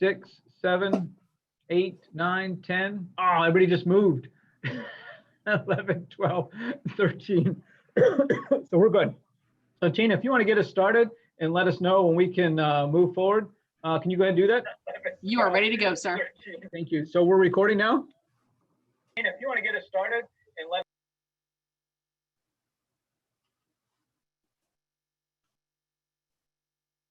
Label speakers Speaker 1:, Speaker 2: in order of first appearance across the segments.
Speaker 1: 6, 7, 8, 9, 10. Oh, everybody just moved. 11, 12, 13. So we're good. So Tina, if you want to get us started and let us know when we can move forward, can you go ahead and do that?
Speaker 2: You are ready to go, sir.
Speaker 1: Thank you. So we're recording now? Tina, if you want to get us started and let.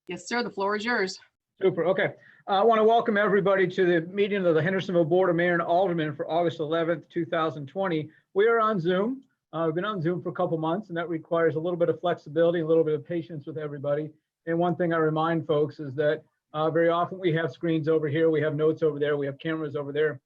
Speaker 2: Yes, sir. The floor is yours.
Speaker 1: Super. Okay. I want to welcome everybody to the meeting of the Hendersonville Board of Mayor and Aldermen for August 11th, 2020. We are on Zoom. We've been on Zoom for a couple months, and that requires a little bit of flexibility, a little bit of patience with everybody. And one thing I remind folks is that very often we have screens over here, we have notes over there, we have cameras over there.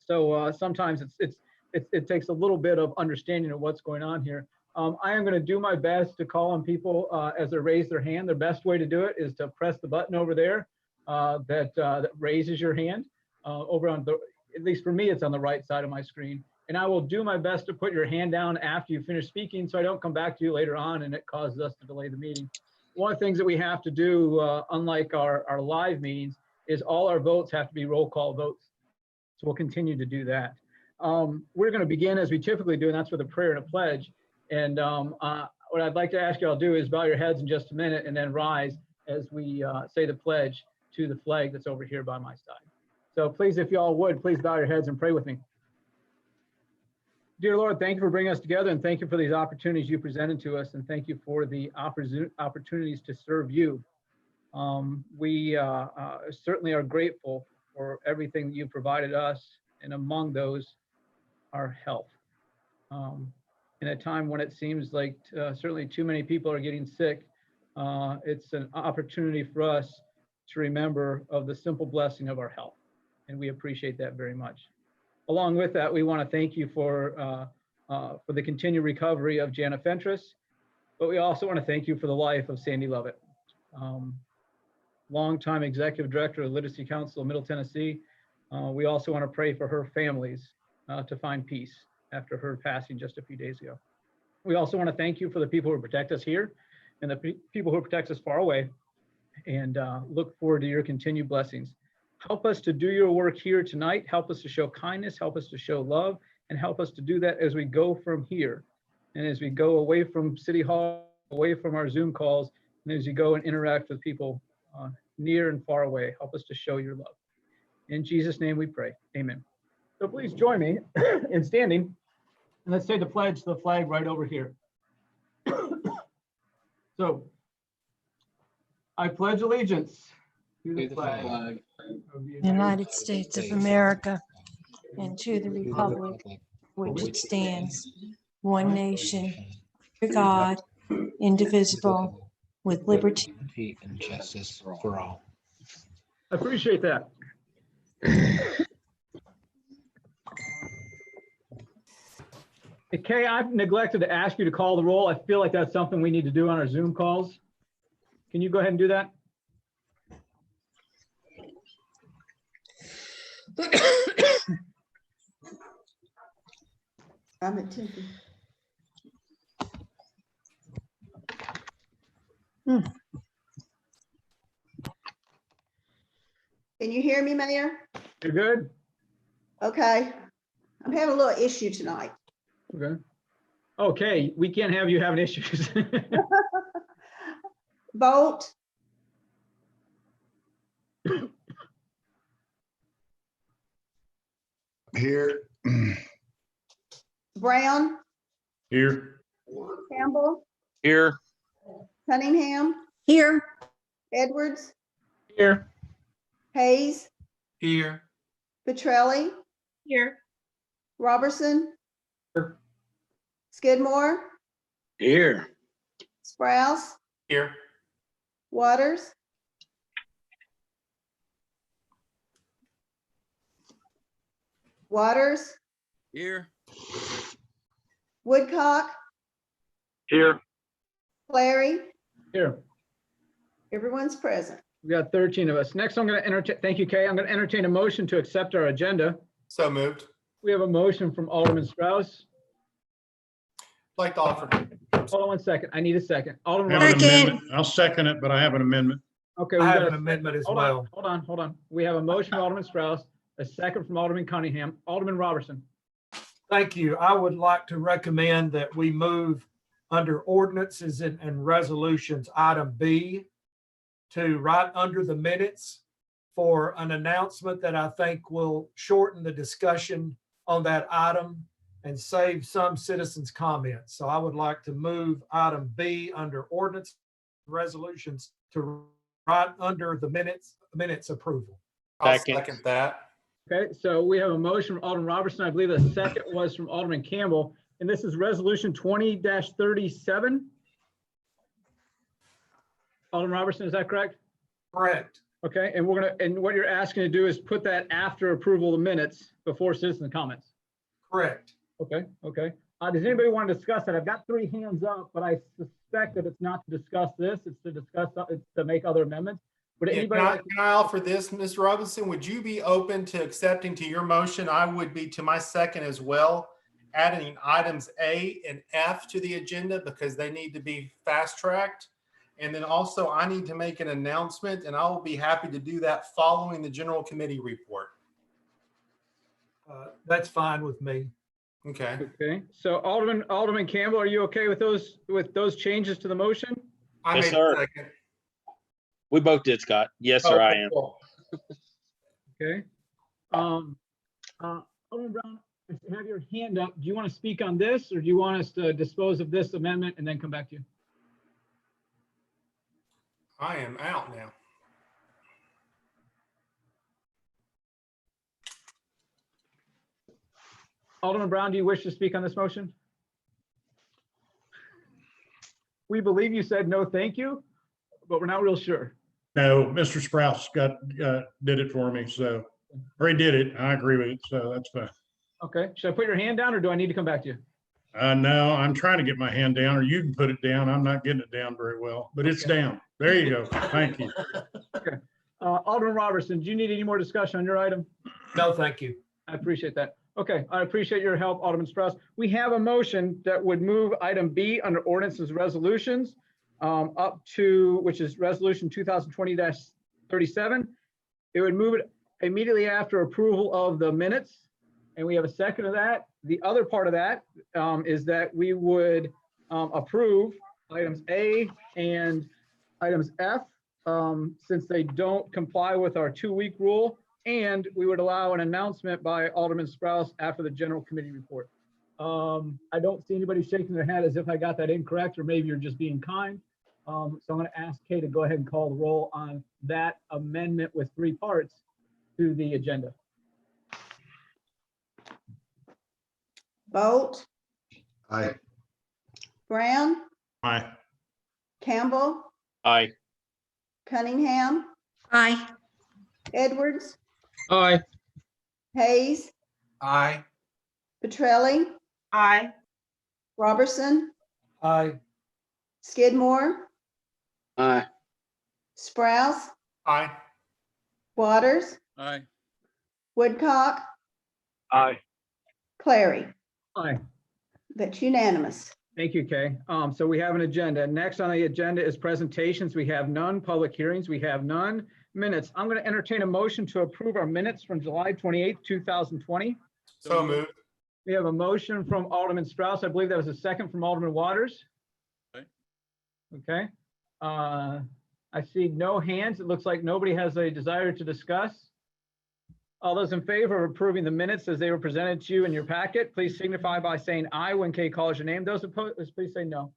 Speaker 1: So sometimes it takes a little bit of understanding of what's going on here. I am going to do my best to call on people as they raise their hand. The best way to do it is to press the button over there that raises your hand over on the, at least for me, it's on the right side of my screen. And I will do my best to put your hand down after you finish speaking so I don't come back to you later on and it causes us to delay the meeting. One of the things that we have to do, unlike our live meetings, is all our votes have to be roll call votes. So we'll continue to do that. We're going to begin as we typically do, and that's with a prayer and a pledge. And what I'd like to ask you all to do is bow your heads in just a minute and then rise as we say the pledge to the flag that's over here by my side. So please, if you all would, please bow your heads and pray with me. Dear Lord, thank you for bringing us together and thank you for these opportunities you presented to us and thank you for the opportunities to serve you. We certainly are grateful for everything that you provided us, and among those, our health. In a time when it seems like certainly too many people are getting sick, it's an opportunity for us to remember of the simple blessing of our health, and we appreciate that very much. Along with that, we want to thank you for the continued recovery of Jana Fentress, but we also want to thank you for the life of Sandy Lovett, longtime executive director of Literacy Council of Middle Tennessee. We also want to pray for her families to find peace after her passing just a few days ago. We also want to thank you for the people who protect us here and the people who protect us far away, and look forward to your continued blessings. Help us to do your work here tonight. Help us to show kindness, help us to show love, and help us to do that as we go from here. And as we go away from City Hall, away from our Zoom calls, and as you go and interact with people near and far away, help us to show your love. In Jesus' name we pray, amen. So please join me in standing, and let's say the pledge to the flag right over here. So, I pledge allegiance to the flag of the
Speaker 3: United States of America, and to the republic which it stands, one nation, under God, indivisible, with liberty
Speaker 4: and justice for all.
Speaker 1: I appreciate that. Kay, I've neglected to ask you to call the roll. I feel like that's something we need to do on our Zoom calls. Can you go ahead and do that?
Speaker 5: I'm attending. Can you hear me, Mayor?
Speaker 1: You're good?
Speaker 5: Okay. I'm having a little issue tonight.
Speaker 1: Okay. Okay, we can't have you having issues.
Speaker 5: Bolt,
Speaker 6: Here.
Speaker 5: Brown,
Speaker 6: Here.
Speaker 5: Campbell,
Speaker 4: Here.
Speaker 5: Cunningham,
Speaker 3: here.
Speaker 5: Edwards,
Speaker 1: Here.
Speaker 5: Hayes,
Speaker 4: Here.
Speaker 5: Petrelli,
Speaker 3: Here.
Speaker 5: Robertson,
Speaker 1: Here.
Speaker 5: Skidmore,
Speaker 4: Here.
Speaker 5: Sprouse,
Speaker 4: Here.
Speaker 5: Waters,
Speaker 4: Here.
Speaker 5: Woodcock,
Speaker 4: Here.
Speaker 5: Clary,
Speaker 1: Here.
Speaker 5: everyone's present.
Speaker 1: We got 13 of us. Next, I'm going to entertain, thank you, Kay. I'm going to entertain a motion to accept our agenda.
Speaker 7: So moved.
Speaker 1: We have a motion from Alderman Strauss.
Speaker 7: Like to offer.
Speaker 1: Hold on one second. I need a second. Alderman
Speaker 6: I have an
Speaker 1: Roberts.
Speaker 3: Second.
Speaker 6: amendment. I'll second it, but I have an amendment.
Speaker 1: Okay,
Speaker 8: I
Speaker 1: we
Speaker 8: have
Speaker 1: got
Speaker 8: an
Speaker 1: a
Speaker 8: amendment as
Speaker 1: hold
Speaker 8: well.
Speaker 1: on, hold on. We have a motion from Alderman Strauss, a second from Alderman Cunningham. Alderman Robertson.
Speaker 8: Thank you. I would like to recommend that we move under ordinances and resolutions, item B, to right under the minutes for an announcement that I think will shorten the discussion on that item and save some citizens' comments. So I would like to move item B under ordinance resolutions to right under the minutes approval.
Speaker 7: I'll
Speaker 4: Second.
Speaker 7: second that.
Speaker 1: Okay, so we have a motion from Alderman Robertson. I believe the second was from Alderman Campbell, and this is resolution 20-37. Alderman Robertson, is that correct?
Speaker 8: Correct.
Speaker 1: Okay, and what you're asking to do is put that after approval of the minutes before citizen comments.
Speaker 8: Correct.
Speaker 1: Okay, okay. Does anybody want to discuss that? I've got 3 hands up, but I suspect that it's not to discuss this. It's to discuss, it's to make other amendments. Would
Speaker 7: Yeah,
Speaker 1: anybody
Speaker 7: Can
Speaker 1: like?
Speaker 7: I offer this, Ms. Robinson? Would you be open to accepting to your motion? I would be to my second as well, adding items A and F to the agenda because they need to be fast tracked. And then also I need to make an announcement and I will be happy to do that following the general committee report.
Speaker 8: That's fine with me.
Speaker 7: Okay.
Speaker 1: Okay, so Alderman Campbell, are you okay with those changes to the motion?
Speaker 7: I
Speaker 4: Yes,
Speaker 7: made a
Speaker 4: sir.
Speaker 7: second.
Speaker 4: We both did, Scott. Yes, sir, I
Speaker 7: Okay,
Speaker 4: am.
Speaker 7: cool.
Speaker 1: Okay. Alderman Brown, I have your hand up. Do you want to speak on this or do you want us to dispose of this amendment and then come back to you?
Speaker 7: I am out now.
Speaker 1: Alderman Brown, do you wish to speak on this motion? We believe you said no, thank you, but we're not real sure.
Speaker 6: No, Mr. Sprouse did it for me, so, or he did it. I agree with it, so that's fine.
Speaker 1: Okay, should I put your hand down or do I need to come back to you?
Speaker 6: No, I'm trying to get my hand down, or you can put it down. I'm not getting it down very well, but it's down. There you go. Thank you.
Speaker 1: Alderman Robertson, do you need any more discussion on your item?
Speaker 8: No, thank you.
Speaker 1: I appreciate that. Okay, I appreciate your help, Alderman Strauss. We have a motion that would move item B under ordinances resolutions up to, which is resolution 2020-37. It would move it immediately after approval of the minutes. And we have a second of that. The other part of that is that we would approve items A and items F since they don't comply with our 2-week rule. And we would allow an announcement by Alderman Sprouse after the general committee report. I don't see anybody shaking their head as if I got that incorrect, or maybe you're just being kind. So I'm going to ask Kay to go ahead and call the roll on that amendment with 3 parts to the agenda.
Speaker 5: Bolt,
Speaker 6: Aye.
Speaker 5: Brown,
Speaker 6: Aye.
Speaker 5: Campbell,
Speaker 4: Aye.
Speaker 5: Cunningham,
Speaker 3: Aye.
Speaker 5: Edwards,
Speaker 1: Aye.
Speaker 5: Hayes,
Speaker 7: Aye.
Speaker 5: Petrelli,
Speaker 2: Aye.
Speaker 5: Robertson,
Speaker 8: Aye.
Speaker 5: Skidmore,
Speaker 4: Aye.
Speaker 5: Sprouse,
Speaker 7: Aye.
Speaker 5: Waters,
Speaker 4: Aye.
Speaker 5: Woodcock,
Speaker 4: Aye.
Speaker 5: Clary.
Speaker 1: Aye.
Speaker 5: That's unanimous.
Speaker 1: Thank you, Kay. So we have an agenda. Next on the agenda is presentations. We have none. Public hearings, we have none. Minutes. I'm going to entertain a motion to approve our minutes from July 28th, 2020.
Speaker 7: So moved.
Speaker 1: We have a motion from Alderman Strauss. I believe that was a second from Alderman Waters.
Speaker 4: Okay.
Speaker 1: Okay. I see no hands. It looks like nobody has a desire to discuss. All those in favor of approving the minutes as they were presented to you in your packet, please signify by saying aye when Kay calls your name. Those opposed, please say no.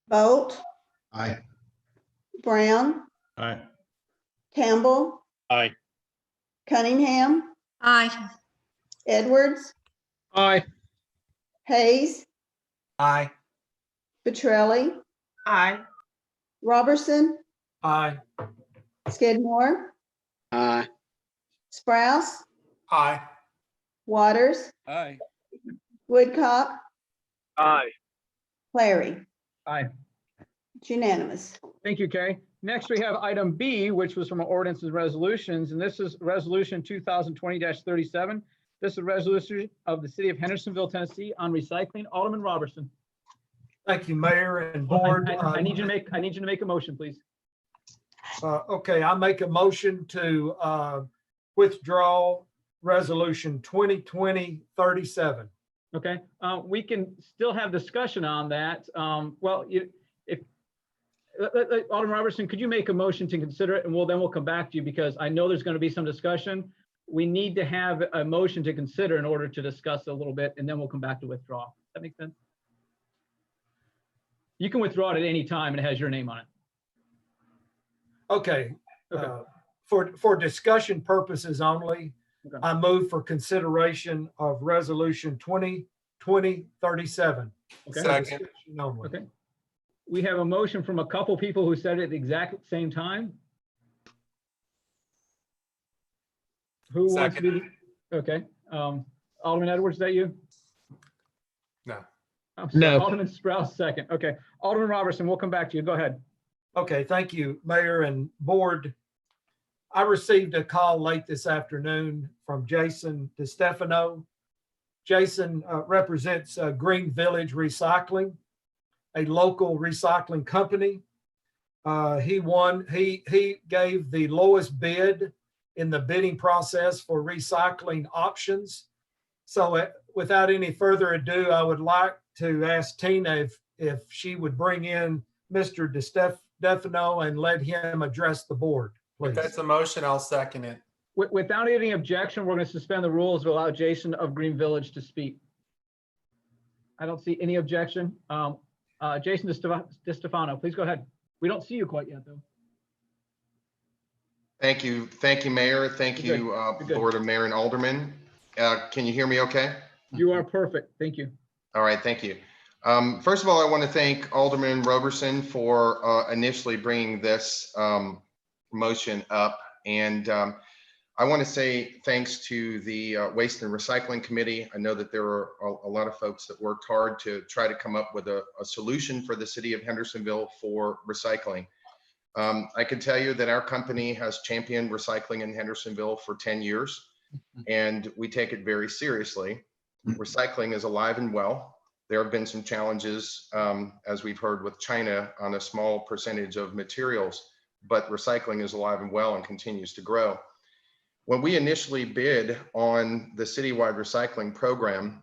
Speaker 5: Bolt,
Speaker 6: Aye.
Speaker 5: Brown,
Speaker 6: Aye.
Speaker 5: Campbell,
Speaker 4: Aye.
Speaker 5: Cunningham,
Speaker 3: Aye.
Speaker 5: Edwards,
Speaker 1: Aye.
Speaker 5: Hayes,
Speaker 7: Aye.
Speaker 5: Petrelli,
Speaker 2: Aye.
Speaker 5: Robertson,
Speaker 8: Aye.
Speaker 5: Skidmore,
Speaker 4: Aye.
Speaker 5: Sprouse,
Speaker 7: Aye.
Speaker 5: Waters,
Speaker 4: Aye.
Speaker 5: Woodcock,
Speaker 4: Aye.
Speaker 5: Clary.
Speaker 1: Aye.
Speaker 5: It's unanimous.
Speaker 1: Thank you, Kay. Next, we have item B, which was from ordinances and resolutions, and this is resolution 2020-37. This is a resolution of the city of Hendersonville, Tennessee on recycling. Alderman Robertson.
Speaker 8: Thank you, Mayor and
Speaker 1: Well,
Speaker 8: Board.
Speaker 1: I need you to make a motion, please.
Speaker 8: Okay, I make a motion to withdraw Resolution 2020-37.
Speaker 1: Okay, we can still have discussion on that. Well, Alderman Robertson, could you make a motion to consider it, and we'll come back to you, because I know there's going to be some discussion. We need to have a motion to consider in order to discuss a little bit, and then we'll come back to withdraw. Does that make sense? You can withdraw it at any time, and it has your name on it.
Speaker 8: Okay.
Speaker 1: Okay.
Speaker 8: For discussion purposes only,
Speaker 1: Okay.
Speaker 8: I move for consideration of Resolution 2020-37.
Speaker 1: Okay.
Speaker 7: Second.
Speaker 8: Only.
Speaker 1: Okay. We have a motion from a couple people who said it at the exact same time. Who wants to be? Okay. Alderman Edwards, is that you?
Speaker 7: No.
Speaker 1: I'm sorry,
Speaker 4: No.
Speaker 1: Alderman Sprouse, second. Okay. Alderman Robertson, we'll come back to you. Go ahead.
Speaker 8: Okay, thank you, Mayor and Board. I received a call late this afternoon from Jason DeStefano. Jason represents Green Village Recycling, a local recycling company. He gave the lowest bid in the bidding process for recycling options. So without any further ado, I would like to ask Tina if she would bring in Mr. DeStefano and let him address the board,
Speaker 7: If
Speaker 8: please.
Speaker 7: that's a motion, I'll second it.
Speaker 1: Without any objection, we're going to suspend the rules to allow Jason of Green Village to speak. I don't see any objection. Jason DeStefano, please go ahead. We don't see you quite yet, though.
Speaker 9: Thank you, Mayor. Thank
Speaker 1: You're
Speaker 9: you,
Speaker 1: You're good.
Speaker 9: Board of Mayor and Aldermen. Can you hear me okay?
Speaker 1: You are perfect. Thank you.
Speaker 9: All right, thank you. First of all, I want to thank Alderman Roberson for initially bringing this motion up. And I want to say thanks to the Waste and Recycling Committee. I know that there are a lot of folks that worked hard to try to come up with a solution for the city of Hendersonville for recycling. I can tell you that our company has championed recycling in Hendersonville for 10 years, and we take it very seriously. Recycling is alive and well. There have been some challenges, as we've heard with China, on a small percentage of materials, but recycling is alive and well and continues to grow. When we initially bid on the citywide recycling program,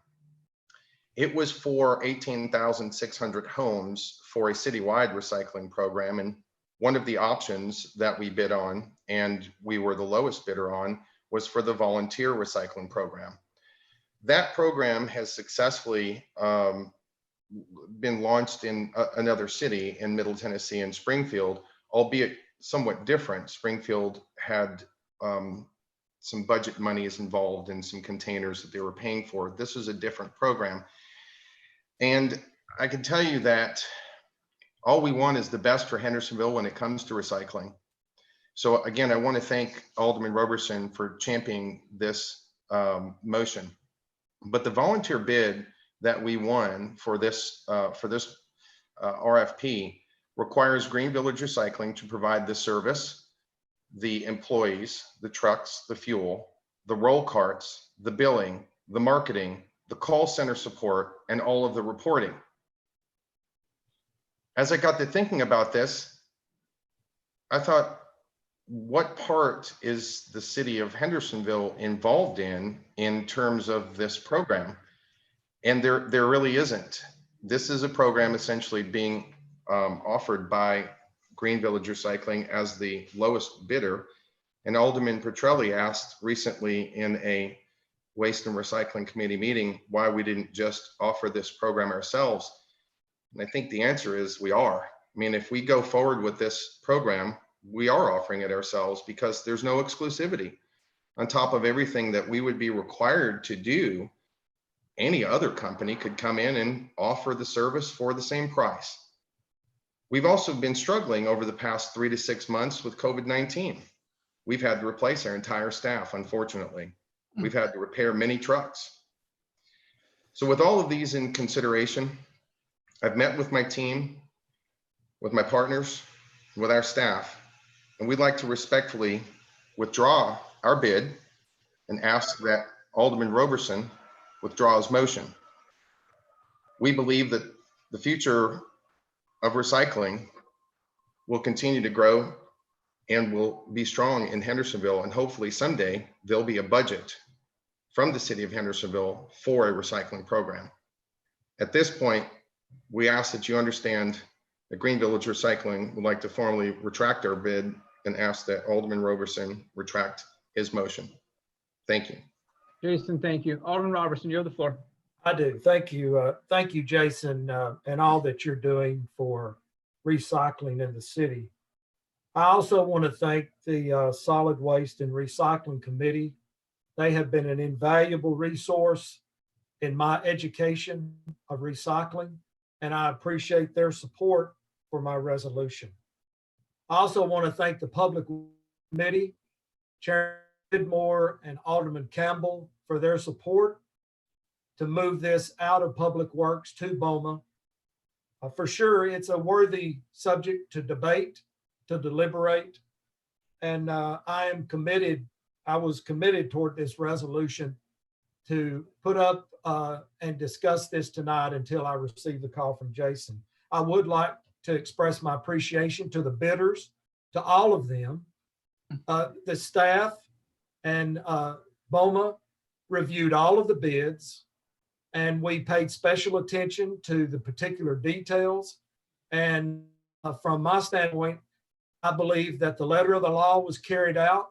Speaker 9: it was for 18,600 homes for a citywide recycling program. And one of the options that we bid on, and we were the lowest bidder on, was for the volunteer recycling program. That program has successfully been launched in another city in Middle Tennessee in Springfield, albeit somewhat different. Springfield had some budget monies involved in some containers that they were paying for. This is a different program. And I can tell you that all we want is the best for Hendersonville when it comes to recycling. So again, I want to thank Alderman Roberson for championing this motion. But the volunteer bid that we won for this RFP requires Green Village Recycling to provide the service, the employees, the trucks, the fuel, the roll carts, the billing, the marketing, the call center support, and all of the reporting. As I got to thinking about this, I thought, what part is the city of Hendersonville involved in terms of this program? And there really isn't. This is a program essentially being offered by Green Village Recycling as the lowest bidder. And Alderman Petrelli asked recently in a Waste and Recycling Committee meeting why we didn't just offer this program ourselves. And I think the answer is we are. I mean, if we go forward with this program, we are offering it ourselves because there's no exclusivity. On top of everything that we would be required to do, any other company could come in and offer the service for the same price. We've also been struggling over the past 3 to 6 months with COVID-19. We've had to replace our entire staff, unfortunately. We've had to repair many trucks. So with all of these in consideration, I've met with my team, with my partners, with our staff, and we'd like to respectfully withdraw our bid and ask that Alderman Roberson withdraw his motion. We believe that the future of recycling will continue to grow and will be strong in Hendersonville. And hopefully someday there'll be a budget from the city of Hendersonville for a recycling program. At this point, we ask that you understand that Green Village Recycling would like to formally retract our bid and ask that Alderman Roberson retract his motion. Thank you.
Speaker 1: Jason, thank you. Alderman Robertson, you have the floor.
Speaker 8: I do. Thank you. Thank you, Jason, and all that you're doing for recycling in the city. I also want to thank the Solid Waste and Recycling Committee. They have been an invaluable resource in my education of recycling, and I appreciate their support for my resolution. I also want to thank the Public Committee, Chairman Moore and Alderman Campbell for their support to move this out of Public Works to BOMA. For sure, it's a worthy subject to debate, to deliberate, and I was committed toward this resolution to put up and discuss this tonight until I receive the call from Jason. I would like to express my appreciation to the bidders, to all of them. The staff and BOMA reviewed all of the bids, and we paid special attention to the particular details. And from my standpoint, I believe that the letter of the law was carried out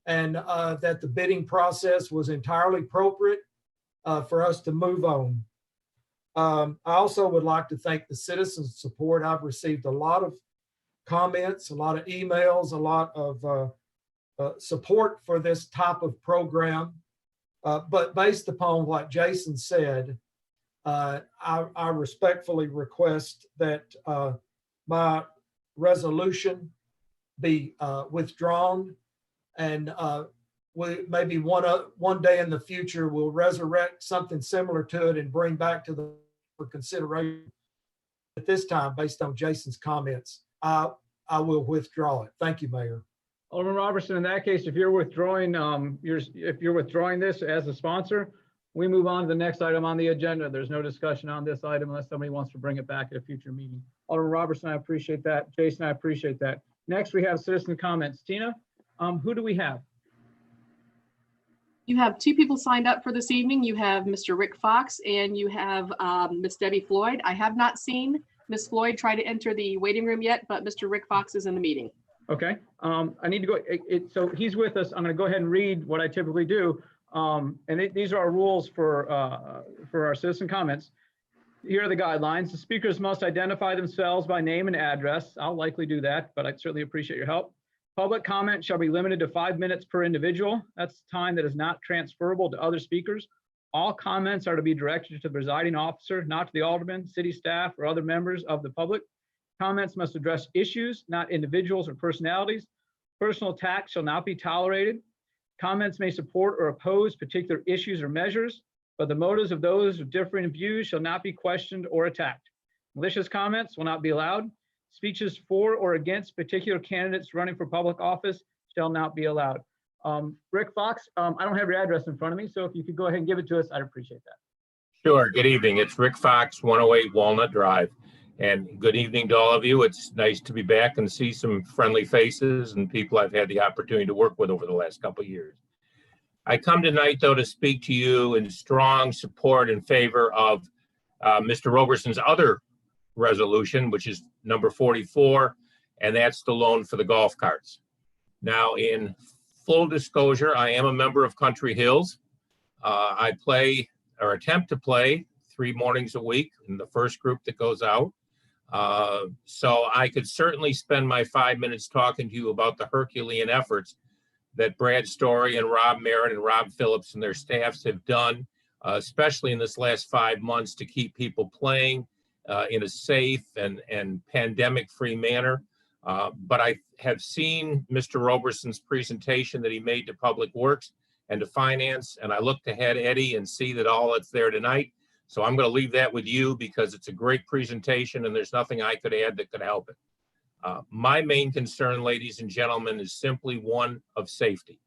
Speaker 8: and that the bidding process was entirely appropriate for us to move on. I also would like to thank the citizens' support. I've received a lot of comments, a lot of emails, a lot of support for this type of program. But based upon what Jason said, I respectfully request that my resolution be withdrawn, and maybe one day in the future we'll resurrect something similar to it and bring back to the for consideration. At this time, based on Jason's comments, I will withdraw it. Thank you, Mayor.
Speaker 1: Alderman Robertson, in that case, if you're withdrawing, this as a sponsor, we move on to the next item on the agenda. There's no discussion on this item unless somebody wants to bring it back at a future meeting. Alderman Robertson, I appreciate that. Jason, I appreciate that. Next, we have citizen comments. Tina, who do we have?
Speaker 2: You have two people signed up for this evening. You have Mr. Rick Fox and you have Miss Debbie Floyd. I have not seen Miss Floyd try to enter the waiting room yet, but Mr. Rick Fox is in the meeting.
Speaker 1: Okay, I need to go. So he's with us. I'm going to go ahead and read what I typically do. These are our rules for our citizen comments. Here are the guidelines. The speakers must identify themselves by name and address. I'll likely do that, but I'd certainly appreciate your help. Public comment shall be limited to 5 minutes per individual. That's time that is not transferable to other speakers. All comments are to be directed to the presiding officer, not to the alderman, city staff, or other members of the public. Comments must address issues, not individuals or personalities. Personal attacks shall not be tolerated. Comments may support or oppose particular issues or measures, but the motives of those with differing views shall not be questioned or attacked. Malicious comments will not be allowed. Speeches for or against particular candidates running for public office shall not be allowed. Rick Fox, I don't have your address in front of me, so if you could go ahead and give it to us, I'd appreciate that.
Speaker 10: Sure. Good evening. It's Rick Fox, 108 Walnut Drive. And good evening to all of you. It's nice to be back and see some friendly faces and people I've had the opportunity to work with over the last couple of years. I come tonight, though, to speak to you in strong support in favor of Mr. Roberson's other resolution, which is number 44, and that's the loan for the golf carts. Now, in full disclosure, I am a member of Country Hills. I play or attempt to play 3 mornings a week in the first group that goes out. So I could certainly spend my 5 minutes talking to you about the Herculean efforts that Brad Story and Rob Maynard and Rob Phillips and their staffs have done, especially in this last 5 months, to keep people playing in a safe and pandemic-free manner. But I have seen Mr. Roberson's presentation that he made to Public Works and to Finance, and I look to head Eddie and see that all that's there tonight. So I'm going to leave that with you because it's a great presentation and there's nothing I could add that could help it. My main concern, ladies and gentlemen, is simply one of safety.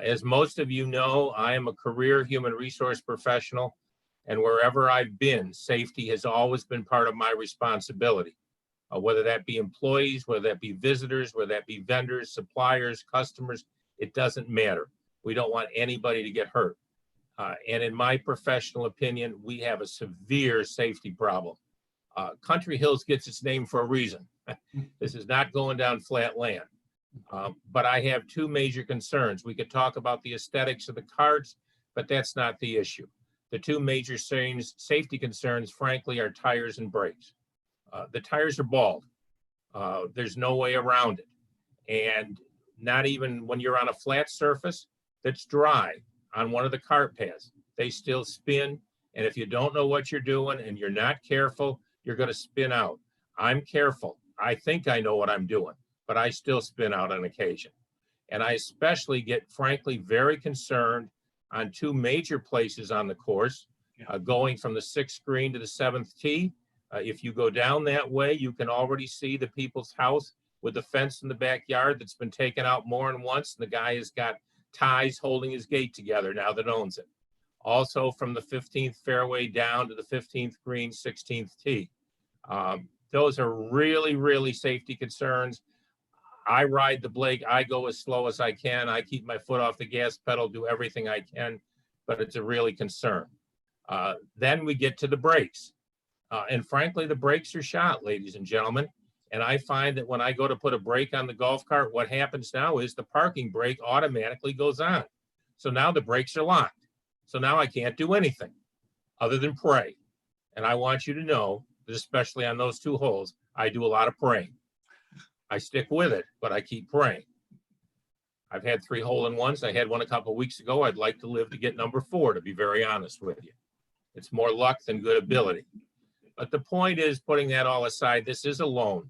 Speaker 10: As most of you know, I am a career human resource professional, And wherever I've been, safety has always been part of my responsibility. Whether that be employees, whether that be visitors, whether that be vendors, suppliers, customers, it doesn't matter. We don't want anybody to get hurt. And in my professional opinion, we have a severe safety problem. Country Hills gets its name for a reason. This is not going down flat land. But I have two major concerns. We could talk about the aesthetics of the carts, but that's not the issue. The two major safety concerns, frankly, are tires and brakes. The tires are bald. There's no way around it. And not even when you're on a flat surface that's dry on one of the cart paths, they still spin. And if you don't know what you're doing and you're not careful, you're going to spin out. I'm careful. I think I know what I'm doing, but I still spin out on occasion. And I especially get, frankly, very concerned on two major places on the course, going from the 6th green to the 7th tee. If you go down that way, you can already see the people's house with the fence in the backyard that's been taken out more than once. And the guy has got ties holding his gate together now that owns it. Also from the 15th fairway down to the 15th green, 16th tee. Those are really, really safety concerns. I ride the Blake. I go as slow as I can. I keep my foot off the gas pedal, do everything I can, but it's a really concern. Then we get to the brakes. And frankly, the brakes are shot, ladies and gentlemen. And I find that when I go to put a brake on the golf cart, what happens now is the parking brake automatically goes on. So now the brakes are locked. So now I can't do anything other than pray. And I want you to know that especially on those two holes, I do a lot of praying. I stick with it, but I keep praying. I've had 3 hole-in-ones. I had one a couple of weeks ago. I'd like to live to get number 4, to be very honest with you. It's more luck than good ability. But the point is, putting that all aside, this is a loan.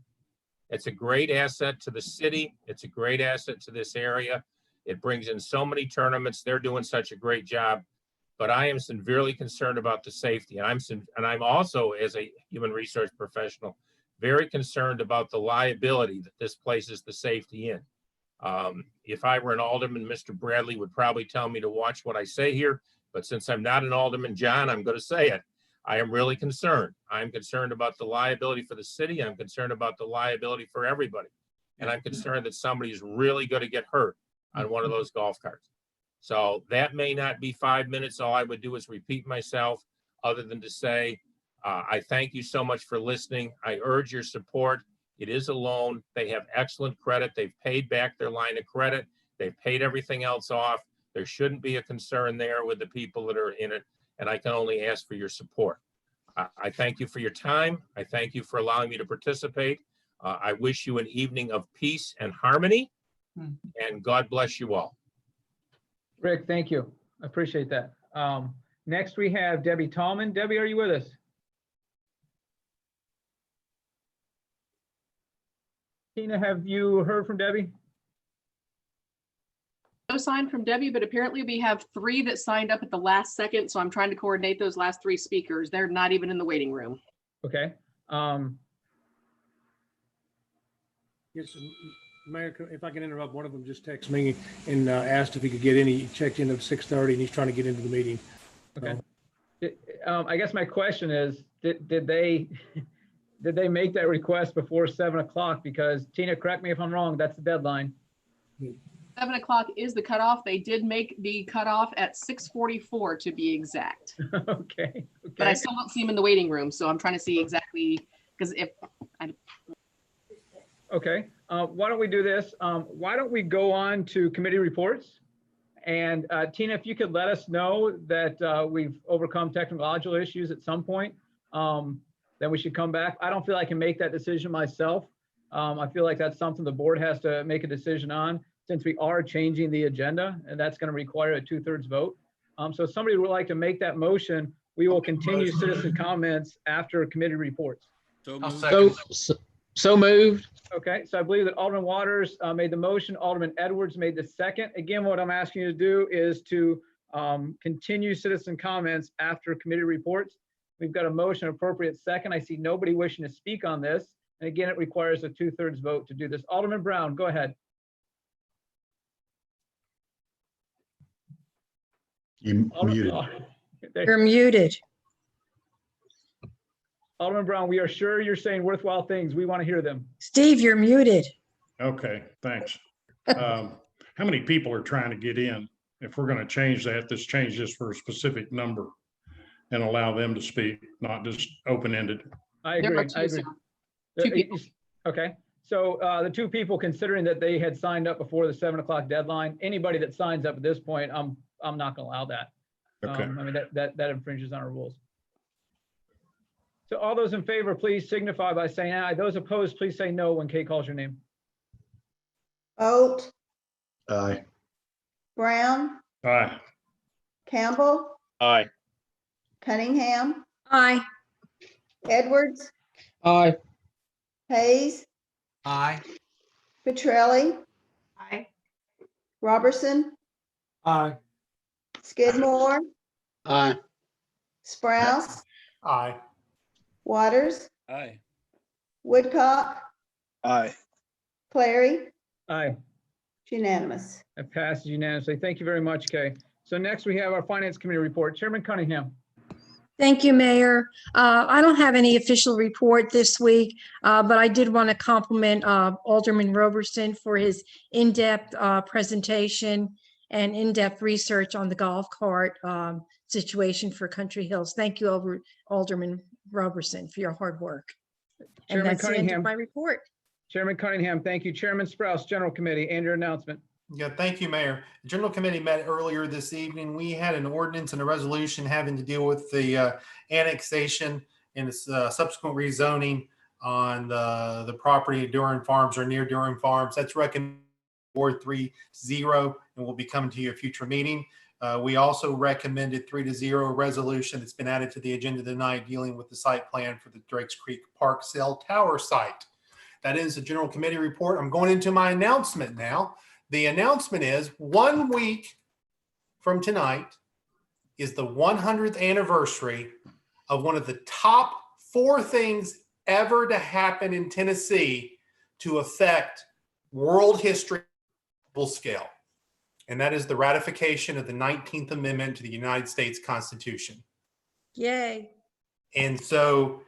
Speaker 10: It's a great asset to the city. It's a great asset to this area. It brings in so many tournaments. They're doing such a great job. But I am severely concerned about the safety. And I'm also, as a human resource professional, very concerned about the liability that this places the safety in. If I were an alderman, Mr. Bradley would probably tell me to watch what I say here. But since I'm not an alderman, John, I'm going to say it. I am really concerned. I'm concerned about the liability for the city. I'm concerned about the liability for everybody. And I'm concerned that somebody's really going to get hurt on one of those golf carts. So that may not be 5 minutes. All I would do is repeat myself, other than to say, I thank you so much for listening. I urge your support. It is a loan. They have excellent credit. They've paid back their line of credit. They've paid everything else off. There shouldn't be a concern there with the people that are in it. And I can only ask for your support. I thank you for your time. I thank you for allowing me to participate. I wish you an evening of peace and harmony, and God bless you all.
Speaker 1: Rick, thank you. I appreciate that. Next, we have Debbie Tallman. Debbie, are you with us? Tina, have you heard from Debbie?
Speaker 2: No sign from Debbie, but apparently we have 3 that signed up at the last second. So I'm trying to coordinate those last 3 speakers. They're not even in the waiting room.
Speaker 1: Okay.
Speaker 11: Yes, Mayor, if I can interrupt, one of them just texted me and asked if he could get any, checked in at 6:30 and he's trying to get into the meeting.
Speaker 1: Okay. I guess my question is, did they make that request before 7 o'clock? Because Tina, correct me if I'm wrong, that's the deadline.
Speaker 2: 7 o'clock is the cutoff. They did make the cutoff at 6:44 to be exact.
Speaker 1: Okay.
Speaker 2: But I still don't see them in the waiting room. So I'm trying to see exactly, because if I.
Speaker 1: Okay, why don't we do this? Why don't we go on to committee reports? And Tina, if you could let us know that we've overcome technological issues at some point, then we should come back. I don't feel I can make that decision myself. I feel like that's something the board has to make a decision on, since we are changing the agenda, and that's going to require a 2/3 vote. So if somebody would like to make that motion, we will continue citizen comments after committee reports.
Speaker 4: So moved.
Speaker 1: Okay, so I believe that Alderman Waters made the motion, Alderman Edwards made the second. Again, what I'm asking you to do is to continue citizen comments after committee reports. We've got a motion appropriate second. I see nobody wishing to speak on this. And again, it requires a 2/3 vote to do this. Alderman Brown, go ahead.
Speaker 6: You muted.
Speaker 3: You're muted.
Speaker 1: Alderman Brown, we are sure you're saying worthwhile things. We want to hear them.
Speaker 3: Steve, you're muted.
Speaker 6: Okay, thanks. How many people are trying to get in? If we're going to change that, let's change this for a specific number and allow them to speak, not just open-ended.
Speaker 1: I
Speaker 2: There
Speaker 1: agree.
Speaker 2: are two,
Speaker 1: I agree.
Speaker 2: sir. Two people.
Speaker 1: Okay, so the two people, considering that they had signed up before the 7 o'clock deadline, anybody that signs up at this point, I'm not gonna allow that.
Speaker 6: Okay.
Speaker 1: I mean, that infringes on our rules. So all those in favor, please signify by saying aye. Those opposed, please say no when Kay calls your name.
Speaker 5: Vote,
Speaker 4: Aye.
Speaker 5: Brown,
Speaker 6: Aye.
Speaker 5: Campbell,
Speaker 4: Aye.
Speaker 5: Cunningham,
Speaker 3: Aye.
Speaker 5: Edwards,
Speaker 4: Aye.
Speaker 5: Hayes,
Speaker 4: Aye.
Speaker 5: Petrelli,
Speaker 2: Aye.
Speaker 5: Robertson,
Speaker 8: Aye.
Speaker 5: Skidmore,
Speaker 4: Aye.
Speaker 5: Sprouse,
Speaker 7: Aye.
Speaker 5: Waters,
Speaker 4: Aye.
Speaker 5: Woodcock,
Speaker 4: Aye.
Speaker 5: Clary.
Speaker 1: Aye,
Speaker 5: It's unanimous.
Speaker 1: it passes unanimously. Thank you very much, Kay. So next we have our Finance Committee report. Chairman Cunningham.
Speaker 3: Thank you, Mayor. I don't have any official report this week, but I did want to compliment Alderman Roberson for his in-depth presentation and in-depth research on the golf cart situation for Country Hills. Thank you, Alderman Roberson, for your hard work. And
Speaker 1: Chairman
Speaker 3: that's the end of
Speaker 1: Cunningham.
Speaker 3: my report.
Speaker 1: Chairman Cunningham, thank you. Chairman Sprouse, General Committee, and your announcement.
Speaker 7: Yeah, thank you, Mayor. The General Committee met earlier this evening. We had an ordinance and a resolution having to deal with the annexation and its subsequent rezoning on the property at Durham Farms or near Durham Farms. That's recommended Board 3-0 and will be coming to your future meeting. We also recommended 3-0 resolution that's been added to the agenda tonight dealing with the site plan for the Drakes Creek Park Cell Tower site. That is the General Committee report. I'm going into my announcement now. The announcement is 1 week from tonight is the 100th anniversary of one of the top 4 things ever to happen in Tennessee to affect world history full scale. And that is the ratification of the 19th Amendment to the United States Constitution.
Speaker 3: Yay.
Speaker 7: And so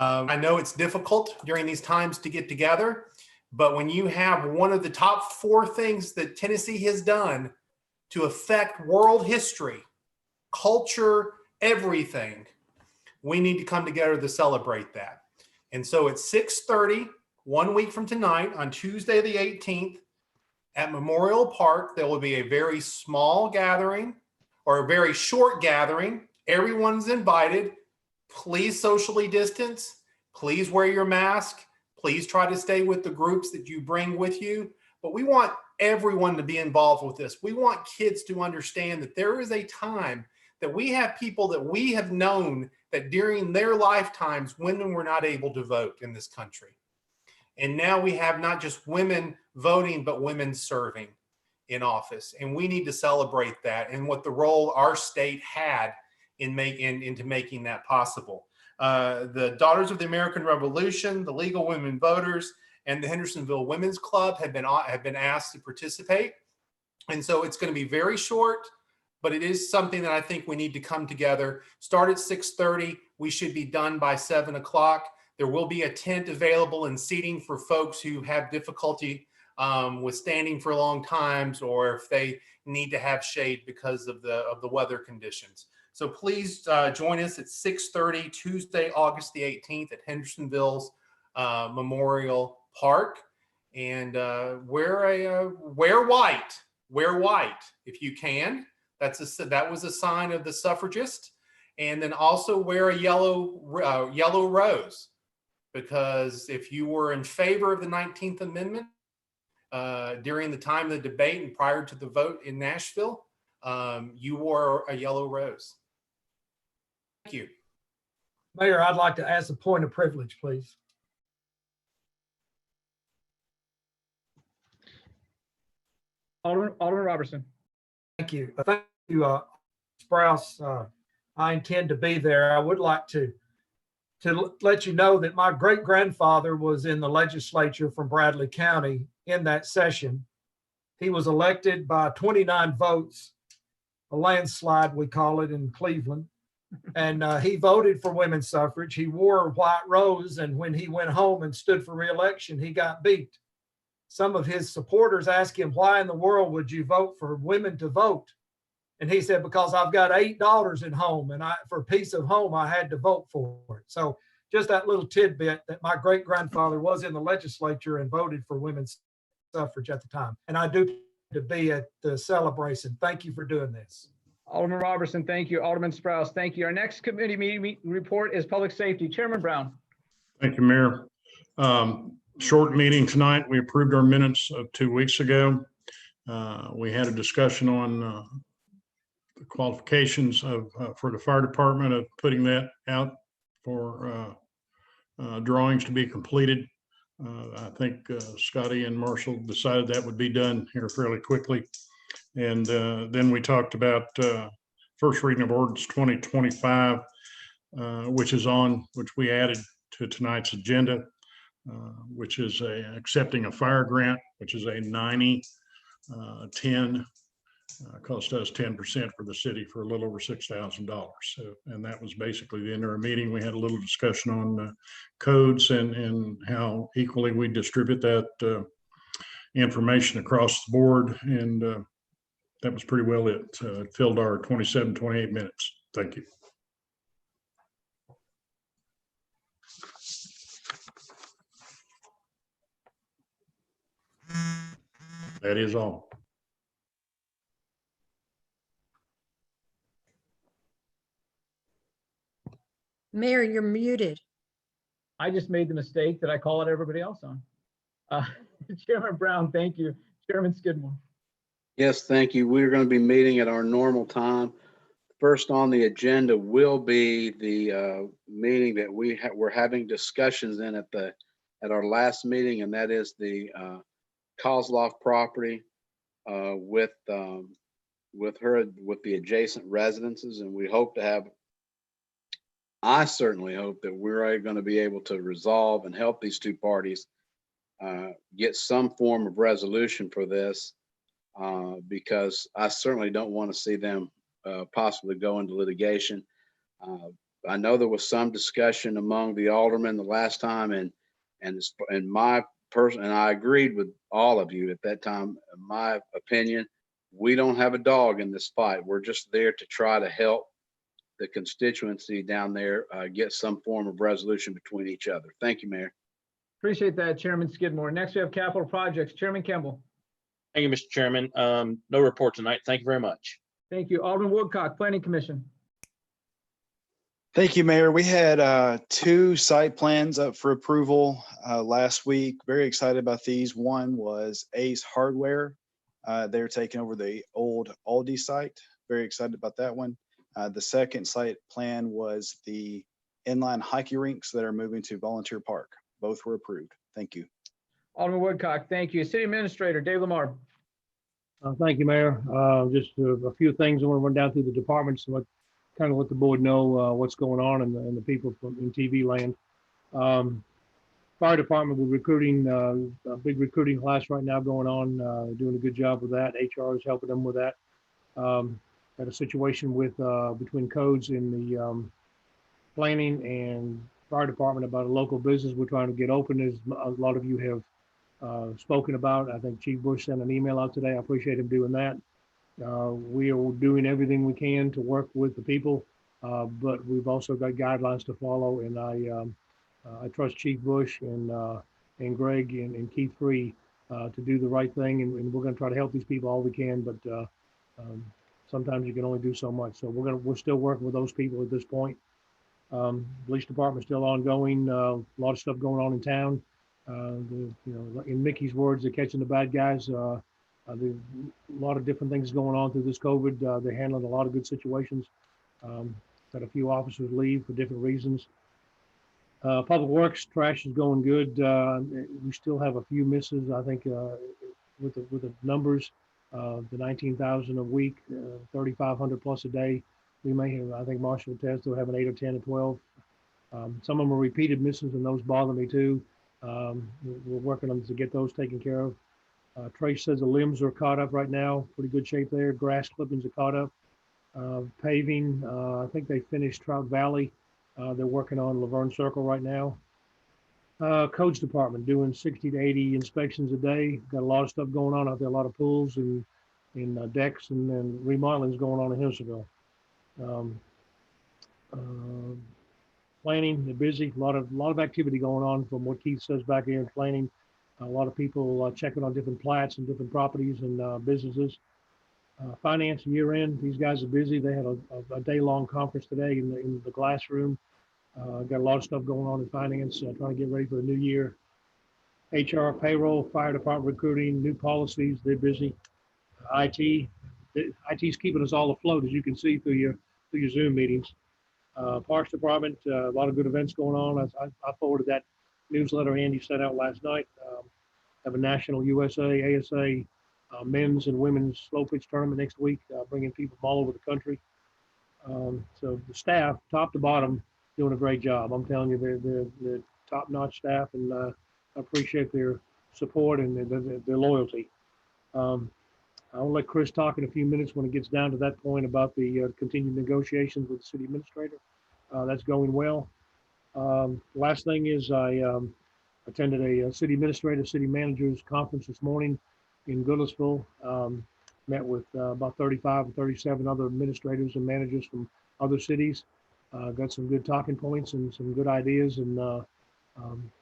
Speaker 7: I know it's difficult during these times to get together, but when you have one of the top 4 things that Tennessee has done to affect world history, culture, everything, we need to come together to celebrate that. And so at 6:30, 1 week from tonight, on Tuesday the 18th, at Memorial Park, there will be a very small gathering or a very short gathering. Everyone's invited. Please socially distance. Please wear your mask. Please try to stay with the groups that you bring with you. But we want everyone to be involved with this. We want kids to understand that there is a time that we have people that we have known that during their lifetimes, women were not able to vote in this country. And now we have not just women voting, but women serving in office. And we need to celebrate that and what the role our state had in making that possible. The Daughters of the American Revolution, the League of Women Voters, and the Hendersonville Women's Club have been asked to participate. And so it's going to be very short, but it is something that I think we need to come together. Start at 6:30. We should be done by 7 o'clock. There will be a tent available and seating for folks who have difficulty with standing for long times, or if they need to have shade because of the weather conditions. So please join us at 6:30 Tuesday, August the 18th at Hendersonville's Memorial Park, and wear white if you can. That was a sign of the suffragist, and then also wear a yellow rose, because if you were in favor of the 19th Amendment during the time of the debate and prior to the vote in Nashville, you wore a yellow rose. Thank you.
Speaker 8: Mayor, I'd like to ask a point of privilege, please.
Speaker 1: Alderman Robertson.
Speaker 8: Thank you. Thank you, Sprouse. I intend to be there. I would like to let you know that my great-grandfather was in the legislature from Bradley County in that session. He was elected by 29 votes, a landslide, we call it, in Cleveland. And he voted for women's suffrage. He wore a white rose, and when he went home and stood for re-election, he got beat. Some of his supporters asked him, why in the world would you vote for women to vote? And he said, because I've got 8 daughters at home, and for peace of home, I had to vote for it. So just that little tidbit that my great-grandfather was in the legislature and voted for women's suffrage at the time. And I do to be at the celebration. Thank you for doing this.
Speaker 1: Alderman Robertson, thank you. Alderman Sprouse, thank you. Our next committee meeting report is public safety. Chairman Brown.
Speaker 6: Thank you, Mayor. Short meeting tonight. We approved our minutes of 2 weeks ago. We had a discussion on the qualifications of for the fire department of putting that out for drawings to be completed. I think Scotty and Marshall decided that would be done here fairly quickly. And then we talked about first reading of ordinance 2025, which we added to tonight's agenda, which is accepting a fire grant, which is a 90-10, cost us 10% for the city for a little over $6,000. So, and that was basically the end of our meeting. We had a little discussion on codes and how equally we distribute that information across the board. And that was pretty well it. It filled our 28 minutes. Thank you. That is all.
Speaker 3: Mayor, you're muted.
Speaker 1: I just made the mistake that I call it everybody else on. Chairman Brown, thank you. Chairman Skidmore.
Speaker 4: Yes, thank you. We're going to be meeting at our normal time. First on the agenda will be the meeting that we're having discussions in at our last meeting, and that is the Kozloff property with the adjacent residences, and we hope to have. I certainly hope that we're going to be able to resolve and help these two parties get some form of resolution for this, because I certainly don't want to see them possibly go into litigation. I know there was some discussion among the aldermen the last time, and my person, and I agreed with all of you at that time. In my opinion, we don't have a dog in this fight. We're just there to try to help the constituency down there get some form of resolution between each other. Thank you, Mayor.
Speaker 1: Appreciate that, Chairman Skidmore. Next, we have capital projects. Chairman Kimball.
Speaker 12: Thank you, Mr. Chairman. No report tonight. Thank you very much.
Speaker 1: Thank you. Alderman Woodcock, Planning Commission.
Speaker 13: Thank you, Mayor. We had 2 site plans up for approval last week. Very excited about these. One was Ace Hardware. They're taking over the old Aldi site. Very excited about that one. The second site plan was the inline hockey rinks that are moving to Volunteer Park. Both were approved. Thank you.
Speaker 1: Alderman Woodcock, thank you. City Administrator Dave Lamar.
Speaker 11: Thank you, Mayor. Just a few things I want to run down through the departments and kind of let the board know what's going on and the people in TV land. Fire department, we're recruiting a big recruiting class right now going on, doing a good job with that. HR is helping them with that. Had a situation with between codes in the planning and fire department about a local business we're trying to get open, as a lot of you have spoken about. I think Chief Bush sent an email out today. I appreciate him doing that. We are doing everything we can to work with the people, but we've also got guidelines to follow, and I trust Chief Bush and Greg and Keith Free to do the right thing, and we're going to try to help these people all we can, but sometimes you can only do so much. So we're still working with those people at this point. Police department still ongoing. A lot of stuff going on in town. In Mickey's words, they're catching the bad guys. There's a lot of different things going on through this COVID. They're handling a lot of good situations. Had a few officers leave for different reasons. Public Works, trash is going good. We still have a few misses, I think, with the numbers. The 19,000 a week, 3,500 plus a day. We may have, I think Marshall will test, they'll have an 8 or 10 or 12. Some of them are repeated misses, and those bother me too. We're working on to get those taken care of. Trace says the limbs are caught up right now, pretty good shape there. Grass clippings are caught up. Paving, I think they finished Trout Valley. They're working on Laverne Circle right now. Coach department doing 60 to 80 inspections a day. Got a lot of stuff going on out there, a lot of pools and decks and remodeling's going on in Hendersonville. Planning, they're busy. A lot of activity going on from what Keith says back here in planning. A lot of people checking on different plats and different properties and businesses. Finance year end, these guys are busy. They had a day-long conference today in the glass room. Got a lot of stuff going on in finance, trying to get ready for the new year. HR, payroll, fire department recruiting, new policies, they're busy. IT's keeping us all afloat, as you can see through your Zoom meetings. Parks department, a lot of good events going on. I forwarded that newsletter Andy sent out last night. Have a national USA, ASA, men's and women's slow pitch tournament next week, bringing people from all over the country. So the staff, top to bottom, doing a great job. I'm telling you, they're top-notch staff, and I appreciate their support and their loyalty. I'll let Chris talk in a few minutes when it gets down to that point about the continued negotiations with the city administrator. That's going well. Last thing is I attended a city administrator, city managers conference this morning in Goodlettsville. Met with about 35 or 37 other administrators and managers from other cities. Got some good talking points and some good ideas, and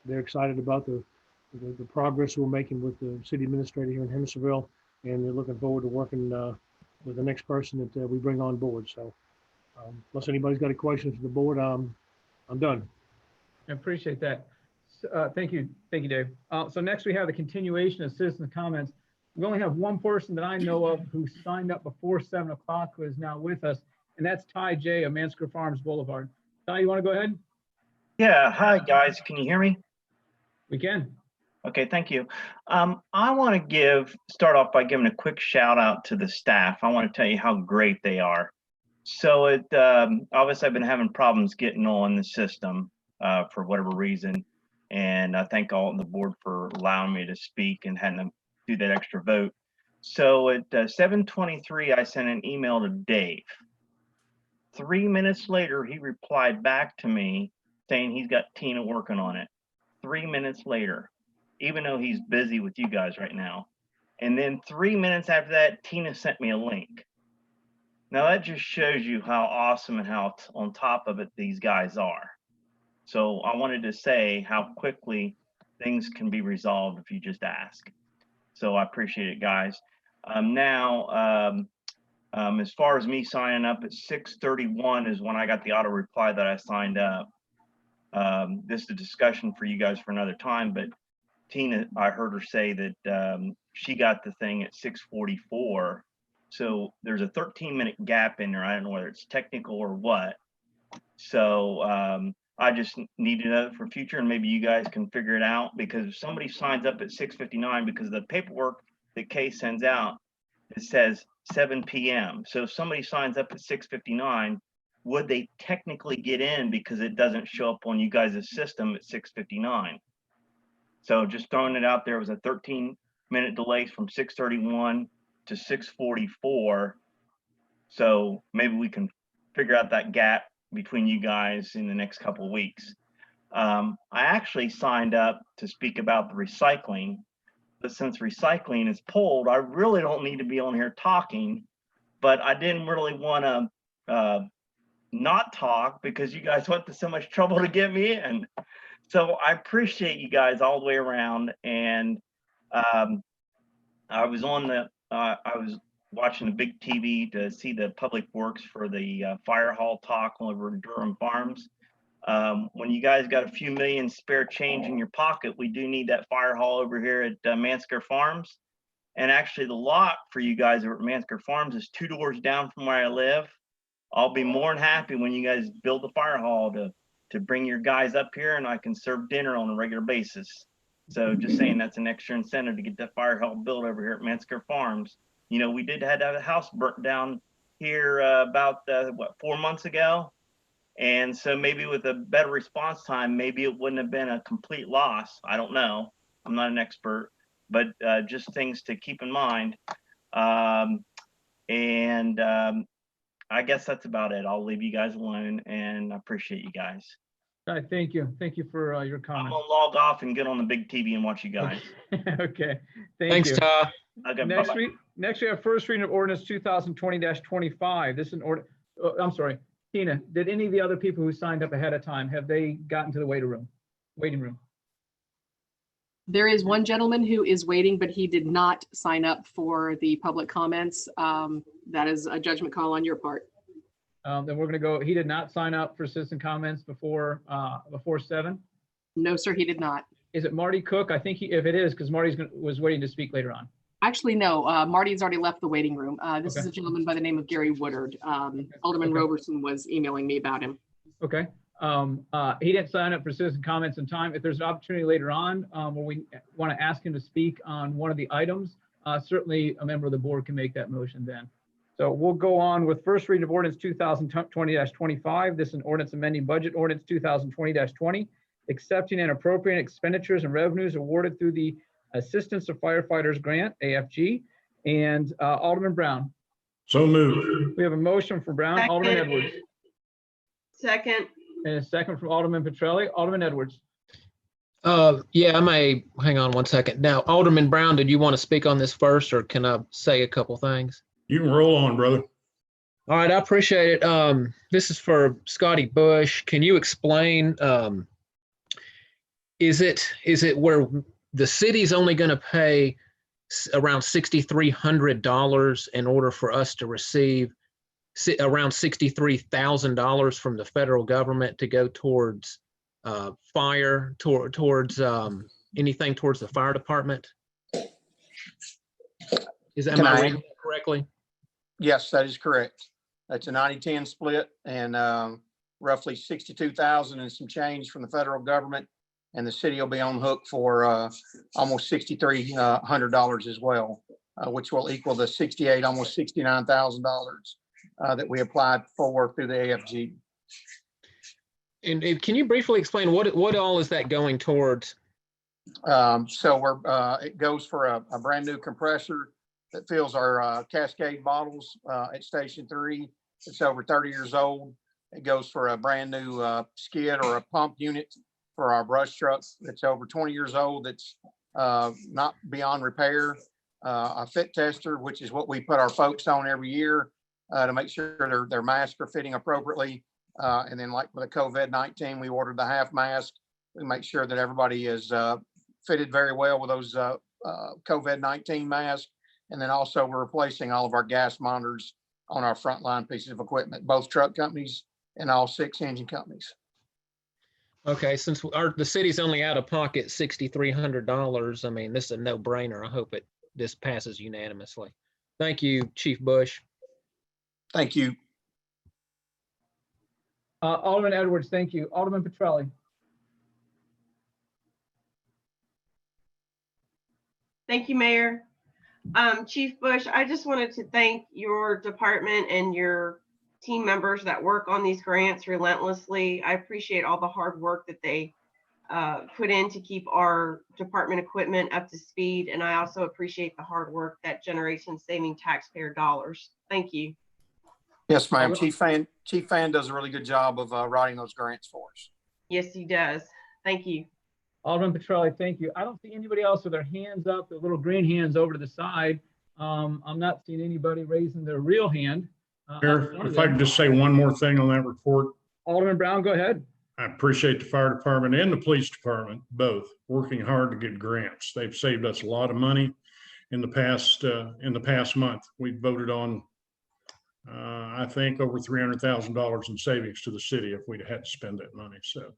Speaker 11: they're excited about the progress we're making with the city administrator here in Hendersonville, and they're looking forward to working with the next person that we bring on board. So unless anybody's got any questions for the board, I'm done.
Speaker 1: I appreciate that. Thank you, Dave. So next we have the continuation of citizen comments. We only have one person that I know of who signed up before 7 o'clock who is now with us, and that's Ty J of Mansker Farms Boulevard. Ty, you want to go ahead?
Speaker 14: Yeah, hi guys, can you hear me?
Speaker 1: We can.
Speaker 14: Okay, thank you. I want to start off by giving a quick shout out to the staff. I want to tell you how great they are. So obviously I've been having problems getting on the system for whatever reason, and I thank all on the board for allowing me to speak and having to do that extra vote. So at 7:23, I sent an email to Dave. 3 minutes later, he replied back to me saying he's got Tina working on it. 3 minutes later, even though he's busy with you guys right now. And then 3 minutes after that, Tina sent me a link. Now that just shows you how awesome and how on top of it these guys are. So I wanted to say how quickly things can be resolved if you just ask. So I appreciate it, guys. As far as me signing up at 6:31 is when I got the auto reply that I signed up. This is a discussion for you guys for another time, but Tina, I heard her say that she got the thing at 6:44. So there's a 13-minute gap in there. I don't know whether it's technical or what. So I just need to know for future, and maybe you guys can figure it out, because if somebody signs up at 6:59, because the paperwork that Kay sends out, it says 7 p.m. So if somebody signs up at 6:59, would they technically get in because it doesn't show up on you guys' system at 6:59? So just throwing it out there, it was a 13-minute delay from 6:31 to 6:44. So maybe we can figure out that gap between you guys in the next couple of weeks. I actually signed up to speak about the recycling, but since recycling is pulled, I really don't need to be on here talking, but I didn't really want to not talk because you guys went to so much trouble to get me in. So I appreciate you guys all the way around. And I was watching the big TV to see the public works for the fire hall talk over in Durham Farms. When you guys got a few million spare change in your pocket, we do need that fire hall over here at Mansker Farms. And actually the lot for you guys over at Mansker Farms is 2 doors down from where I live. I'll be more than happy when you guys build the fire hall to bring your guys up here, and I can serve dinner on a regular basis. So just saying, that's an extra incentive to get that fire hall built over here at Mansker Farms. You know, we did have a house burnt down here about 4 months ago. And so maybe with a better response time, maybe it wouldn't have been a complete loss. I don't know. I'm not an expert, but just things to keep in mind. I guess that's about it. I'll leave you guys alone, and I appreciate you guys.
Speaker 1: All right, thank you. Thank you for your
Speaker 14: I'm
Speaker 1: comments.
Speaker 14: gonna log off and get on the big TV and watch you guys.
Speaker 1: Okay, thank
Speaker 15: Thanks,
Speaker 1: you.
Speaker 15: Ty.
Speaker 14: Okay,
Speaker 1: Next
Speaker 14: bye-bye.
Speaker 1: next we have first reading of ordinance 2020-25. This is an I'm sorry, Tina, did any of the other people who signed up ahead of time, have they gotten to the waiting room?
Speaker 2: There is one gentleman who is waiting, but he did not sign up for the public comments. That is a judgment call on your part.
Speaker 1: Then we're gonna go, he did not sign up for citizen comments before 7.
Speaker 2: No, sir, he did not.
Speaker 1: Is it Marty Cook? I think if it is, because Marty's was waiting to speak later on.
Speaker 2: Actually, no, Marty's already left the waiting room. This is
Speaker 1: Okay.
Speaker 2: a gentleman by the name of Gary Woodard. Alderman
Speaker 1: Okay.
Speaker 2: Roberson was emailing me about him.
Speaker 1: Okay. He didn't sign up for citizen comments in time. If there's an opportunity later on where we want to ask him to speak on one of the items, certainly a member of the board can make that motion then. So we'll go on with first reading of ordinance 2020-25. This is an ordinance amending budget ordinance 2020-20, accepting and appropriating expenditures and revenues awarded through the Assistance of Firefighters Grant, AFG, and Alderman Brown.
Speaker 6: So moved.
Speaker 1: We have a motion for Brown, Alderman Edwards,
Speaker 16: Second.
Speaker 1: and a second from Alderman Petrelli. Alderman Edwards.
Speaker 15: Yeah, I may, hang on one second. Now, Alderman Brown, did you want to speak on this first, or can I say a couple things?
Speaker 6: You can roll on, brother.
Speaker 15: All right, I appreciate it. This is for Scotty Bush. Can you explain, is it where the city's only going to pay around $6,300 in order for us to receive around $63,000 from the federal government to go towards fire, towards anything towards the fire department? Am I reading that correctly?
Speaker 17: Yes, that is correct. That's a 90-10 split, and roughly 62,000 and some change from the federal government. And the city will be on the hook for almost $6,300 as well, which will equal the almost $69,000 that we applied for through the AFG.
Speaker 15: And can you briefly explain what all is that going towards?
Speaker 17: So it goes for a brand new compressor that fills our Cascade bottles at Station 3. It's over 30 years old. It goes for a brand new skid or a pump unit for our brush trucks that's over 20 years old, that's not beyond repair. A fit tester, which is what we put our folks on every year to make sure their masks are fitting appropriately. And then like with the COVID-19, we ordered the half mask. We make sure that everybody is fitted very well with those COVID-19 masks. And then also we're replacing all of our gas monitors on our frontline pieces of equipment, both truck companies and all 6 engine companies.
Speaker 15: Okay, since the city's only out of pocket $6,300, I mean, this is a no-brainer. I hope this passes unanimously. Thank you, Chief Bush.
Speaker 17: Thank you.
Speaker 1: Alderman Edwards, thank you. Alderman Petrelli.
Speaker 16: Thank you, Mayor. Chief Bush, I just wanted to thank your department and your team members that work on these grants relentlessly. I appreciate all the hard work that they put in to keep our department equipment up to speed. And I also appreciate the hard work that generates saving taxpayer dollars. Thank you.
Speaker 17: Yes, ma'am. Chief Fan does a really good job of writing those grants for us.
Speaker 16: Yes, he does. Thank you.
Speaker 1: Alderman Petrelli, thank you. I don't see anybody else with their hands up, the little green hands over to the side. I'm not seeing anybody raising their real hand.
Speaker 6: Mayor, if I could just say one more thing on that report.
Speaker 1: Alderman Brown, go ahead.
Speaker 6: I appreciate the fire department and the police department, both working hard to get grants. They've saved us a lot of money in the past month. We voted on, I think, over $300,000 in savings to the city if we'd had to spend that money. So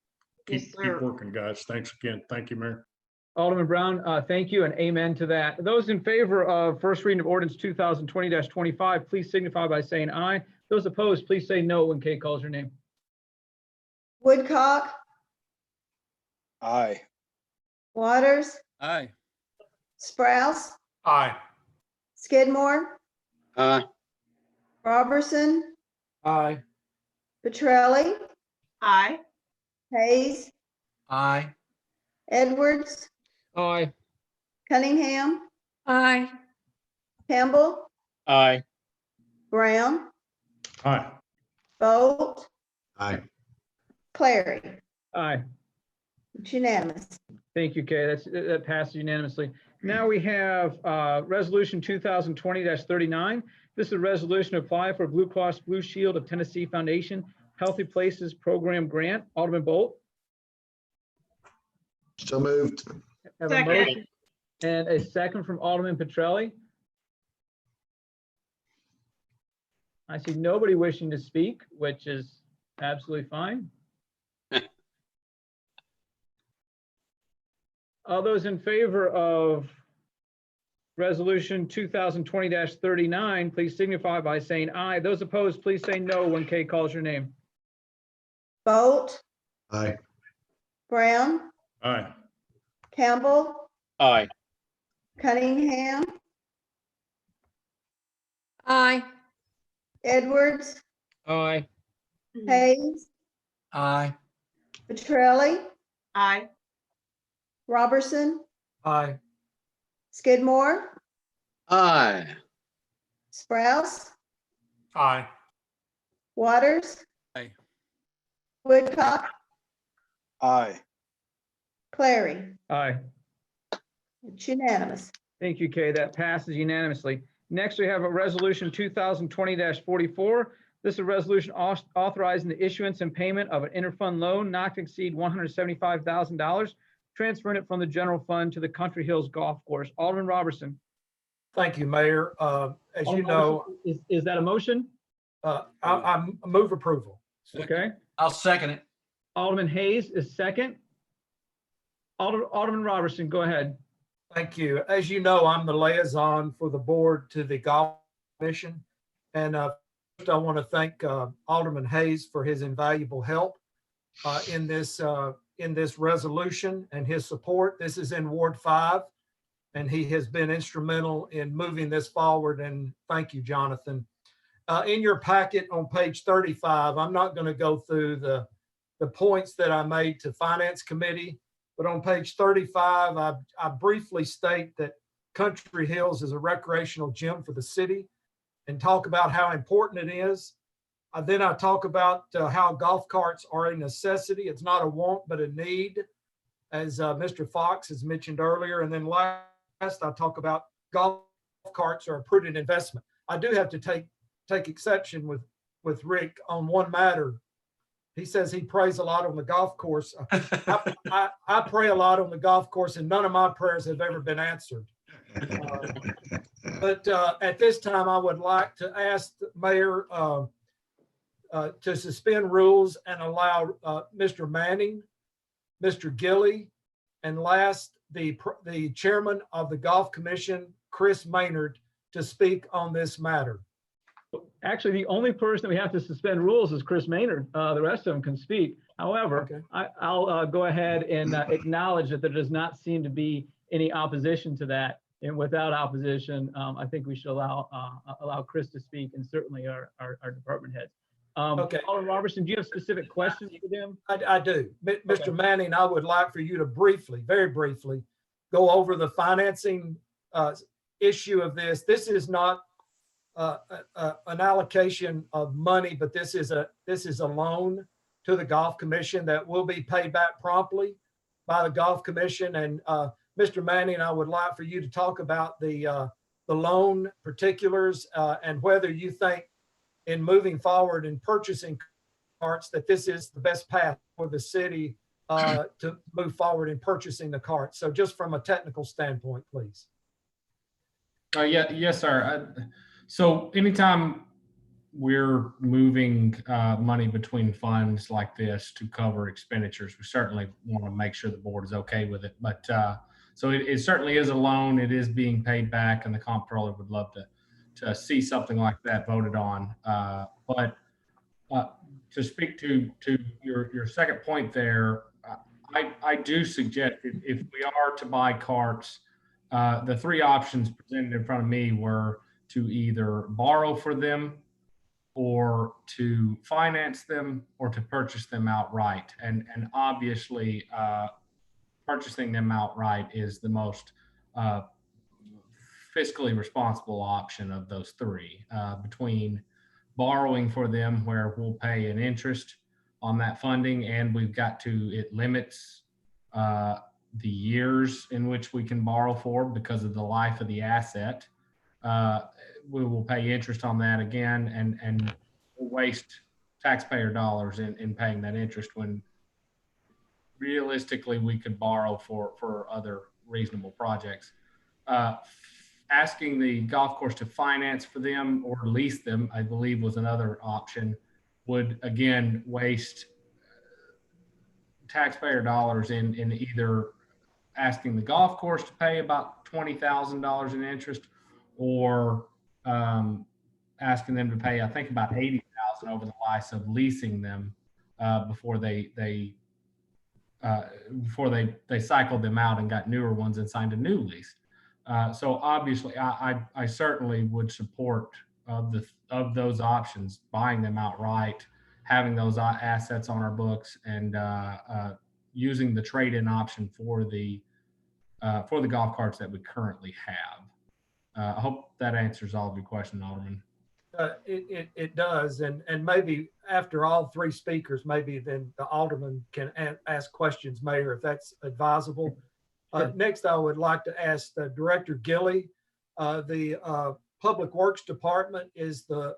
Speaker 6: keep working, guys. Thanks again. Thank you, Mayor.
Speaker 1: Alderman Brown, thank you and amen to that. Those in favor of first reading of ordinance 2020-25, please signify by saying aye. Those opposed, please say no when Kay calls your name.
Speaker 5: Woodcock,
Speaker 13: Aye.
Speaker 5: Waters,
Speaker 12: Aye.
Speaker 5: Sprouse,
Speaker 7: Aye.
Speaker 5: Skidmore,
Speaker 4: Aye.
Speaker 5: Robertson,
Speaker 8: Aye.
Speaker 5: Petrelli,
Speaker 16: Aye.
Speaker 5: Hayes,
Speaker 12: Aye.
Speaker 5: Edwards,
Speaker 15: Aye.
Speaker 5: Cunningham,
Speaker 3: Aye.
Speaker 5: Campbell,
Speaker 12: Aye.
Speaker 5: Brown,
Speaker 6: Aye.
Speaker 5: Bolt,
Speaker 6: Aye.
Speaker 5: Clary.
Speaker 1: Aye.
Speaker 5: It's unanimous.
Speaker 1: Thank you, Kay. That passes unanimously. Now we have Resolution 2020-39. This is a resolution to apply for Blue Cross Blue Shield of Tennessee Foundation Healthy Places Program Grant. Alderman Bolt.
Speaker 18: So moved.
Speaker 1: Have a
Speaker 16: Second.
Speaker 1: motion and a second from Alderman Petrelli. I see nobody wishing to speak, which is absolutely fine. All those in favor of Resolution 2020-39, please signify by saying aye. Those opposed, please say no when Kay calls your name.
Speaker 5: Bolt,
Speaker 18: Aye.
Speaker 5: Brown,
Speaker 6: Aye.
Speaker 5: Campbell,
Speaker 12: Aye.
Speaker 5: Cunningham,
Speaker 3: Aye.
Speaker 5: Edwards,
Speaker 15: Aye.
Speaker 5: Hayes,
Speaker 8: Aye.
Speaker 5: Petrelli,
Speaker 16: Aye.
Speaker 5: Robertson,
Speaker 8: Aye.
Speaker 5: Skidmore,
Speaker 4: Aye.
Speaker 5: Sprouse,
Speaker 7: Aye.
Speaker 5: Waters.
Speaker 8: Aye.
Speaker 5: Woodcock,
Speaker 13: Aye.
Speaker 5: Clary.
Speaker 1: Aye.
Speaker 5: It's unanimous.
Speaker 1: Thank you, Kay. That passes unanimously. Next, we have a Resolution 2020-44. This is a resolution authorizing the issuance and payment of an interfund loan not to exceed $175,000, transferring it from the general fund to the Country Hills Golf Course. Alderman Robertson.
Speaker 8: Thank you, Mayor. As you
Speaker 1: Alderman
Speaker 8: know,
Speaker 1: Robertson, is that a motion?
Speaker 8: I move approval.
Speaker 1: Okay.
Speaker 8: I'll second it.
Speaker 1: Alderman Hayes is second. Alderman Robertson, go ahead.
Speaker 8: Thank you. As you know, I'm the liaison for the board to the Golf Commission. And first I want to thank Alderman Hayes for his invaluable help in this resolution and his support. This is in Ward 5, and he has been instrumental in moving this forward. And thank you, Jonathan. In your packet on page 35, I'm not going to go through the points that I made to Finance Committee, but on page 35, I briefly state that Country Hills is a recreational gym for the city and talk about how important it is. Then I talk about how golf carts are a necessity. It's not a want, but a need, as Mr. Fox has mentioned earlier. And then last, I talk about golf carts are a prudent investment. I do have to take exception with Rick on one matter. He says he prays a lot on the golf course. I pray a lot on the golf course, and none of my prayers have ever been answered. But at this time, I would like to ask the mayor to suspend rules and allow Mr. Manning, Mr. Gilly, and last, the chairman of the Golf Commission, Chris Maynard, to speak on this matter.
Speaker 1: Actually, the only person that we have to suspend rules is Chris Maynard. The rest of them can speak. However,
Speaker 8: Okay.
Speaker 1: I'll go ahead and acknowledge that there does not seem to be any opposition to that. And without opposition, I think we should allow Chris to speak, and certainly our department heads.
Speaker 8: Okay.
Speaker 1: Alderman Robertson, do you have specific questions for them?
Speaker 8: I do. Mr. Manning, I would like for you to briefly, very briefly, go over the financing issue of this. This is not an allocation of money, but this is a loan to the Golf Commission that will be paid back promptly by the Golf Commission. And Mr. Manning, I would like for you to talk about the loan particulars and whether you think in moving forward and purchasing carts that this is the best path for the city to move forward in purchasing the carts. So just from a technical standpoint, please.
Speaker 19: Yes, sir. So anytime we're moving money between funds like this to cover expenditures, we certainly want to make sure the board is okay with it. But so it certainly is a loan. It is being paid back, and the comptroller would love to see something like that voted on. But to speak to your second point there, I do suggest if we are to buy carts, the three options presented in front of me were to either borrow for them, or to finance them, or to purchase them outright. And obviously, purchasing them outright is the most fiscally responsible option of those three. Between borrowing for them where we'll pay an interest on that funding, and it limits the years in which we can borrow for because of the life of the asset. We will pay interest on that again, and we'll waste taxpayer dollars in paying that interest when realistically we could borrow for other reasonable projects. Asking the golf course to finance for them or lease them, I believe, was another option, would again waste taxpayer dollars in either asking the golf course to pay about $20,000 in interest, or asking them to pay, I think, about $80,000 over the life of leasing them before they cycled them out and got newer ones and signed a new lease. So obviously, I certainly would support of those options, buying them outright, having those assets on our books, and using the trade-in option for the golf carts that we currently have. I hope that answers all of your questions, Alderman.
Speaker 8: It does, and maybe after all three speakers, maybe then the alderman can ask questions, Mayor, if that's advisable. Next, I would like to ask Director Gilley. The Public Works Department is the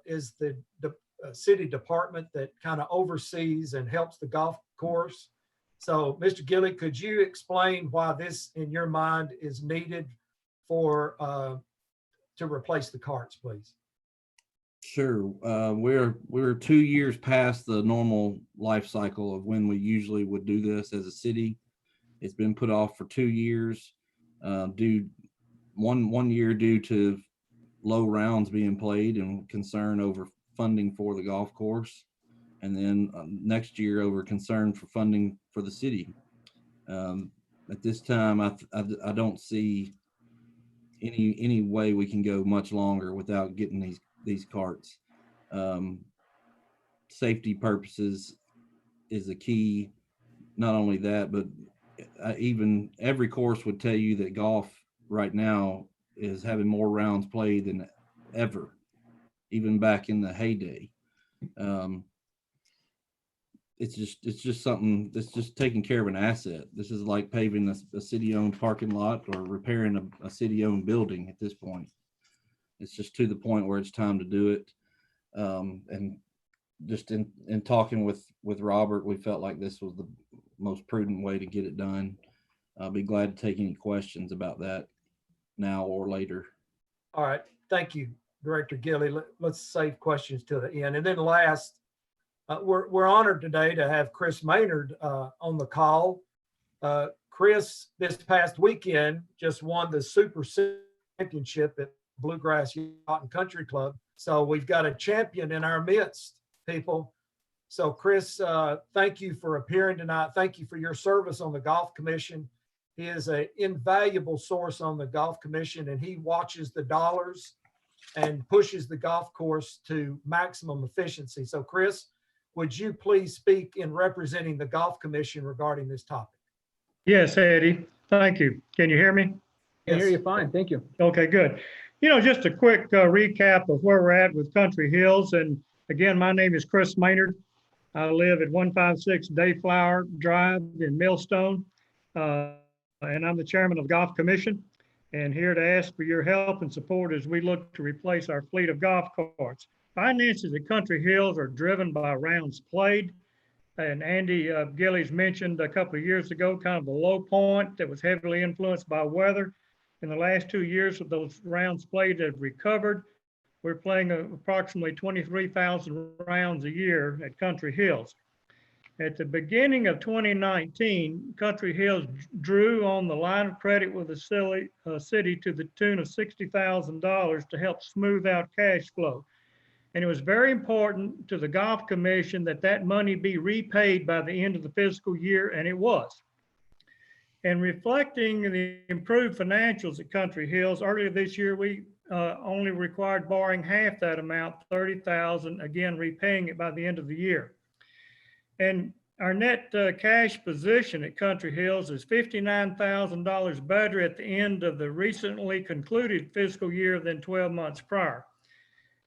Speaker 8: city department that kind of oversees and helps the golf course. So, Mr. Gilley, could you explain why this, in your mind, is needed for to replace the carts, please?
Speaker 18: Sure. We're 2 years past the normal life cycle of when we usually would do this as a city. It's been put off for 2 years, one year due to low rounds being played and concern over funding for the golf course, and then next year over concern for funding for the city. At this time, I don't see any way we can go much longer without getting these carts. Safety purposes is a key. Not only that, but even every course would tell you that golf right now is having more rounds played than ever, even back in the heyday. It's just something that's just taking care of an asset. This is like paving a city-owned parking lot or repairing a city-owned building at this point. It's just to the point where it's time to do it. And just in talking with Robert, we felt like this was the most prudent way to get it done. I'll be glad to take any questions about that now or later.
Speaker 8: All right. Thank you, Director Gilley. Let's save questions till the end. And then last, we're honored today to have Chris Maynard on the call. Chris, this past weekend, just won the Super Championship at Bluegrass Yacht and Country Club. So we've got a champion in our midst, people. So Chris, thank you for appearing tonight. Thank you for your service on the Golf Commission. He is an invaluable source on the Golf Commission, and he watches the dollars and pushes the golf course to maximum efficiency. So Chris, would you please speak in representing the Golf Commission regarding this topic?
Speaker 11: Yes, Eddie. Thank you. Can you hear me?
Speaker 1: I hear you fine. Thank you.
Speaker 11: Okay, good. Just a quick recap of where we're at with Country Hills. And again, my name is Chris Maynard. I live at 156 Dayflower Drive in Millstone. And I'm the chairman of the Golf Commission, and here to ask for your help and support as we look to replace our fleet of golf carts. Finances at Country Hills are driven by rounds played. And Andy Gillies mentioned a couple of years ago, kind of a low point that was heavily influenced by weather. In the last 2 years of those rounds played have recovered. We're playing approximately 23,000 rounds a year at Country Hills. At the beginning of 2019, Country Hills drew on the line of credit with the city to the tune of $60,000 to help smooth out cash flow. And it was very important to the Golf Commission that that money be repaid by the end of the fiscal year, and it was. And reflecting the improved financials at Country Hills, earlier this year, we only required borrowing half that amount, $30,000, again, repaying it by the end of the year. And our net cash position at Country Hills is $59,000 better at the end of the recently concluded fiscal year than 12 months prior.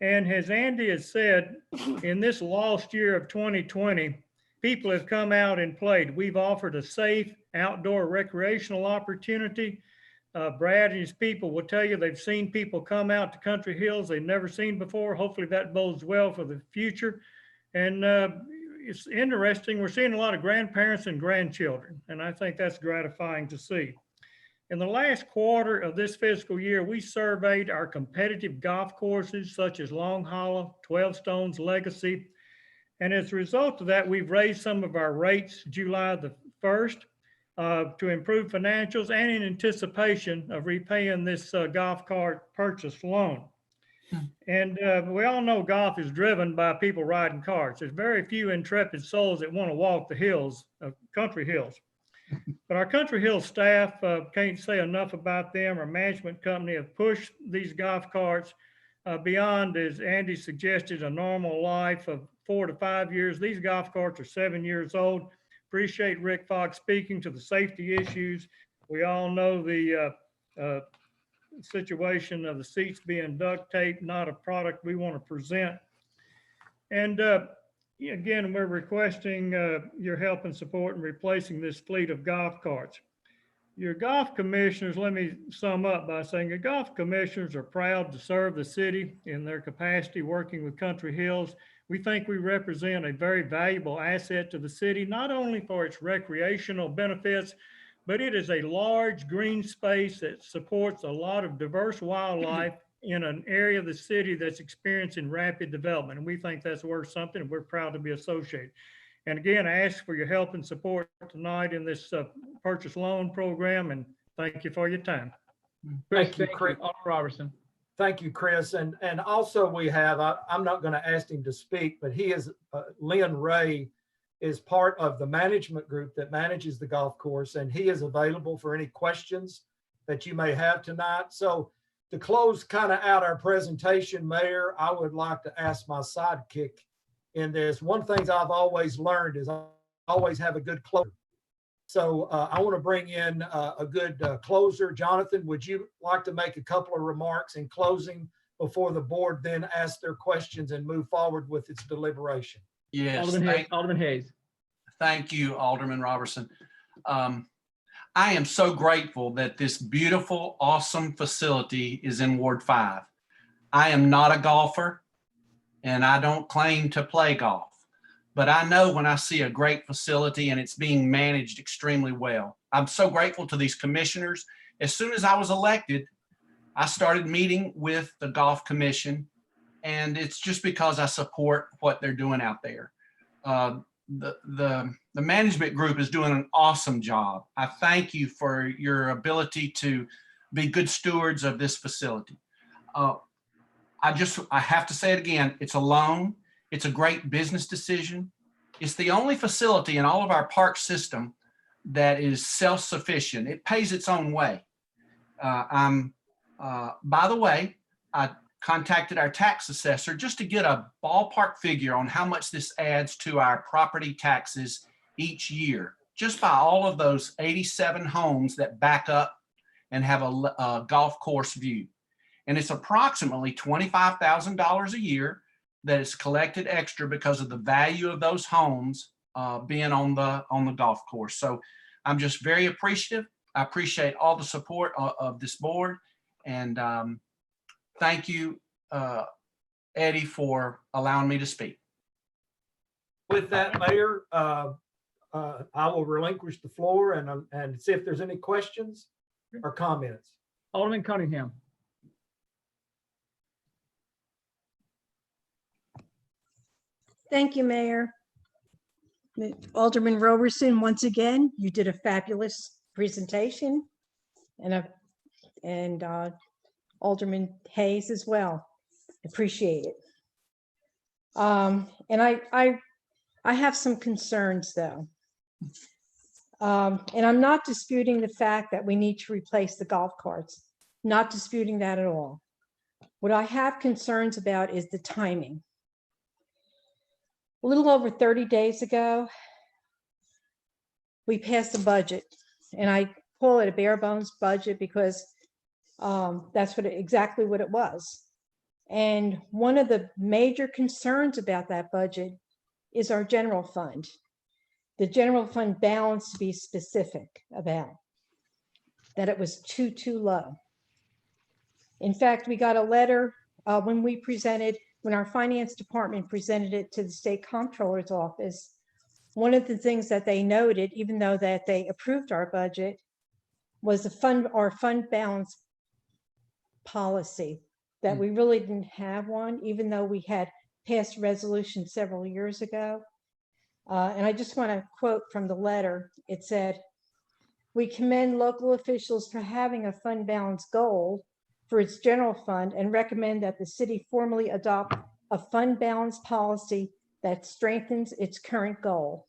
Speaker 20: And as Andy has said, in this lost year of 2020, people have come out and played. We've offered a safe outdoor recreational opportunity. Brad and his people will tell you they've seen people come out to Country Hills they've never seen before. Hopefully that bodes well for the future. And it's interesting, we're seeing a lot of grandparents and grandchildren, and I think that's gratifying to see. In the last quarter of this fiscal year, we surveyed our competitive golf courses such as Long Hollow, 12 Stones, Legacy. And as a result of that, we've raised some of our rates July the 1st to improve financials and in anticipation of repaying this golf cart purchase loan. And we all know golf is driven by people riding carts. There's very few intrepid souls that want to walk the hills of Country Hills. But our Country Hills staff, can't say enough about them. Our management company have pushed these golf carts beyond, as Andy suggested, a normal life of 4 to 5 years. These golf carts are 7 years old. Appreciate Rick Fox speaking to the safety issues. We all know the situation of the seats being duct taped, not a product we want to present. And again, we're requesting your help and support in replacing this fleet of golf carts. Your golf commissioners, let me sum up by saying your golf commissioners are proud to serve the city in their capacity working with Country Hills. We think we represent a very valuable asset to the city, not only for its recreational benefits, but it is a large green space that supports a lot of diverse wildlife in an area of the city that's experiencing rapid development. And we think that's worth something, and we're proud to be associated. And again, I ask for your help and support tonight in this purchase loan program, and thank you for your time.
Speaker 8: Thank you, Chris.
Speaker 1: Alderman Robertson.
Speaker 8: Thank you, Chris. And also we have, I'm not going to ask him to speak, but he is, Lynn Ray is part of the management group that manages the golf course, and he is available for any questions that you may have tonight. So to close kind of out our presentation, Mayor, I would like to ask my sidekick in this. One thing I've always learned is I always have a good closer. So I want to bring in a good closer. Jonathan, would you like to make a couple of remarks in closing before the board then ask their questions and move forward with its deliberation?
Speaker 21: Yes.
Speaker 1: Alderman Hayes.
Speaker 21: Thank you, Alderman Robertson. I am so grateful that this beautiful, awesome facility is in Ward 5. I am not a golfer and I don't claim to play golf, but I know when I see a great facility and it's being managed extremely well. I'm so grateful to these commissioners. As soon as I was elected, I started meeting with the Golf Commission, and it's just because I support what they're doing out there. The management group is doing an awesome job. I thank you for your ability to be good stewards of this facility. I have to say it again, it's a loan. It's a great business decision. It's the only facility in all of our park system that is self-sufficient. It pays its own way. By the way, I contacted our tax assessor just to get a ballpark figure on how much this adds to our property taxes each year, just by all of those 87 homes that back up and have a golf course view. And it's approximately $25,000 a year that is collected extra because of the value of those homes being on the golf course. So I'm just very appreciative. I appreciate all the support of this board. And thank you, Eddie, for allowing me to speak.
Speaker 8: With that, Mayor, I will relinquish the floor and see if there's any questions or comments.
Speaker 1: Alderman Cunningham.
Speaker 3: Thank you, Mayor. Alderman Roberson, once again, you did a fabulous presentation, and Alderman Hayes as well. Appreciate it. And I have some concerns though. And I'm not disputing the fact that we need to replace the golf carts. Not disputing that at all. What I have concerns about is the timing. A little over 30 days ago, we passed a budget, and I call it a bare bones budget because that's exactly what it was. And one of the major concerns about that budget is our general fund. The general fund balance, to be specific about, that it was too low. In fact, we got a letter when our finance department presented it to the state comptroller's office. One of the things that they noted, even though that they approved our budget, was our fund balance policy, that we really didn't have one, even though we had passed resolution several years ago. And I just want to quote from the letter. It said, "We commend local officials for having a fund balance goal for its general fund and recommend that the city formally adopt a fund balance policy that strengthens its current goal.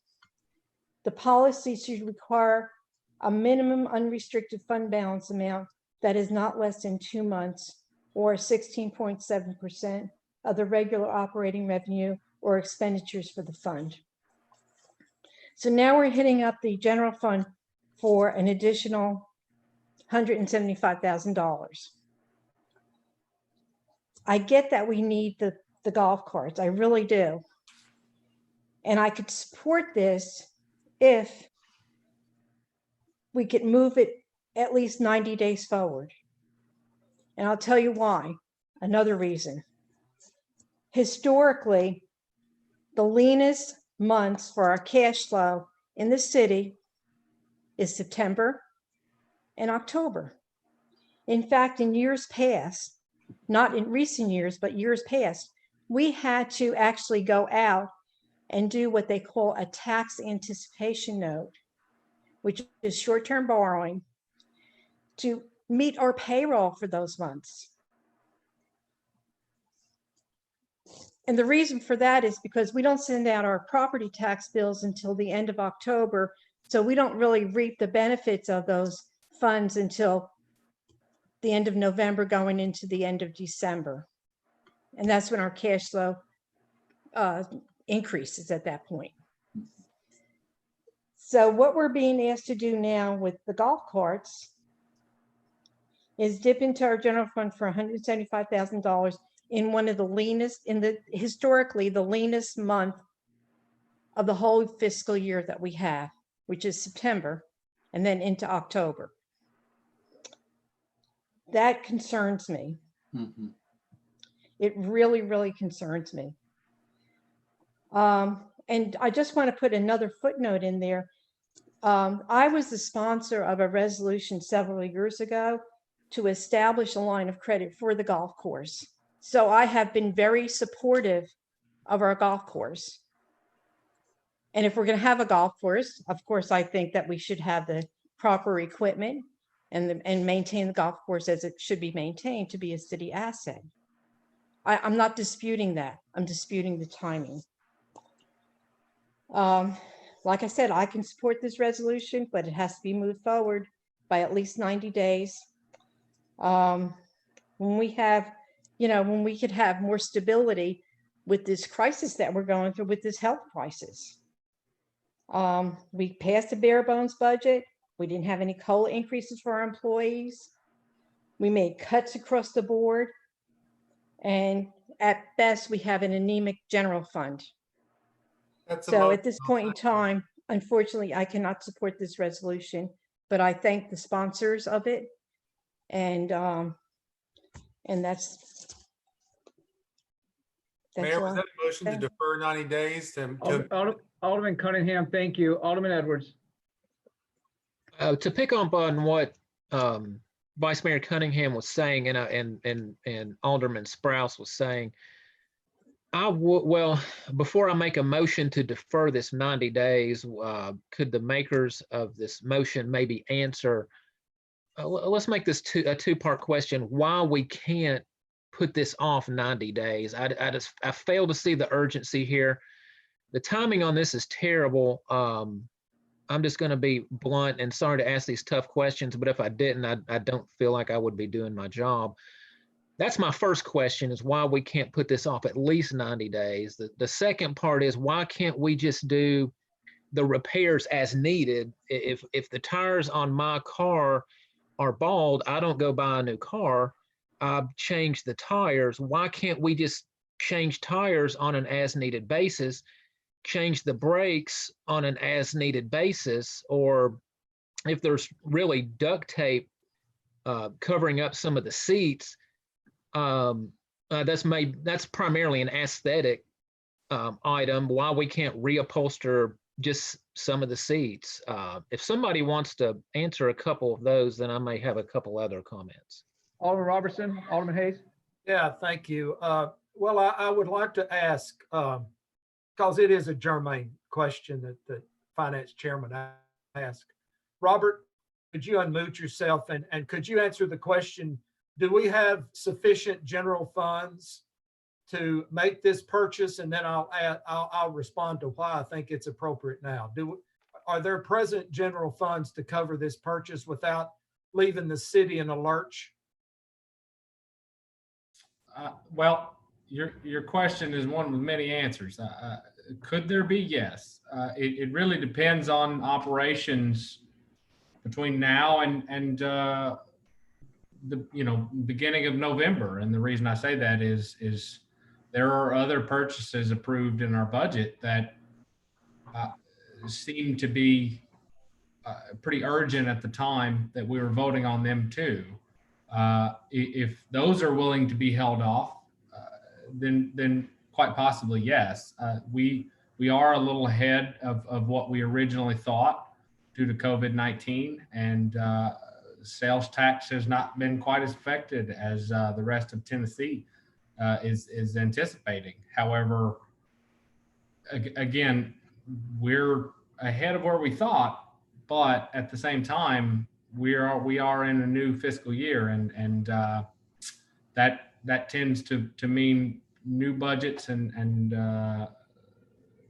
Speaker 3: The policy should require a minimum unrestricted fund balance amount that is not less than 2 months or 16.7% of the regular operating revenue or expenditures for the fund." So now we're hitting up the general fund for an additional $175,000. I get that we need the golf carts. I really do. And I could support this if we could move it at least 90 days forward. And I'll tell you why. Another reason. Historically, the leanest months for our cash flow in the city is September and October. In fact, in years past, not in recent years, but years past, we had to actually go out and do what they call a tax anticipation note, which is short-term borrowing, to meet our payroll for those months. And the reason for that is because we don't send out our property tax bills until the end of October. So we don't really reap the benefits of those funds until the end of November, going into the end of December. And that's when our cash flow increases at that point. So what we're being asked to do now with the golf carts is dip into our general fund for $175,000 in one of the leanest, historically the leanest month of the whole fiscal year that we have, which is September, and then into October. That concerns me. It really, really concerns me. And I just want to put another footnote in there. I was the sponsor of a resolution several years ago to establish a line of credit for the golf course. So I have been very supportive of our golf course. And if we're going to have a golf course, of course, I think that we should have the proper equipment and maintain the golf course as it should be maintained to be a city asset. I'm not disputing that. I'm disputing the timing. Like I said, I can support this resolution, but it has to be moved forward by at least 90 days. When we have, when we could have more stability with this crisis that we're going through, with this health crisis. We passed a bare bones budget. We didn't have any COLA increases for our employees. We made cuts across the board. And at best, we have an anemic general fund. So at this point in time, unfortunately, I cannot support this resolution, but I thank the sponsors of it. And that's
Speaker 7: Mayor, was
Speaker 3: all.
Speaker 7: that a motion to defer 90 days
Speaker 1: Alderman Cunningham, thank you. Alderman Edwards.
Speaker 15: To pick up on what Vice Mayor Cunningham was saying and Alderman Sprouse was saying, well, before I make a motion to defer this 90 days, could the makers of this motion maybe answer? Let's make this a two-part question. Why we can't put this off 90 days? I fail to see the urgency here. The timing on this is terrible. I'm just going to be blunt and sorry to ask these tough questions, but if I didn't, I don't feel like I would be doing my job. That's my first question, is why we can't put this off at least 90 days. The second part is, why can't we just do the repairs as needed? If the tires on my car are bald, I don't go buy a new car. change the tires, why can't we just change tires on an as-needed basis, change the brakes on an as-needed basis, or if there's really duct tape covering up some of the seats, that's primarily an aesthetic item, why we can't reupholster just some of the seats. If somebody wants to answer a couple of those, then I may have a couple other comments.
Speaker 1: Alderman Robertson, Alderman Hayes.
Speaker 8: Yeah, thank you. Well, I would like to ask, because it is a germane question that the finance chairman asked. Robert, could you unmute yourself and could you answer the question, do we have sufficient general funds to make this purchase? And then I'll respond to why I think it's appropriate now. Are there present general funds to cover this purchase without leaving the city in a lurch?
Speaker 19: Well, your question is one with many answers. Could there be? Yes. It really depends on operations between now and the beginning of November. And the reason I say that is there are other purchases approved in our budget that seem to be pretty urgent at the time that we were voting on them too. If those are willing to be held off, then quite possibly yes. We are a little ahead of what we originally thought due to COVID-19, and sales tax has not been quite as affected as the rest of Tennessee is anticipating. However, again, we're ahead of where we thought, but at the same time, we are in a new fiscal year, and that tends to mean new budgets and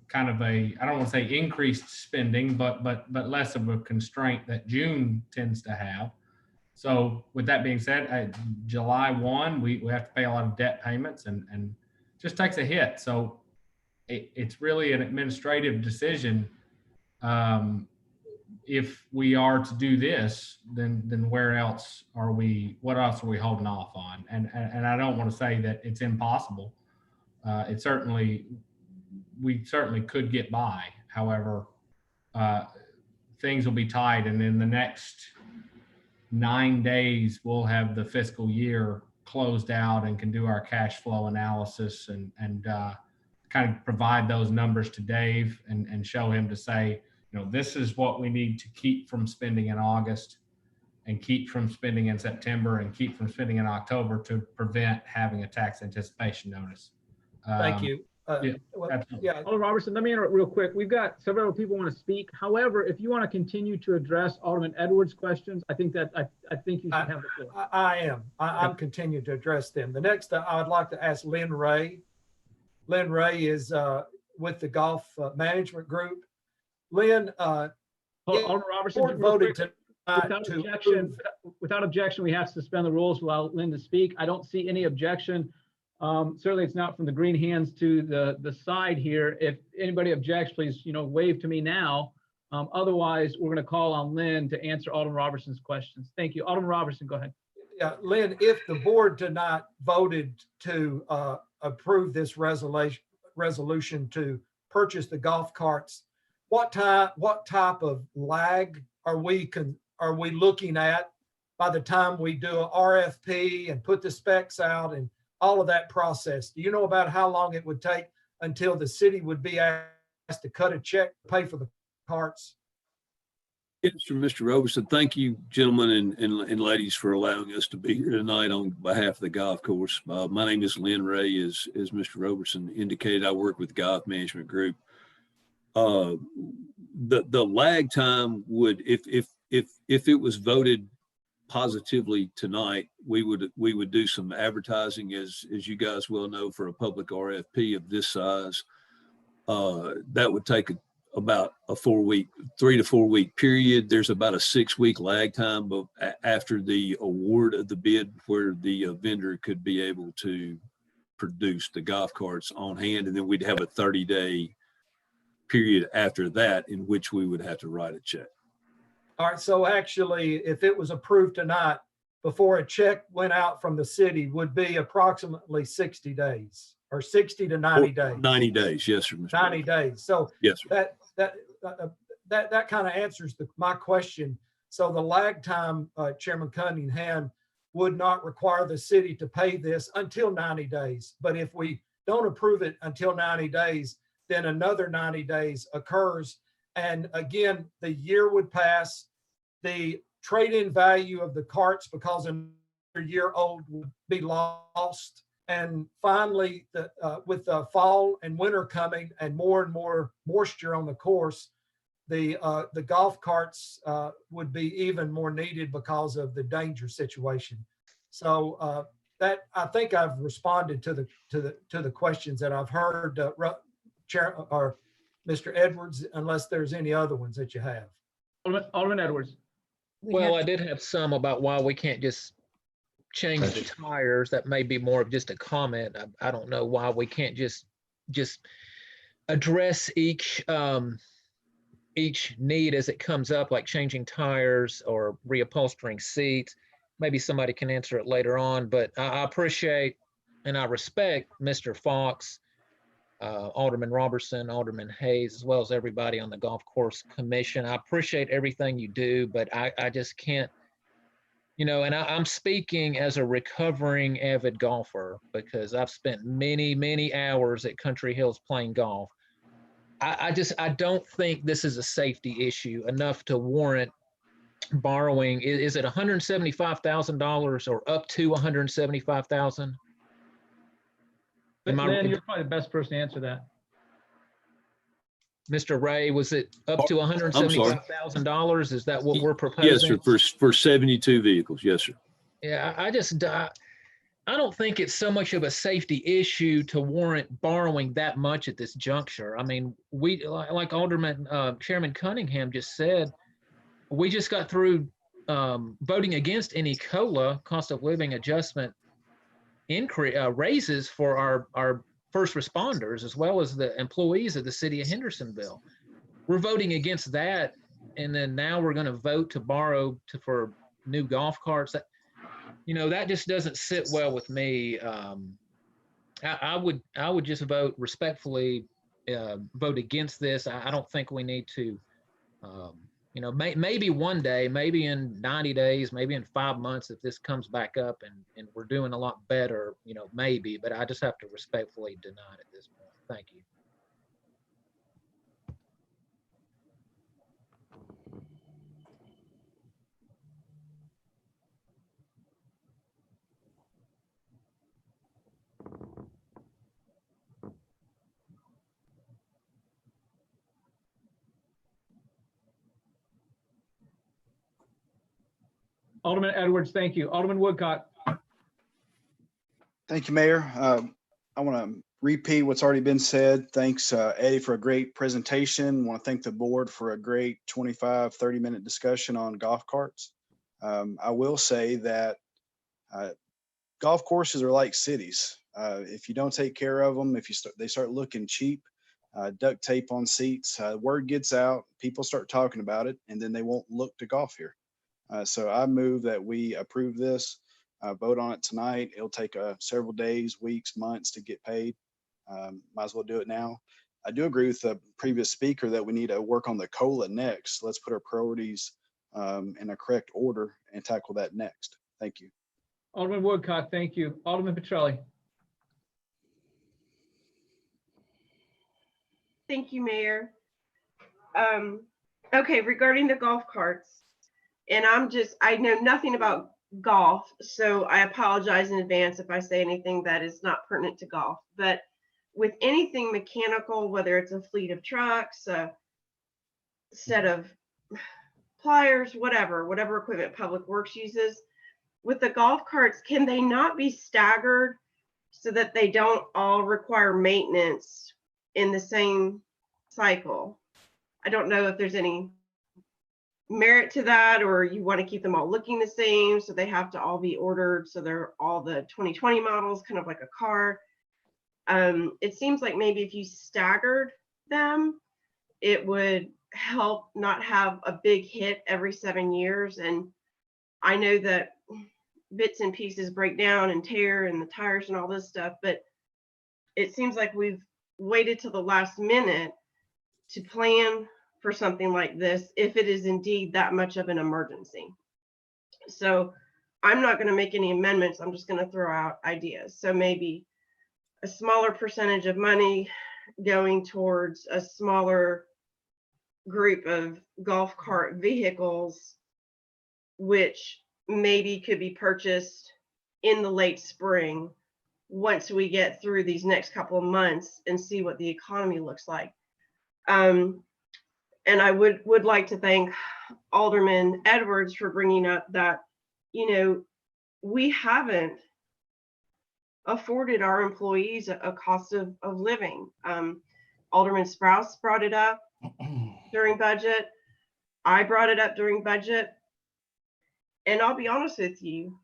Speaker 19: kind of I don't want to say increased spending, but less of a constraint that June tends to have. So with that being said, July 1, we have to pay a lot of debt payments and just takes a hit. So it's really an administrative decision. If we are to do this, then where else are we? What else are we holding off on? And I don't want to say that it's impossible. We certainly could get by. However, things will be tight, and in the next 9 days, we'll have the fiscal year closed out and can do our cash flow analysis and kind of provide those numbers to Dave and show him to say, this is what we need to keep from spending in August and keep from spending in September and keep from spending in October to prevent having a tax anticipation notice.
Speaker 8: Thank you.
Speaker 1: Alderman Robertson, let me interrupt real quick. We've got several people want to speak. However, if you want to continue to address Alderman Edwards' questions, I think you should have the floor.
Speaker 8: I'm continuing to address them. The next, I would like to ask Lynn Ray. Lynn Ray is with the Golf Management Group. Lynn,
Speaker 1: Alderman Robertson,
Speaker 8: voted
Speaker 1: without objection, we have to suspend the rules, allow Lynn to speak. I don't see any objection. Certainly it's not from the green hands to the side here. If anybody objects, please, wave to me now. Otherwise, we're going to call on Lynn to answer Alderman Robertson's questions. Thank you. Alderman Robertson, go ahead.
Speaker 8: Yeah, Lynn, if the board tonight voted to approve this resolution to purchase the golf carts, what type of lag are we looking at by the time we do an RFP and put the specs out and all of that process? Do you know about how long it would take until the city would be asked to cut a check to pay for the carts?
Speaker 9: Yes, Mr. Robertson. Thank you, gentlemen and ladies, for allowing us to be here tonight on behalf of the golf course. My name is Lynn Ray, as Mr. Robertson indicated. I work with the Golf Management Group. The lag time would, if it was voted positively tonight, we would do some advertising, as you guys well know, for a public RFP of this size. That would take about a 3 to 4 week period. There's about a 6 week lag time, but after the award of the bid, where the vendor could be able to produce the golf carts on hand, and then we'd have a 30-day period after that in which we would have to write a check.
Speaker 8: All right, so actually, if it was approved tonight, before a check went out from the city would be approximately 60 days or 60 to 90 days.
Speaker 9: 90 days, yes, sir. Mr.
Speaker 8: 90 days. So
Speaker 9: Yes, sir.
Speaker 8: that kind of answers my question. So the lag time, Chairman Cunningham, would not require the city to pay this until 90 days. But if we don't approve it until 90 days, then another 90 days occurs. And again, the year would pass, the trade-in value of the carts, because a year old, would be lost. And finally, with the fall and winter coming and more moisture on the course, the golf carts would be even more needed because of the danger situation. So that, I think I've responded to the questions that I've heard, Chair or Mr. Edwards, unless there's any other ones that you have.
Speaker 1: Alderman Edwards.
Speaker 15: Well, I did have some about why we can't just change the tires. That may be more of just a comment. I don't know why we can't just address each need as it comes up, like changing tires or reupholstering seats. Maybe somebody can answer it later on, but I appreciate and I respect Mr. Fox, Alderman Robertson, Alderman Hayes, as well as everybody on the Golf Course Commission. I appreciate everything you do, but I just can't, and I'm speaking as a recovering avid golfer because I've spent many, many hours at Country Hills playing golf. I don't think this is a safety issue enough to warrant borrowing. Is it $175,000 or up to $175,000?
Speaker 1: Lynn, you're probably the best person to answer that.
Speaker 15: Mr. Ray, was it up to $175,000? Is that what we're proposing?
Speaker 9: Yes, sir. For 72 vehicles. Yes, sir.
Speaker 15: Yeah, I don't think it's so much of a safety issue to warrant borrowing that much at this juncture. I mean, we, like Chairman Cunningham just said, we just got through voting against any COLA, cost of living adjustment raises for our first responders, as well as the employees of the city of Hendersonville. We're voting against that. And then now we're going to vote to borrow for new golf carts. That just doesn't sit well with me. I would just vote respectfully, vote against this. I don't think we need to, maybe one day, maybe in 90 days, maybe in 5 months, if this comes back up and we're doing a lot better, maybe, but I just have to respectfully deny it at this point. Thank you.
Speaker 1: Alderman Edwards, thank you. Alderman Woodcock.
Speaker 13: Thank you, Mayor. I want to repeat what's already been said. Thanks, Eddie, for a great presentation. I want to thank the board for a great 25, 30-minute discussion on golf carts. I will say that golf courses are like cities. If you don't take care of them, they start looking cheap, duct tape on seats, word gets out, people start talking about it, and then they won't look to golf here. So I move that we approve this, vote on it tonight. It'll take several days, weeks, months to get paid. Might as well do it now. I do agree with the previous speaker that we need to work on the COLA next. Let's put our priorities in a correct order and tackle that next. Thank you.
Speaker 1: Alderman Woodcock, thank you. Alderman Petrelli.
Speaker 16: Thank you, Mayor. Okay, regarding the golf carts, and I know nothing about golf, so I apologize in advance if I say anything that is not pertinent to golf. But with anything mechanical, whether it's a fleet of trucks, a set of pliers, whatever equipment Public Works uses, with the golf carts, can they not be staggered so that they don't all require maintenance in the same cycle? I don't know if there's any merit to that, or you want to keep them all looking the same, so they have to all be ordered, so they're all the 2020 models, kind of like a car. It seems like maybe if you staggered them, it would help not have a big hit every 7 years. And I know that bits and pieces break down and tear and the tires and all this stuff, but it seems like we've waited till the last minute to plan for something like this if it is indeed that much of an emergency. So I'm not going to make any amendments. I'm just going to throw out ideas. So maybe a smaller percentage of money going towards a smaller group of golf cart vehicles, which maybe could be purchased in the late spring once we get through these next couple of months and see what the economy looks like. And I would like to thank Alderman Edwards for bringing up that, you know, we haven't afforded our employees a cost of living. Alderman Sprouse brought it up during budget. I brought it up during budget. And I'll be honest with you,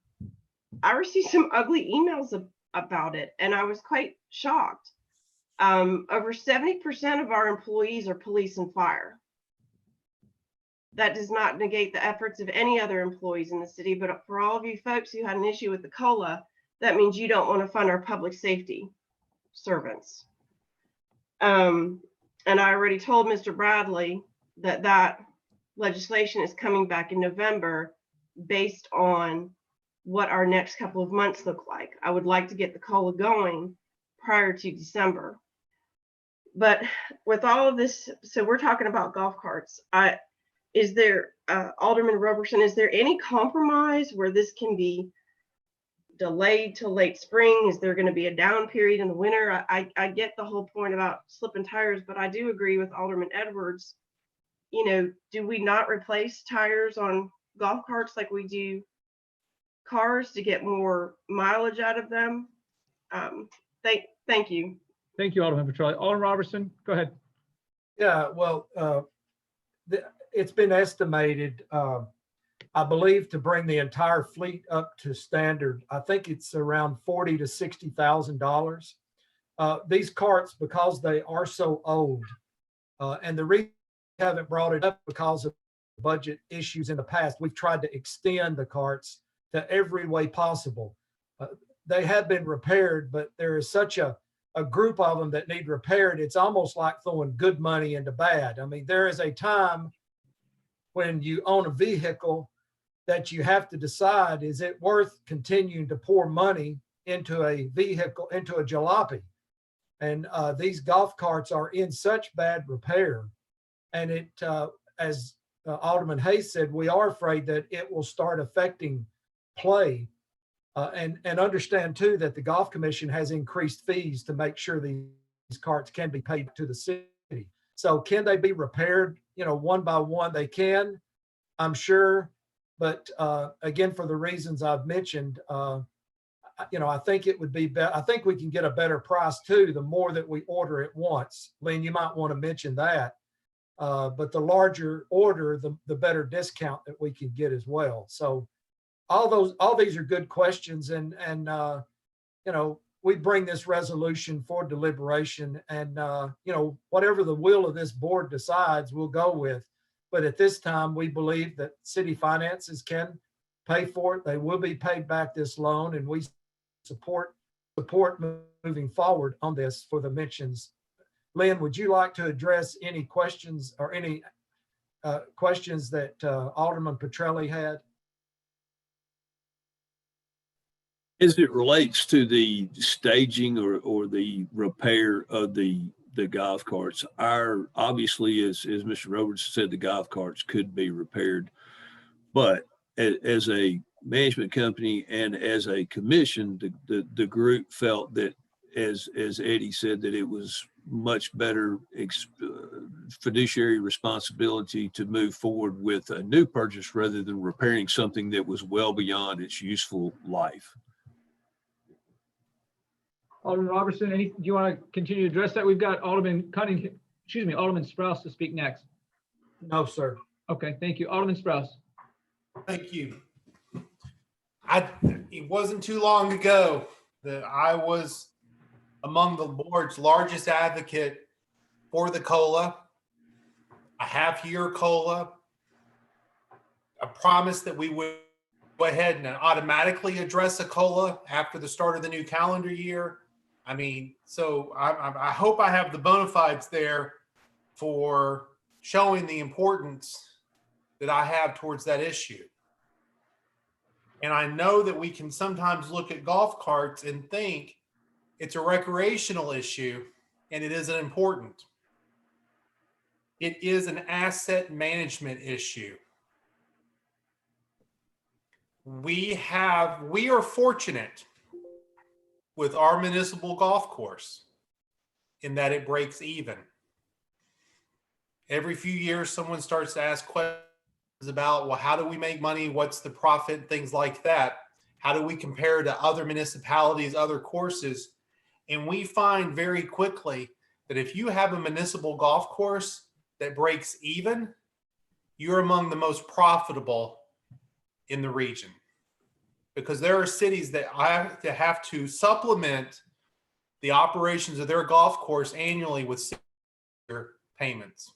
Speaker 16: I received some ugly emails about it, and I was quite shocked. Over 70% of our employees are police and fire. That does not negate the efforts of any other employees in the city, but for all of you folks who had an issue with the COLA, that means you don't want to fund our public safety servants. And I already told Mr. Bradley that legislation is coming back in November based on what our next couple of months look like. I would like to get the COLA going prior to December. But with all of this, so we're talking about golf carts. Is there, Alderman Roberson, is there any compromise where this can be delayed till late spring? Is there going to be a down period in the winter? I get the whole point about slipping tires, but I do agree with Alderman Edwards. You know, do we not replace tires on golf carts like we do cars to get more mileage out of them? Thank you.
Speaker 1: Thank you, Alderman Petrelli. Alderman Robertson, go ahead.
Speaker 8: Yeah, well, it's been estimated, I believe, to bring the entire fleet up to standard. I think it's around $40,000 to $60,000. These carts, because they are so old, and the reason we haven't brought it up because of budget issues in the past, we've tried to extend the carts to every way possible. They have been repaired, but there is such a group of them that need repaired. It's almost like throwing good money into bad. I mean, there is a time when you own a vehicle that you have to decide, is it worth continuing to pour money into a vehicle, into a jalopy? And these golf carts are in such bad repair. And it, as Alderman Hayes said, we are afraid that it will start affecting play. And understand too that the Golf Commission has increased fees to make sure these carts can be paid to the city. So can they be repaired, you know, one by one? They can, I'm sure. But again, for the reasons I've mentioned, you know, I think it would be better. I think we can get a better price too, the more that we order at once. Lynn, you might want to mention that. But the larger order, the better discount that we can get as well. So all these are good questions, and you know, we bring this resolution for deliberation, and you know, whatever the will of this board decides, we'll go with. But at this time, we believe that city finances can pay for it. They will be paid back this loan, and we support moving forward on this for the mentions. Lynn, would you like to address any questions or any questions that Alderman Petrelli had?
Speaker 9: As it relates to the staging or the repair of the golf carts, obviously, as Mr. Roberts said, the golf carts could be repaired, but as a management company and as a commission, the group felt that, as Eddie said, that it was much better fiduciary responsibility to move forward with a new purchase rather than repairing something that was well beyond its useful life.
Speaker 1: Alderman Robertson, do you want to continue to address that? We've got Alderman Sprouse to speak next.
Speaker 8: No, sir.
Speaker 1: Okay, thank you. Alderman Sprouse.
Speaker 7: Thank you. It wasn't too long ago that I was among the board's largest advocate for the COLA, a half-year COLA, a promise that we would go ahead and automatically address a COLA after the start of the new calendar year. I mean, so I hope I have the bona fides there for showing the importance that I have towards that issue. And I know that we can sometimes look at golf carts and think it's a recreational issue, and it isn't important. It is an asset management issue. We are fortunate with our municipal golf course in that it breaks even. Every few years, someone starts to ask questions about, well, how do we make money? What's the profit? Things like that. How do we compare to other municipalities, other courses? And we find very quickly that if you have a municipal golf course that breaks even, you're among the most profitable in the region. Because there are cities that have to supplement the operations of their golf course annually with payments.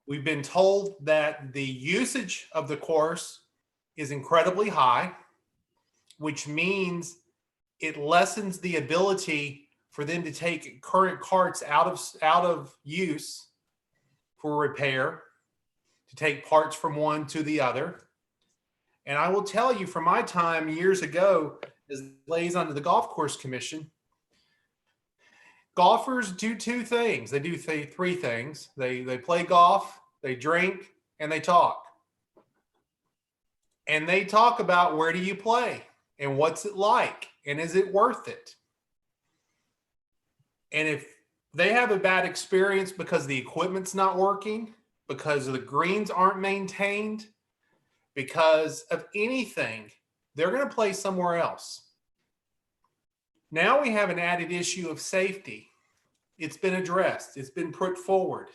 Speaker 7: We've been told that the usage of the course is incredibly high, which means it lessens the ability for them to take current carts out of use for repair, to take parts from one to the other. And I will tell you from my time years ago as liaison to the Golf Course Commission, golfers do two things. They do three things. They play golf, they drink, and they talk. And they talk about where do you play and what's it like and is it worth it? And if they have a bad experience because the equipment's not working, because the greens aren't maintained, because of anything, they're going to play somewhere else. Now we have an added issue of safety. It's been addressed. It's been put forward.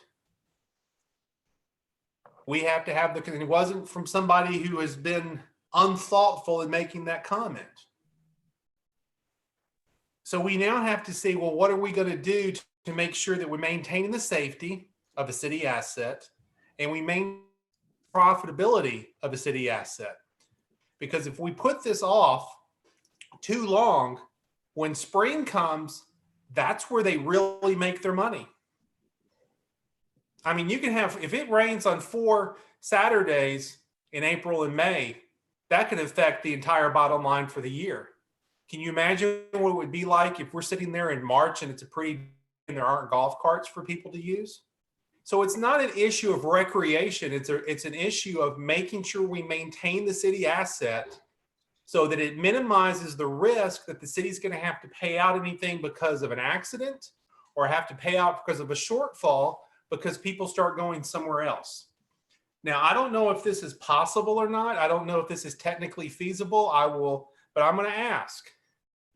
Speaker 7: We have to have it wasn't from somebody who has been unthoughtful in making that comment. So we now have to say, well, what are we going to do to make sure that we're maintaining the safety of a city asset and we maintain profitability of a city asset? Because if we put this off too long, when spring comes, that's where they really make their money. I mean, you can have, if it rains on 4 Saturdays in April and May, that can affect the entire bottom line for the year. Can you imagine what it would be like if we're sitting there in March and it's a pretty, and there aren't golf carts for people to use? So it's not an issue of recreation. It's an issue of making sure we maintain the city asset so that it minimizes the risk that the city's going to have to pay out anything because of an accident or have to pay out because of a shortfall because people start going somewhere else. Now, I don't know if this is possible or not. I don't know if this is technically feasible. But I'm going to ask.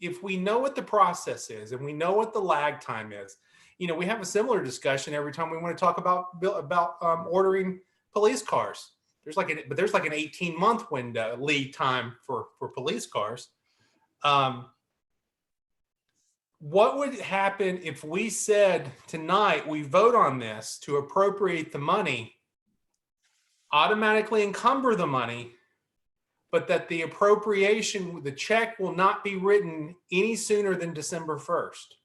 Speaker 7: If we know what the process is and we know what the lag time is, you know, we have a similar discussion every time we want to talk about ordering police cars. There's like an 18-month window lead time for police cars. What would happen if we said tonight we vote on this to appropriate the money, automatically encumber the money, but that the appropriation, the check will not be written any sooner than December 1st?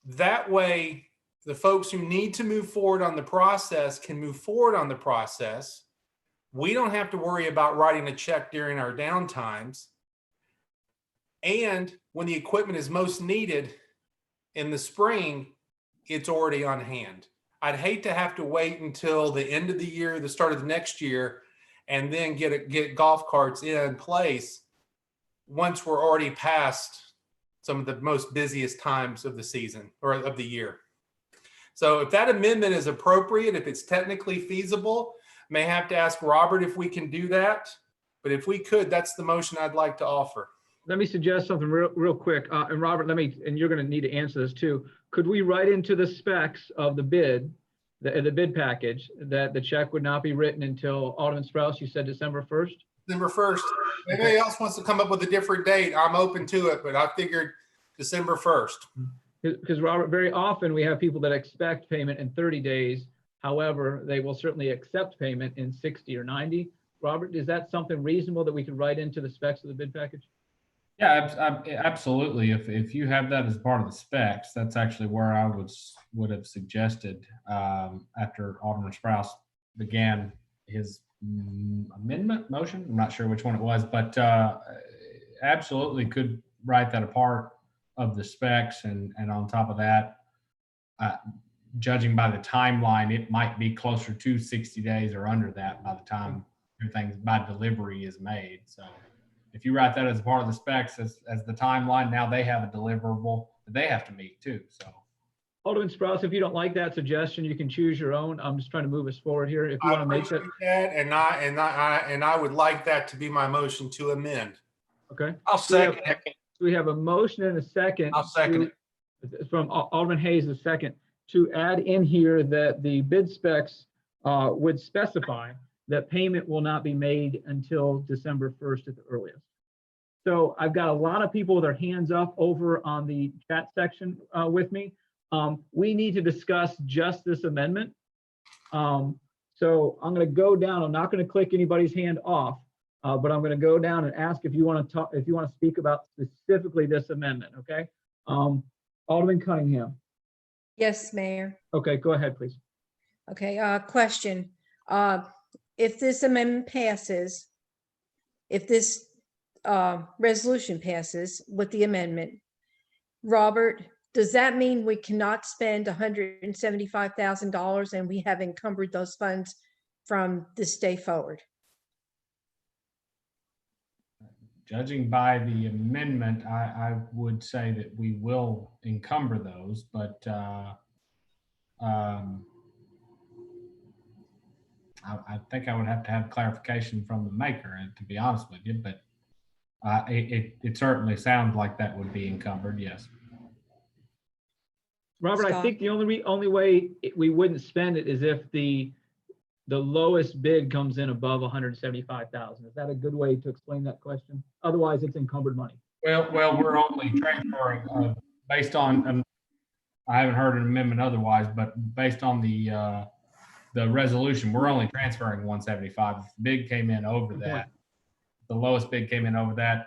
Speaker 7: That way, the folks who need to move forward on the process can move forward on the process. We don't have to worry about writing a check during our downtimes. And when the equipment is most needed in the spring, it's already on hand. I'd hate to have to wait until the end of the year, the start of the next year, and then get golf carts in place once we're already past some of the most busiest times of the season or of the year. So if that amendment is appropriate, if it's technically feasible, may have to ask Robert if we can do that. But if we could, that's the motion I'd like to offer.
Speaker 1: Let me suggest something real quick. And Robert, and you're going to need to answer this too. Could we write into the specs of the bid, the bid package, that the check would not be written until, Alderman Sprouse, you said December 1st?
Speaker 7: December 1st. If anybody else wants to come up with a different date, I'm open to it, but I figured December 1st.
Speaker 1: Because Robert, very often we have people that expect payment in 30 days. However, they will certainly accept payment in 60 or 90. Robert, is that something reasonable that we can write into the specs of the bid package?
Speaker 19: Yeah, absolutely. If you have that as part of the specs, that's actually where I would have suggested after Alderman Sprouse began his amendment motion. I'm not sure which one it was, but absolutely could write that a part of the specs. And on top of that, judging by the timeline, it might be closer to 60 days or under that by the time everything by delivery is made. So if you write that as part of the specs as the timeline, now they have a deliverable that they have to meet too. So
Speaker 1: Alderman Sprouse, if you don't like that suggestion, you can choose your own. I'm just trying to move us forward here. If you want to make that.
Speaker 7: And I would like that to be my motion to amend.
Speaker 1: Okay.
Speaker 21: I'll second it.
Speaker 1: We have a motion and a second.
Speaker 21: I'll second
Speaker 1: it. From Alderman Hayes, a second, to add in here that the bid specs would specify that payment will not be made until December 1st at the earliest. So I've got a lot of people with their hands up over on the chat section with me. We need to discuss just this amendment. So I'm going to go down. I'm not going to click anybody's hand off, but I'm going to go down and ask if you want to talk, if you want to speak about specifically this amendment. Okay. Alderman Cunningham.
Speaker 3: Yes, Mayor.
Speaker 1: Okay, go ahead, please.
Speaker 3: Okay, question. If this amendment passes, if this resolution passes with the amendment, Robert, does that mean we cannot spend $175,000 and we have encumbered those funds from this day forward?
Speaker 19: judging by the amendment, I would say that we will encumber those, but I think I would have to have clarification from the maker, and to be honest with you, but it certainly sounds like that would be encumbered, yes.
Speaker 1: Robert, I think the only way we wouldn't spend it is if the lowest bid comes in above 175,000. Is that a good way to explain that question? Otherwise, it's encumbered money.
Speaker 19: Well, we're only transferring based on. I haven't heard an amendment otherwise, but based on the resolution, we're only transferring 175. If the bid came in over that, the lowest bid came in over that,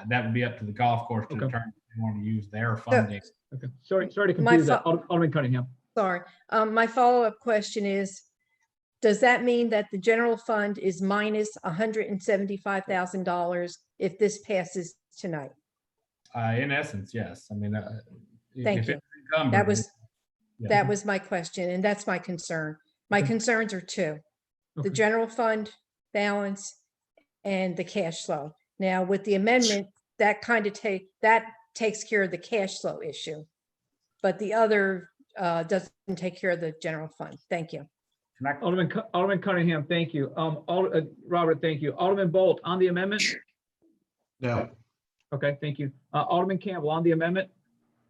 Speaker 19: that would be up to the golf course to determine if they want to use their funding.
Speaker 1: Okay. Sorry to confuse that. Alderman Cunningham.
Speaker 3: Sorry. My follow-up question is, does that mean that the general fund is minus $175,000 if this passes tonight?
Speaker 19: In essence, yes. I mean,
Speaker 3: Thank you. That was my question, and that's my concern. My concerns are two: the general fund balance and the cash flow. Now, with the amendment, that kind of takes care of the cash flow issue, but the other doesn't take care of the general fund. Thank you.
Speaker 1: Alderman Cunningham, thank you. Robert, thank you. Alderman Bolt, on the amendment?
Speaker 21: No.
Speaker 1: Okay, thank you. Alderman Campbell, on the amendment?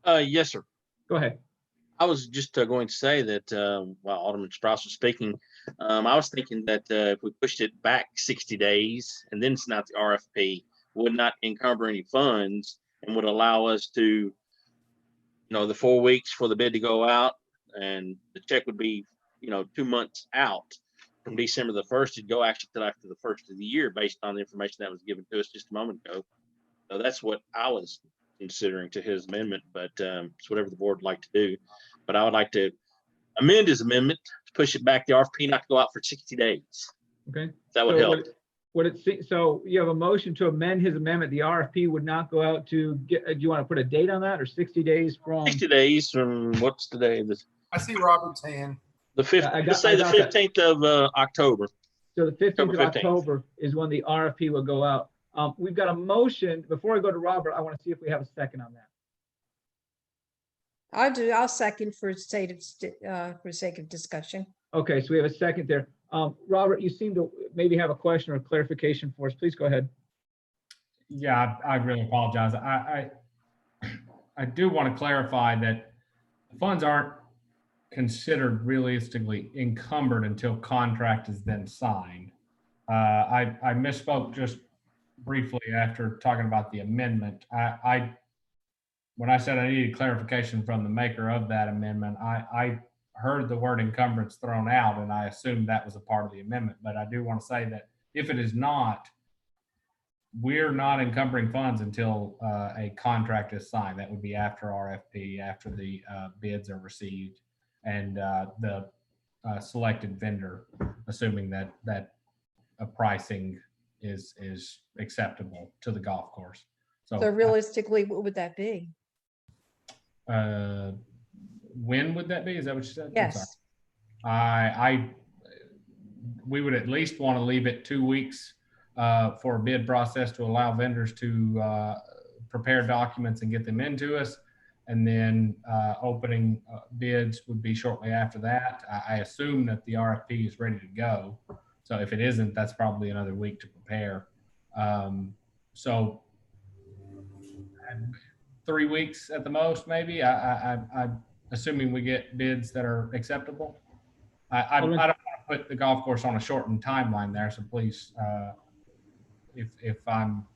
Speaker 12: Yes, sir.
Speaker 1: Go ahead.
Speaker 12: I was just going to say that while Alderman Sprouse was speaking, I was thinking that if we pushed it back 60 days and then sent out the RFP, would not encumber any funds and would allow us to, the 4 weeks for the bid to go out, and the check would be, 2 months out from December the 1st. It'd go actually till after the 1st of the year based on the information that was given to us just a moment ago. So that's what I was considering to his amendment, but it's whatever the board would like to do. But I would like to amend his amendment to push it back, the RFP not to go out for 60 days.
Speaker 1: Okay.
Speaker 12: That would help.
Speaker 1: So you have a motion to amend his amendment. The RFP would not go out to get, do you want to put a date on that, or 60 days from?
Speaker 12: 60 days from, what's the day?
Speaker 7: I see Robert's hand.
Speaker 12: The 5th, let's say the 15th of October.
Speaker 1: So the 15th of
Speaker 12: 15th.
Speaker 1: October is when the RFP will go out. We've got a motion. Before I go to Robert, I want to see if we have a second on that.
Speaker 3: I'll second for sake of discussion.
Speaker 1: Okay, so we have a second there. Robert, you seem to maybe have a question or clarification for us. Please go ahead.
Speaker 19: Yeah, I really apologize. I do want to clarify that the funds aren't considered realistically encumbered until contract is then signed. I misspoke just briefly after talking about the amendment. When I said I needed clarification from the maker of that amendment, I heard the word encumbrance thrown out, and I assumed that was a part of the amendment. But I do want to say that If it is not, we're not encumbering funds until a contract is signed. That would be after RFP, after the bids are received, and the selected vendor, assuming that a pricing is acceptable to the golf course.
Speaker 3: So realistically, what would that be?
Speaker 19: When would that be? Is that what you said?
Speaker 3: Yes.
Speaker 19: We would at least want to leave it 2 weeks for a bid process to allow vendors to prepare documents and get them into us. And then opening bids would be shortly after that. I assume that the RFP is ready to go. So if it isn't, that's probably another week to prepare. So 3 weeks at the most, maybe. I'm assuming we get bids that are acceptable. I don't want to put the golf course on a shortened timeline there, so please, if I'm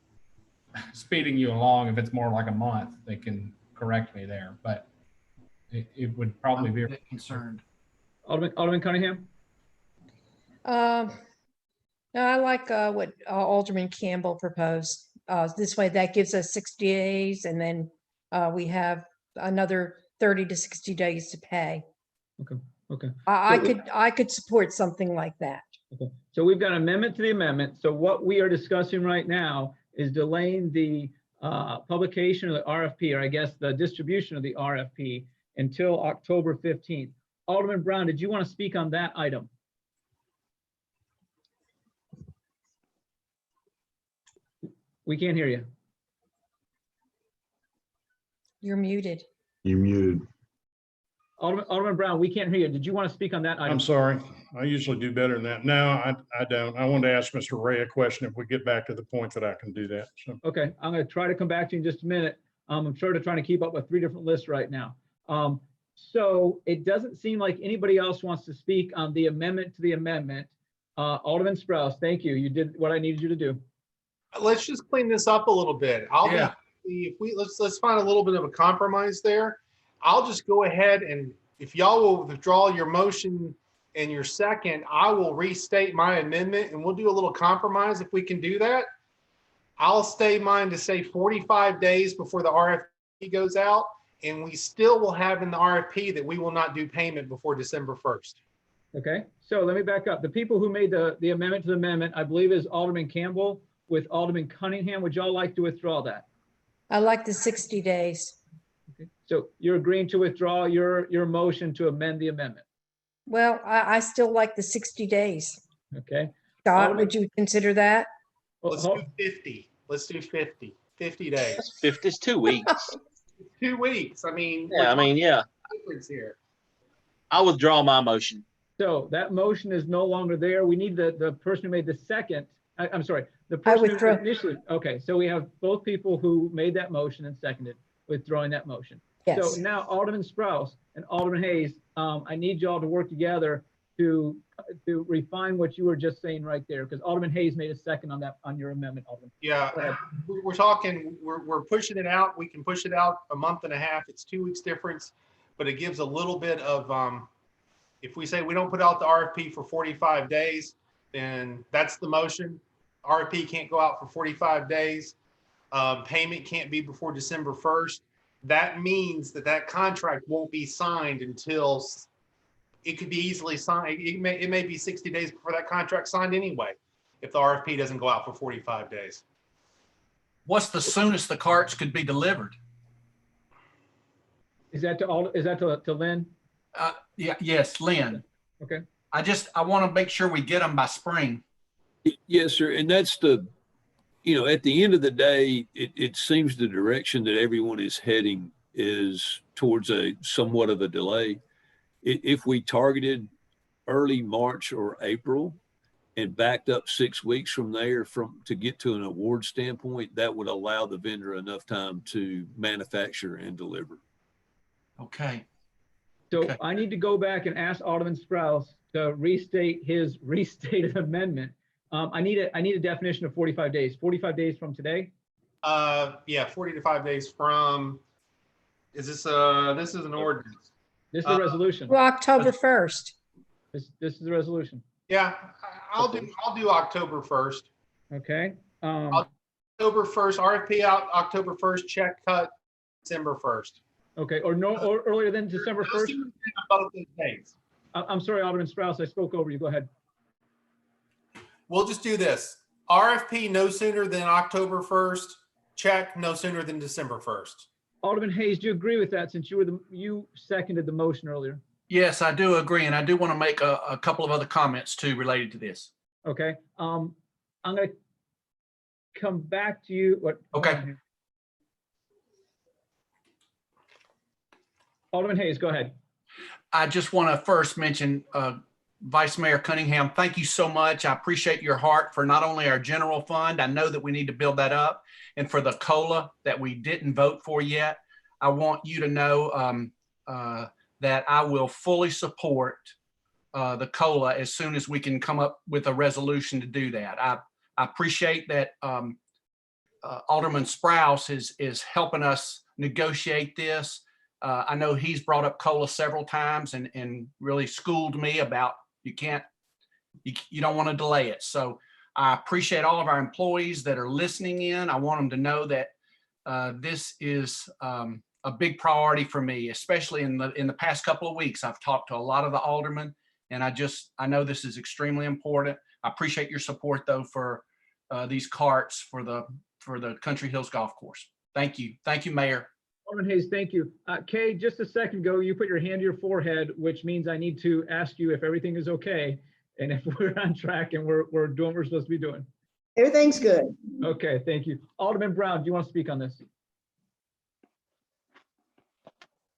Speaker 19: speeding you along, if it's more like a month, they can correct me there, but it would probably be
Speaker 21: concerned.
Speaker 1: Alderman Cunningham?
Speaker 3: No, I like what Alderman Campbell proposed. This way, that gives us 60 days, and then we have another 30 to 60 days to pay.
Speaker 1: Okay.
Speaker 3: I could support something like that.
Speaker 1: Okay. So we've got an amendment to the amendment. So what we are discussing right now is delaying the publication of the RFP, or I guess the distribution of the RFP, until October 15th. Alderman Brown, did you want to speak on that item? We can't hear you.
Speaker 3: You're muted.
Speaker 18: You're muted.
Speaker 1: Alderman Brown, we can't hear you. Did you want to speak on that item?
Speaker 6: I'm sorry. I usually do better than that. No, I don't. I wanted to ask Mr. Ray a question if we get back to the point that I can do that. So.
Speaker 1: Okay, I'm going to try to come back to you in just a minute. I'm sort of trying to keep up with 3 different lists right now. So it doesn't seem like anybody else wants to speak on the amendment to the amendment. Alderman Sprouse, thank you. You did what I needed you to do.
Speaker 7: Let's just clean this up a little bit. Let's find a little bit of a compromise there. I'll just go ahead, and if y'all will withdraw your motion and your second, I will restate my amendment, and we'll do a little compromise if we can do that. I'll stay mine to say 45 days before the RFP goes out, and we still will have in the RFP that we will not do payment before December 1st.
Speaker 1: Okay, so let me back up. The people who made the amendment to the amendment, I believe, is Alderman Campbell with Alderman Cunningham. Would y'all like to withdraw that?
Speaker 3: I like the 60 days.
Speaker 1: Okay. So you're agreeing to withdraw your motion to amend the amendment?
Speaker 3: Well, I still like the 60 days.
Speaker 1: Okay.
Speaker 3: Scott, would you consider that?
Speaker 7: Let's do 50. Let's do 50. 50 days.
Speaker 12: That's 50 is 2 weeks.
Speaker 7: 2 weeks. I mean,
Speaker 12: yeah,
Speaker 7: difference here.
Speaker 12: I'll withdraw my motion.
Speaker 1: So that motion is no longer there. We need the person who made the second. I'm sorry, the person who initially. Okay, so we have both people who made that motion and seconded, withdrawing that motion.
Speaker 3: Yes.
Speaker 1: So now Alderman Sprouse and Alderman Hayes, I need y'all to work together to refine what you were just saying right there, because Alderman Hayes made a second on your amendment, Alderman.
Speaker 7: Yeah, we're talking, we're pushing it out. We can push it out a month and a half. It's 2 weeks difference, but it gives a little bit of, if we say we don't put out the RFP for 45 days, then that's the motion. RFP can't go out for 45 days. Payment can't be before December 1st. That means that contract won't be signed until it could be easily signed. It may be 60 days before that contract signed anyway, if the RFP doesn't go out for 45 days.
Speaker 21: What's the soonest the carts could be delivered?
Speaker 1: Is that to Lynn?
Speaker 21: Yes, Lynn.
Speaker 1: Okay.
Speaker 21: I want to make sure we get them by spring.
Speaker 9: Yes, sir. And that's at the end of the day, it seems the direction that everyone is heading is towards a somewhat of a delay. If we targeted early March or April and backed up 6 weeks from there to get to an award standpoint, that would allow the vendor enough time to manufacture and deliver.
Speaker 21: Okay.
Speaker 1: So I need to go back and ask Alderman Sprouse to restate his restated amendment. I need a definition of 45 days. 45 days from today?
Speaker 7: Yeah, 45 days from, this is an ordinance.
Speaker 1: This is a resolution.
Speaker 3: Well, October 1st.
Speaker 1: This is the resolution.
Speaker 7: Yeah, I'll do October 1st.
Speaker 1: Okay.
Speaker 7: October 1st, RFP out October 1st, check cut December 1st.
Speaker 1: Okay, or earlier than December 1st?
Speaker 7: Both those days.
Speaker 1: I'm sorry, Alderman Strauss, I spoke over you. Go ahead.
Speaker 7: We'll just do this. RFP no sooner than October 1st, check no sooner than December 1st.
Speaker 1: Alderman Hayes, do you agree with that since you seconded the motion earlier?
Speaker 21: Yes, I do agree. And I do want to make a couple of other comments too related to this.
Speaker 1: Okay. I'm going to come back to you. What?
Speaker 21: Okay.
Speaker 1: Alderman Hayes, go ahead.
Speaker 21: I just want to first mention Vice Mayor Cunningham, thank you so much. I appreciate your heart for not only our general fund, I know that we need to build that up, and for the COLA that we didn't vote for yet. I want you to know that I will fully support the COLA as soon as we can come up with a resolution to do that. I appreciate that Alderman Sprouse is helping us negotiate this. I know he's brought up COLA several times and really schooled me about you don't want to delay it. So I appreciate all of our employees that are listening in. I want them to know that this is a big priority for me, especially in the past couple of weeks. I've talked to a lot of the aldermen, and I know this is extremely important. I appreciate your support though for these carts for the Country Hills Golf Course. Thank you. Thank you, Mayor.
Speaker 1: Alderman Hayes, thank you. Kay, just a second ago, you put your hand to your forehead, which means I need to ask you if everything is okay and if we're on track and we're doing what we're supposed to be doing.
Speaker 5: Everything's good.
Speaker 1: Okay, thank you. Alderman Brown, do you want to speak on this?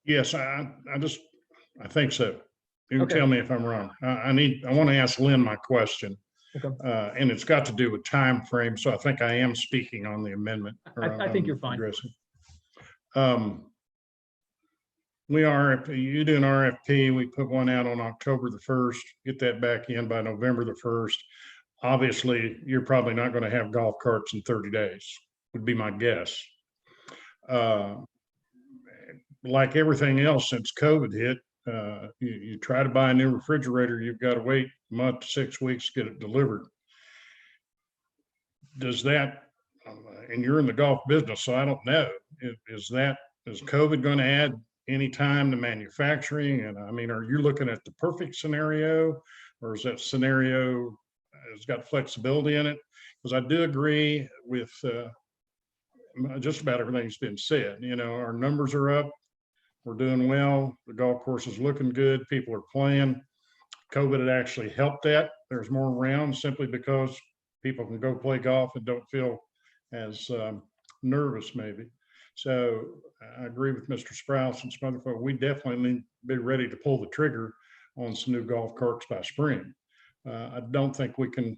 Speaker 6: Yes, I think so. You can
Speaker 1: Okay.
Speaker 6: tell me if I'm wrong. I want to ask Lynn my question.
Speaker 1: Okay.
Speaker 6: And it's got to do with time frame. So I think I am speaking on the amendment.
Speaker 1: I think you're fine.
Speaker 6: Addressing. You do an RFP, we put one out on October the 1st, get that back in by November the 1st. Obviously, you're probably not going to have golf carts in 30 days, would be my guess. Like everything else since COVID hit, you try to buy a new refrigerator, you've got to wait a month to 6 weeks to get it delivered. Does that, and you're in the golf business, so I don't know, is COVID going to add any time to manufacturing? And I mean, are you looking at the perfect scenario, or is that scenario has got flexibility in it? Because I do agree with just about everything that's been said. You know, our numbers are up, we're doing well, the golf course is looking good, people are playing. COVID had actually helped that. There's more rounds simply because people can go play golf and don't feel as nervous maybe. So I agree with Mr. Sprouse and some other folks. We definitely need to be ready to pull the trigger on some new golf carts by spring. I don't think we can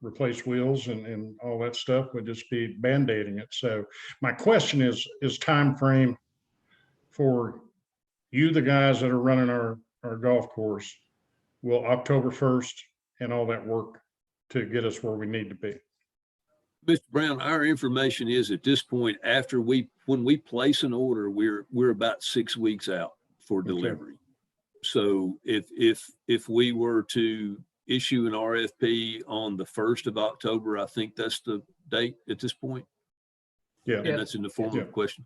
Speaker 6: replace wheels and all that stuff. We'd just be band-aiding it. So my question is time frame for you, the guys that are running our golf course. Will October 1st and all that work to get us where we need to be?
Speaker 9: Mr. Brown, our information is at this point, when we place an order, we're about 6 weeks out for delivery. Okay. So if we were to issue an RFP on the 1st of October, I think that's the date at this point.
Speaker 6: Yeah.
Speaker 9: And that's in the form of a question.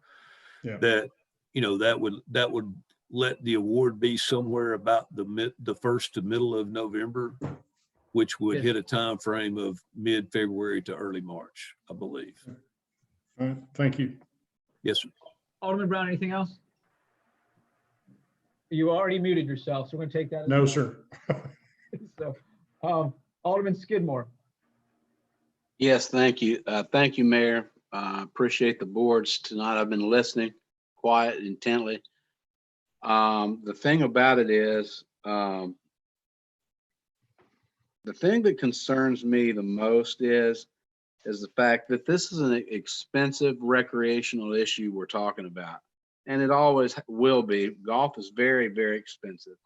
Speaker 6: Yeah.
Speaker 9: That, you know, that would let the award be somewhere about the first to middle of November, which would hit a time frame of mid-February to early March, I believe.
Speaker 6: All right, thank you.
Speaker 9: Yes, sir.
Speaker 1: Alderman Brown, anything else? You already muted yourself, so we're going to take that.
Speaker 6: No, sir.
Speaker 1: So, Alderman Skidmore.
Speaker 4: Yes, thank you. Thank you, Mayor. Appreciate the boards tonight. I've been listening quiet, intently. The thing about it is, the thing that concerns me the most is the fact that this is an expensive recreational issue we're talking about, and it always will be. Golf is very, very expensive,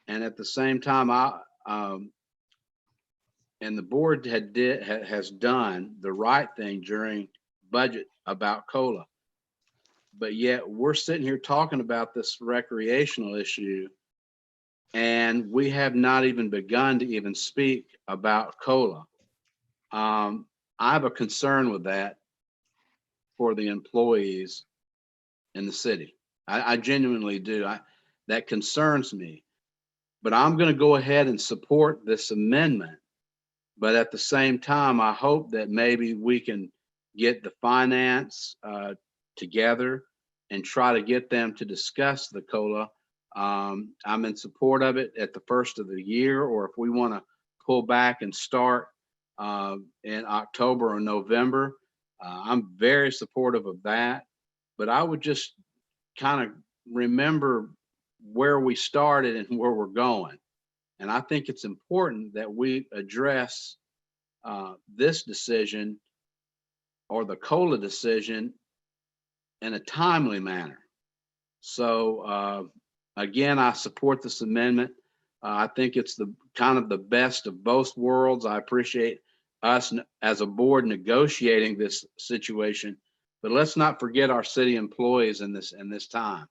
Speaker 4: and at the same time, and the board has done the right thing during budget about COLA, but yet we're sitting here talking about this recreational issue And we have not even begun to even speak about COLA. I have a concern with that for the employees in the city. I genuinely do. That concerns me. But I'm going to go ahead and support this amendment. But at the same time, I hope that maybe we can get the finance together and try to get them to discuss the COLA. I'm in support of it at the first of the year, or if we want to pull back and start in October or November, I'm very supportive of that. But I would just kind of remember where we started and where we're going. And I think it's important that we address this decision or the COLA decision in a timely manner. So again, I support this amendment. I think it's the kind of the best of both worlds. I appreciate us as a board negotiating this situation, but let's not forget our city employees in this time.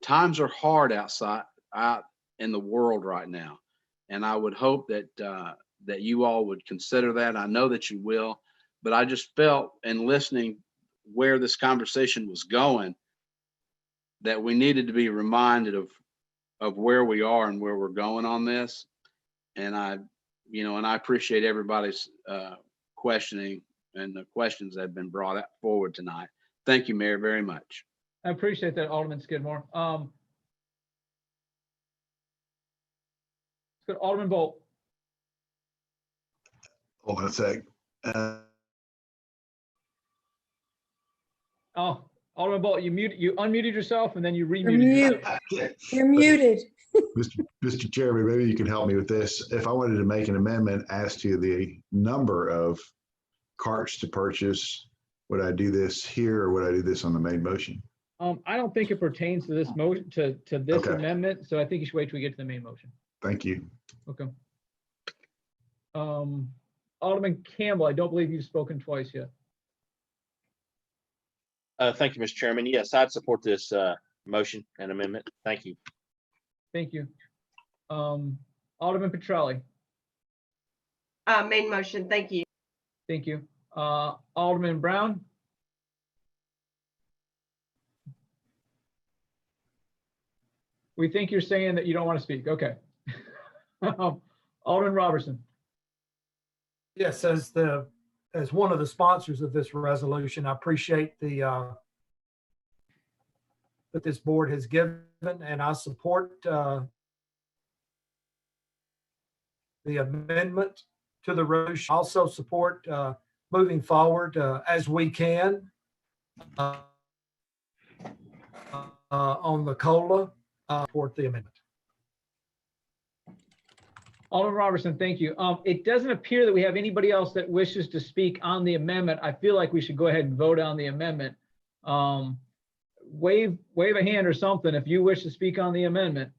Speaker 4: Times are hard out in the world right now, and I would hope that that you all would consider that. I know that you will, but I just felt in listening where this conversation was going that we needed to be reminded of where we are and where we're going on this. And I appreciate everybody's questioning and the questions that have been brought forward tonight. Thank you, Mayor, very much.
Speaker 1: I appreciate that, Alderman Skidmore. Let's go to Alderman Bolt.
Speaker 10: Hold on a sec.
Speaker 1: Alderman Bolt, you unmuted yourself and then you
Speaker 3: You're
Speaker 1: remuted yourself.
Speaker 3: You're muted.
Speaker 10: Mr. Chairman, maybe you can help me with this. If I wanted to make an amendment as to the number of carts to purchase, would I do this here or would I do this on the main motion?
Speaker 1: I don't think it pertains to this motion, to this
Speaker 10: Okay.
Speaker 1: amendment, so I think you should wait till we get to the main motion.
Speaker 10: Thank you.
Speaker 1: Okay. Alderman Campbell, I don't believe you've spoken twice yet.
Speaker 12: Thank you, Mr. Chairman. Yes, I'd support this motion and amendment. Thank you.
Speaker 1: Thank you. Alderman Petrelli.
Speaker 16: Main motion, thank you.
Speaker 1: Thank you. Alderman Brown. We think you're saying that you don't want to speak. Okay. Alderman Robertson.
Speaker 8: Yes, as one of the sponsors of this resolution, I appreciate the that this board has given, and I support the amendment to the resolution. Also support moving forward as we can on the COLA. Support the amendment.
Speaker 1: Alderman Robertson, thank you. It doesn't appear that we have anybody else that wishes to speak on the amendment. I feel like we should go ahead and vote on the amendment. Wave a hand or something if you wish to speak on the amendment.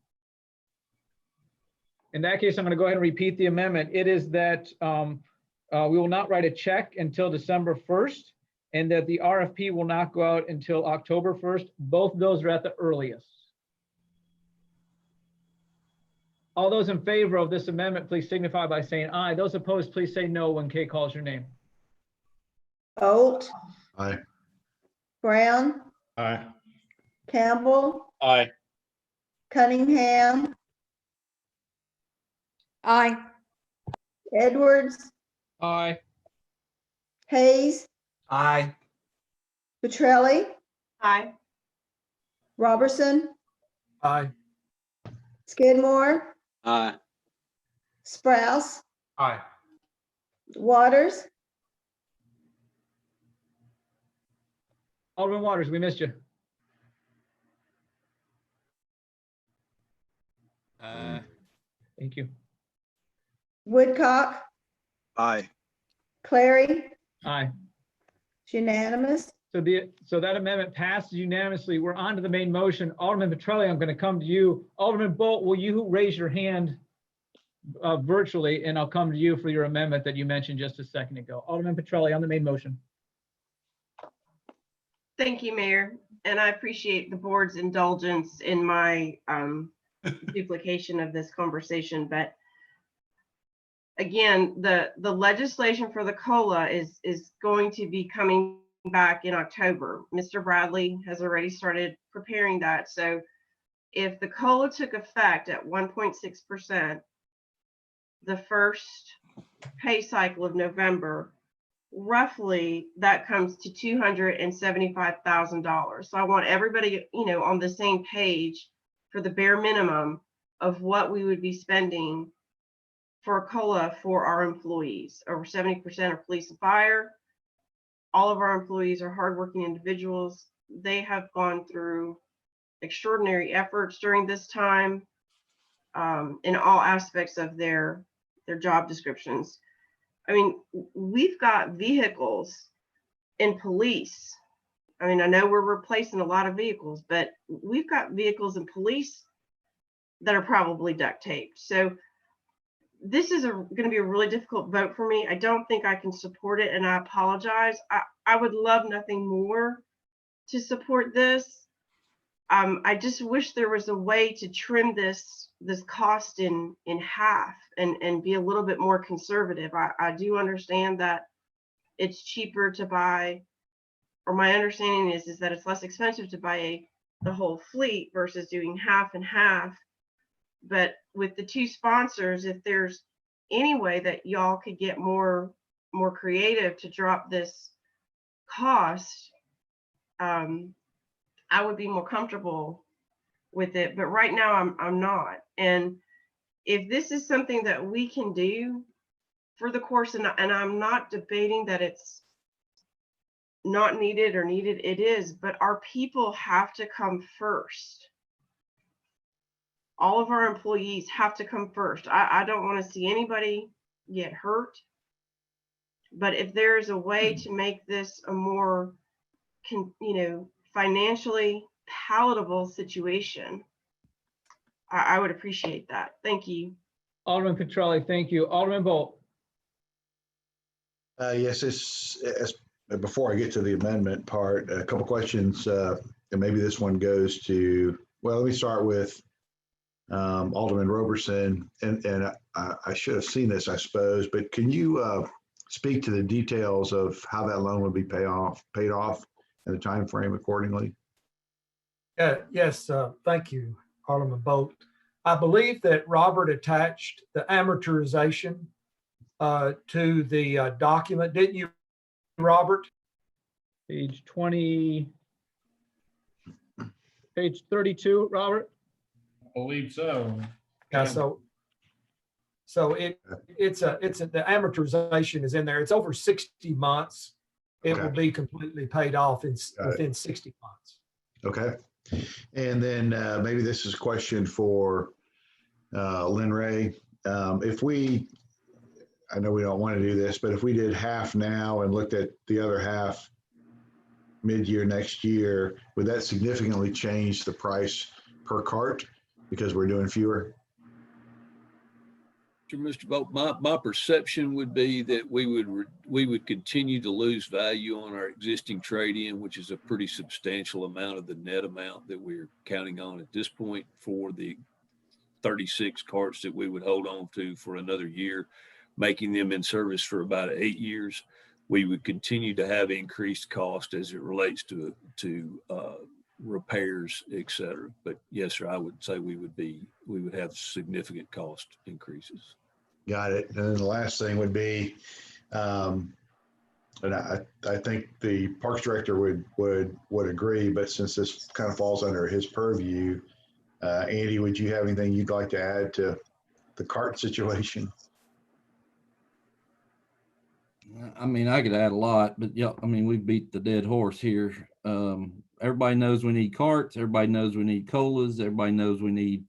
Speaker 1: In that case, I'm going to go ahead and repeat the amendment. It is that we will not write a check until December 1st, and that the RFP will not go out until October 1st. Both of those are at the earliest. All those in favor of this amendment, please signify by saying aye. Those opposed, please say no when Kay calls your name.
Speaker 5: Bolt,
Speaker 10: Aye.
Speaker 5: Brown,
Speaker 6: Aye.
Speaker 5: Campbell,
Speaker 12: Aye.
Speaker 5: Cunningham,
Speaker 3: Aye.
Speaker 5: Edwards,
Speaker 1: Aye.
Speaker 5: Hayes,
Speaker 21: Aye.
Speaker 5: Petrelli,
Speaker 16: Aye.
Speaker 5: Robertson,
Speaker 8: Aye.
Speaker 5: Skidmore,
Speaker 4: Aye.
Speaker 5: Sprouse,
Speaker 21: Aye.
Speaker 5: Waters,
Speaker 1: Alderman Waters, we missed you. Thank you.
Speaker 5: Woodcock,
Speaker 13: Aye.
Speaker 5: Clary,
Speaker 1: Aye.
Speaker 5: it's unanimous.
Speaker 1: So that amendment passes unanimously. We're on to the main motion. Alderman Petrelli, I'm going to come to you. Alderman Bolt, will you raise your hand virtually, and I'll come to you for your amendment that you mentioned just a second ago. Alderman Petrelli on the main motion.
Speaker 16: Thank you, Mayor. And I appreciate the board's indulgence in my duplication of this conversation, but again, the legislation for the COLA is going to be coming back in October. Mr. Bradley has already started preparing that. So if the COLA took effect at 1.6%, the first pay cycle of November, roughly that comes to $275,000. So I want everybody, on the same page for the bare minimum of what we would be spending for a COLA for our employees. Over 70% are police and fire. All of our employees are hardworking individuals. They have gone through extraordinary efforts during this time in all aspects of their job descriptions. I mean, we've got vehicles in police. I mean, I know we're replacing a lot of vehicles, but we've got vehicles in police that are probably duct taped. So this is going to be a really difficult vote for me. I don't think I can support it, and I apologize. I would love nothing more to support this. I just wish there was a way to trim this cost in half and be a little bit more conservative. I do understand that it's cheaper to buy, or my understanding is that it's less expensive to buy the whole fleet versus doing half and half. But with the two sponsors, if there's any way that y'all could get more creative to drop this cost, I would be more comfortable with it. But right now I'm not. And if this is something that we can do for the course, and I'm not debating that it's not needed or needed, it is, but our people have to come first. All of our employees have to come first. I don't want to see anybody get hurt. But if there's a way to make this a more, financially palatable situation, I would appreciate that. Thank you.
Speaker 1: Alderman Petrelli, thank you. Alderman Bolt.
Speaker 10: Yes, before I get to the amendment part, a couple questions, and maybe this one goes to, well, let me start with Alderman Roberson, and I should have seen this, I suppose, but can you speak to the details of how that loan would be paid off and the time frame accordingly?
Speaker 8: Yes, thank you, Alderman Bolt. I believe that Robert attached the amortization to the document, didn't you, Robert?
Speaker 1: Page 20, page 32, Robert?
Speaker 19: I believe so.
Speaker 8: Yeah, so it's the amortization is in there. It's over 60 months. It will be completely paid off within 60 months.
Speaker 10: Okay. And then maybe this is a question for Lynn Ray. I know we don't want to do this, but if we did half now and looked at the other half mid-year next year, would that significantly change the price per cart because we're doing fewer?
Speaker 9: Mr. Bolt, my perception would be that we would continue to lose value on our existing trade-in, which is a pretty substantial amount of the net amount that we're counting on at this point for the 36 carts that we would hold on to for another year, making them in service for about 8 years. We would continue to have increased cost as it relates to repairs, et cetera. But yes, sir, I would say we would have significant cost increases. Got it.
Speaker 10: And then the last thing would be, and I think the Parks Director would agree, but since this kind of falls under his purview, Andy, would you have anything you'd like to add to the cart situation?
Speaker 18: I mean, I could add a lot, but yeah, I mean, we beat the dead horse here. Everybody knows we need carts. Everybody knows we need colas. Everybody knows we need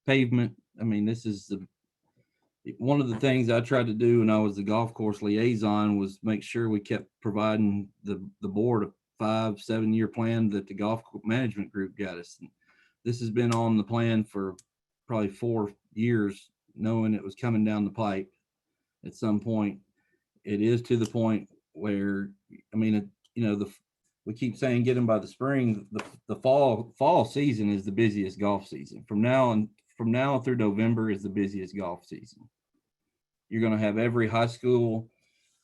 Speaker 18: pavement. I mean, this is one of the things I tried to do when I was the golf course liaison was make sure we kept providing the board a 5-7 year plan that the golf management group got us. And this has been on the plan for probably 4 years, knowing it was coming down the pipe at some point. It is to the point where, I mean, we keep saying get them by the spring. The fall season is the busiest golf season. From now from now through November is the busiest golf season. You're going to have every high school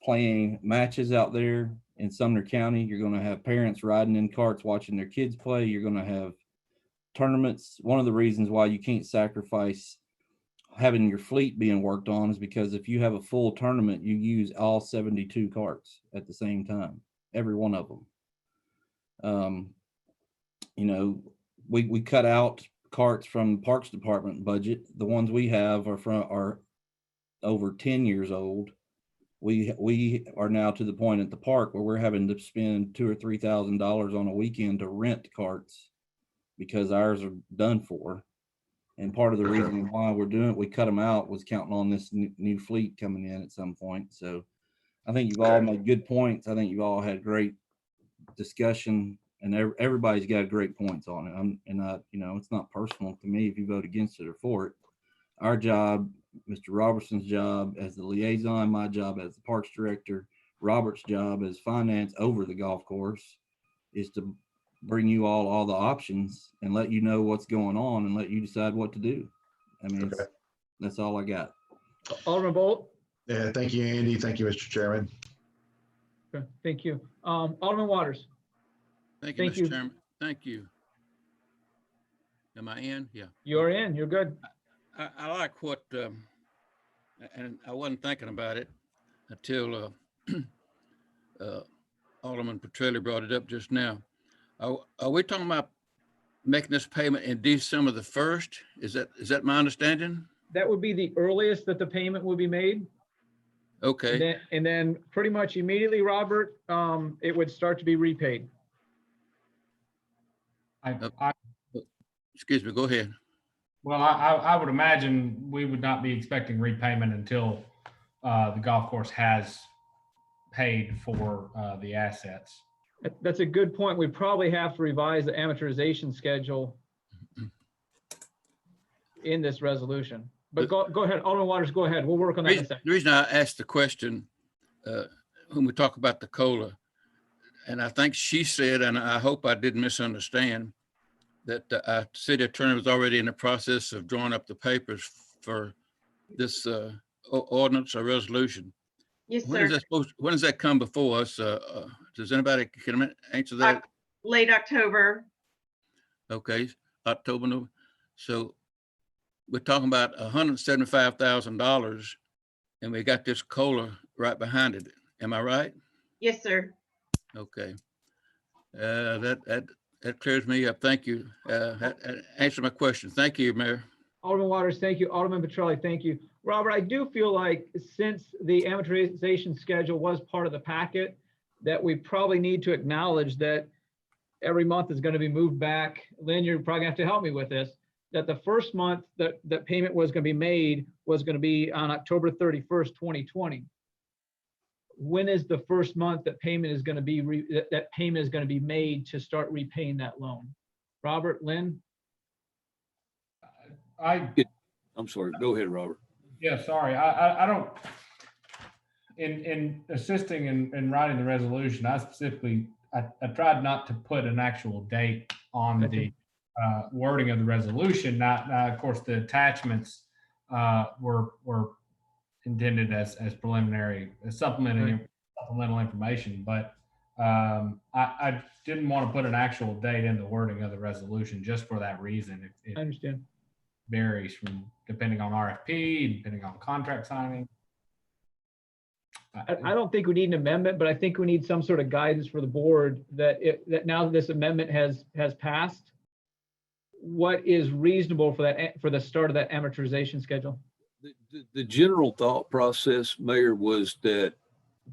Speaker 18: playing matches out there in Sumner County. You're going to have parents riding in carts watching their kids play. You're going to have tournaments. One of the reasons why you can't sacrifice having your fleet being worked on is because if you have a full tournament, you use all 72 carts at the same time, every one of them. You know, we cut out carts from the Parks Department budget. The ones we have are over 10 years old. We are now to the point at the park where we're having to spend $2,000 or $3,000 on a weekend to rent carts because ours are done for. And part of the reason why we're doing it, we cut them out, was counting on this new fleet coming in at some point. So I think you've all made good points. I think you've all had great discussion, and everybody's got great points on it. You know, it's not personal to me if you vote against it or for it. Our job, Mr. Robertson's job as the liaison, my job as the parks director, Robert's job as finance over the golf course, is to bring you all the options and let you know what's going on and let you decide what to do. I mean, that's all I got.
Speaker 1: Alderman Bolt.
Speaker 10: Yeah, thank you, Andy. Thank you, Mr. Chairman.
Speaker 1: Okay, thank you. Alderman Waters.
Speaker 14: Thank you, Mr. Chairman. Thank you. Am I in? Yeah.
Speaker 1: You're in. You're good.
Speaker 14: I like what, and I wasn't thinking about it until Alderman Petrelli brought it up just now. Are we talking about making this payment in December the 1st? Is that my understanding?
Speaker 1: That would be the earliest that the payment will be made.
Speaker 14: Okay.
Speaker 1: And then pretty much immediately, Robert, it would start to be repaid.
Speaker 14: Excuse me, go ahead.
Speaker 19: Well, I would imagine we would not be expecting repayment until the golf course has paid for the assets.
Speaker 1: That's a good point. We probably have to revise the amortization schedule in this resolution. But go ahead, Alderman Waters, go ahead. We'll work on that in a second.
Speaker 14: The reason I asked the question, when we talk about the COLA, and I think she said, and I hope I didn't misunderstand, that the city attorney was already in the process of drawing up the papers for this ordinance or resolution.
Speaker 16: Yes,
Speaker 14: when
Speaker 16: sir.
Speaker 14: When does that come before us? Does anybody can answer that?
Speaker 16: Late October.
Speaker 14: Okay, October, November. So we're talking about $175,000, and we got this COLA right behind it. Am I right?
Speaker 16: Yes, sir.
Speaker 14: Okay. That clears me up. Thank you. That answered my question. Thank you, Mayor.
Speaker 1: Alderman Waters, thank you. Alderman Petrelli, thank you. Robert, I do feel like since the amortization schedule was part of the packet, that we probably need to acknowledge that every month is going to be moved back. Lynn, you're probably gonna have to help me with this, that the first month that payment was going to be made was going to be on October 31st, 2020. When is the first month that payment is going to be that payment is going to be made to start repaying that loan? Robert, Lynn?
Speaker 9: I'm sorry. Go ahead, Robert.
Speaker 19: Yeah, sorry. I don't, in assisting in writing the resolution, I specifically, I tried not to put an actual date on the wording of the resolution. Now, of course, the attachments were intended as preliminary, as supplemental information, but I didn't want to put an actual date in the wording of the resolution just for that reason.
Speaker 1: I understand.
Speaker 19: Varies from depending on RFP, depending on contract signing.
Speaker 1: I don't think we need an amendment, but I think we need some sort of guidance for the board that that now that this amendment has passed, what is reasonable for the start of that amortization schedule?
Speaker 9: The general thought process, Mayor, was that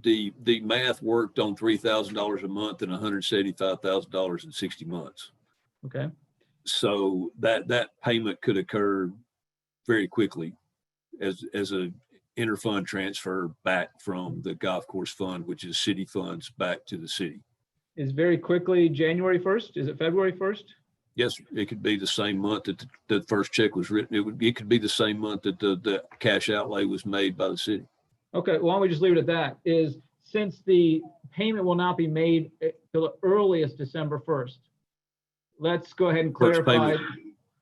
Speaker 9: the math worked on $3,000 a month and $175,000 in 60 months.
Speaker 1: Okay.
Speaker 9: So that payment could occur very quickly as a interfund transfer back from the golf course fund, which is city funds, back to the city.
Speaker 1: Is very quickly January 1st? Is it February 1st?
Speaker 9: Yes, it could be the same month that the first check was written. It could be the same month that the cash outlay was made by the city.
Speaker 1: Okay, why don't we just leave it at that? Is since the payment will not be made till the earliest December 1st, let's go ahead and clarify.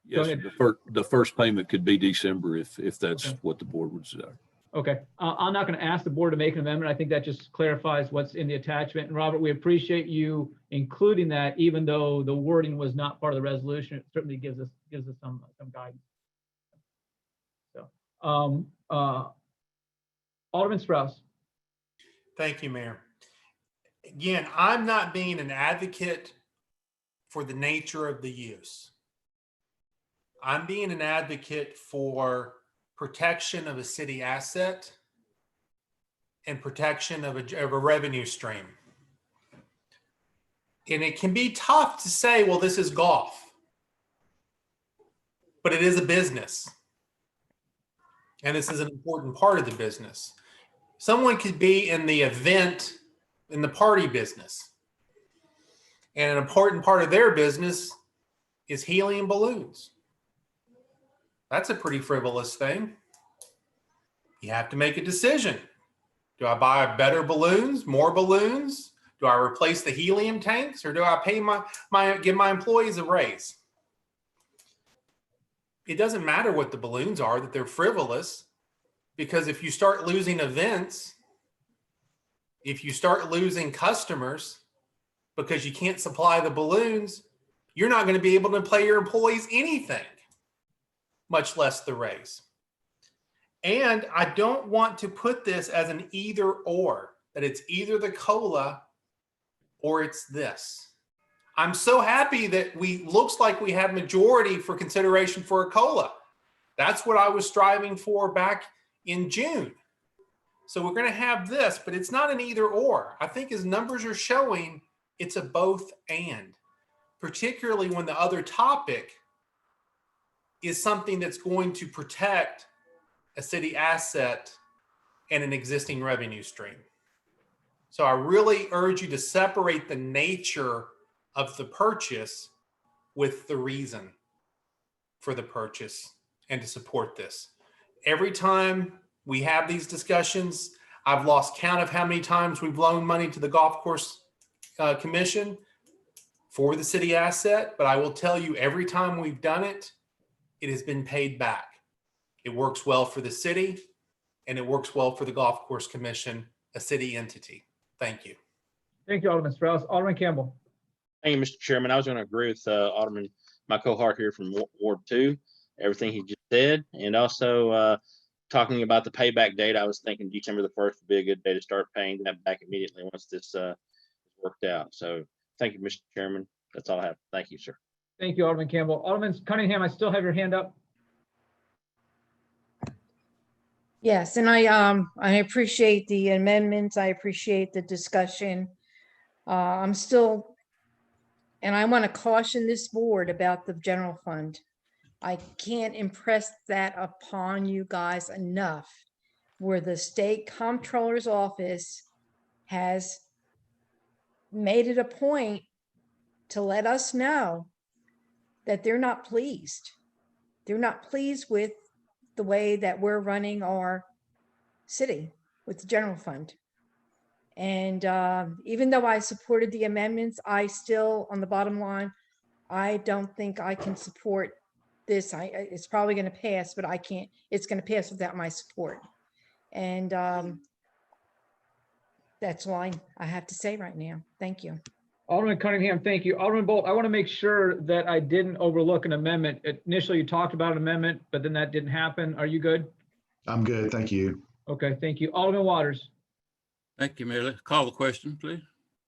Speaker 9: Yes,
Speaker 1: ahead.
Speaker 9: the first payment could be December if that's
Speaker 1: Okay.
Speaker 9: what the board would desire.
Speaker 1: Okay, I'm not going to ask the board to make an amendment. I think that just clarifies what's in the attachment. And Robert, we appreciate you including that, even though the wording was not part of the resolution. It certainly gives us some guidance. So, Alderman Strauss.
Speaker 7: Thank you, Mayor. Again, I'm not being an advocate for the nature of the use. I'm being an advocate for protection of a city asset and protection of a revenue stream. And it can be tough to say, well, this is golf, but it is a business. And this is an important part of the business. Someone could be in the event, in the party business. And an important part of their business is helium balloons. That's a pretty frivolous thing. You have to make a decision. Do I buy better balloons, more balloons? Do I replace the helium tanks, or do I pay give my employees a raise? It doesn't matter what the balloons are, that they're frivolous, because if you start losing events, if you start losing customers because you can't supply the balloons, you're not going to be able to pay your employees anything, much less the raise. And I don't want to put this as an either or, that it's either the COLA or it's this. I'm so happy that looks like we have majority for consideration for a COLA. That's what I was striving for back in June. So we're going to have this, but it's not an either or. I think as numbers are showing, it's a both and, particularly when the other topic is something that's going to protect a city asset and an existing revenue stream. So I really urge you to separate the nature of the purchase with the reason for the purchase and to support this. Every time we have these discussions, I've lost count of how many times we've loaned money to the golf course commission for the city asset, but I will tell you every time we've done it, it has been paid back. It works well for the city and it works well for the golf course commission, a city entity. Thank you.
Speaker 1: Thank you, Alderman Strauss. Alderman Campbell.
Speaker 12: Thank you, Mr. Chairman. I was going to agree with Alderman, my cohort here from Ward 2, everything he just said. And also talking about the payback date, I was thinking December the 1st would be a good day to start paying that back immediately once this is worked out. So thank you, Mr. Chairman. That's all I have. Thank you, sir.
Speaker 1: Thank you, Alderman Campbell. Alderman Cunningham, I still have your hand up.
Speaker 3: Yes, and I appreciate the amendments. I appreciate the discussion. I'm still, and I want to caution this board about the general fund. I can't impress that upon you guys enough, where the state comptroller's office has made it a point to let us know that they're not pleased. They're not pleased with the way that we're running our city with the general fund. And even though I supported the amendments, I still, on the bottom line, I don't think I can support this. It's probably going to pass, but I can't, it's going to pass without my support. And that's all I have to say right now. Thank you.
Speaker 1: Alderman Cunningham, thank you. Alderman Bolt, I want to make sure that I didn't overlook an amendment. Initially, you talked about an amendment, but then that didn't happen. Are you good?
Speaker 10: I'm good. Thank you.
Speaker 1: Okay, thank you. Alderman Waters.
Speaker 14: Thank you, Mayor. Call the question, please.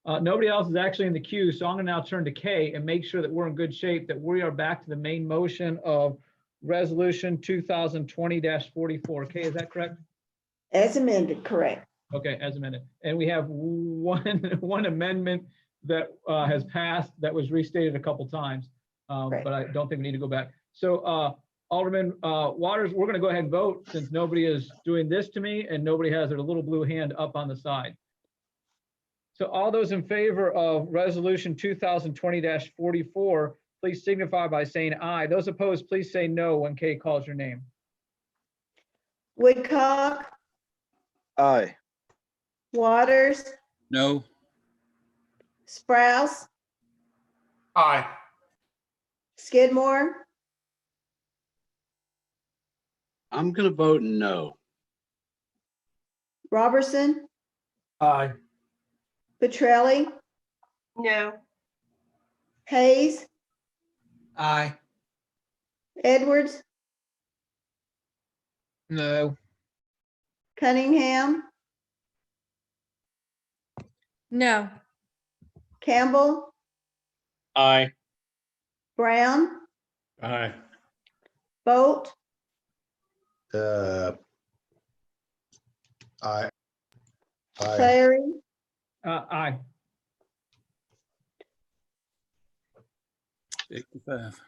Speaker 1: Nobody else is actually in the queue, so I'm going to now turn to Kay and make sure that we're in good shape, that we are back to the main motion of Resolution 2020-44. Kay, is that correct?
Speaker 5: As amended, correct.
Speaker 1: Okay, as amended. And we have one amendment that has passed that was restated a couple times, but I don't think we need to go back. So Alderman Waters, we're going to go ahead and vote since nobody is doing this to me and nobody has their little blue hand up on the side. So all those in favor of Resolution 2020-44, please signify by saying aye. Those opposed, please say no when Kay calls your name.
Speaker 5: Woodcock,
Speaker 13: Aye.
Speaker 5: Waters,
Speaker 14: No.
Speaker 5: Sprouse,
Speaker 7: Aye.
Speaker 5: Skidmore,
Speaker 4: I'm going to vote no.
Speaker 5: Robertson,
Speaker 8: Aye.
Speaker 5: Petrelli,
Speaker 16: No.
Speaker 5: Hayes,
Speaker 21: Aye.
Speaker 5: Edwards,
Speaker 15: No.
Speaker 5: Cunningham,
Speaker 3: No.
Speaker 5: Campbell,
Speaker 12: Aye.
Speaker 5: Brown,
Speaker 6: Aye.
Speaker 5: Bolt,
Speaker 10: Aye. Aye.
Speaker 5: Clary,
Speaker 1: Aye.
Speaker 14: 55.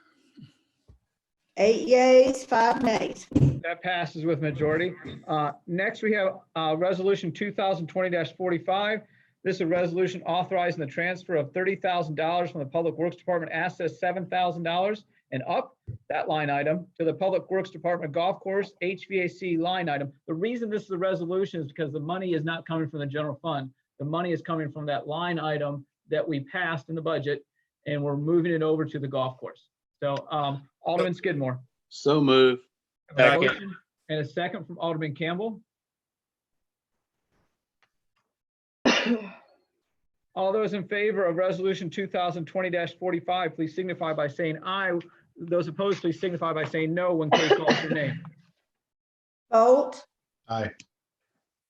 Speaker 5: 8 yeas, 5 nays.
Speaker 1: That passes with majority. Next, we have Resolution 2020-45. This is a resolution authorizing the transfer of $30,000 from the Public Works Department assets $7,000 and up that line item to the Public Works Department golf course HVAC line item. The reason this is a resolution is because the money is not coming from the general fund. The money is coming from that line item that we passed in the budget, and we're moving it over to the golf course. So Alderman Skidmore.
Speaker 4: So move.
Speaker 12: Second.
Speaker 1: Motion and a second from Alderman Campbell. All those in favor of Resolution 2020-45, please signify by saying aye. Those opposed, please signify by saying no when Kate calls your name.
Speaker 5: Bolt,
Speaker 10: Aye.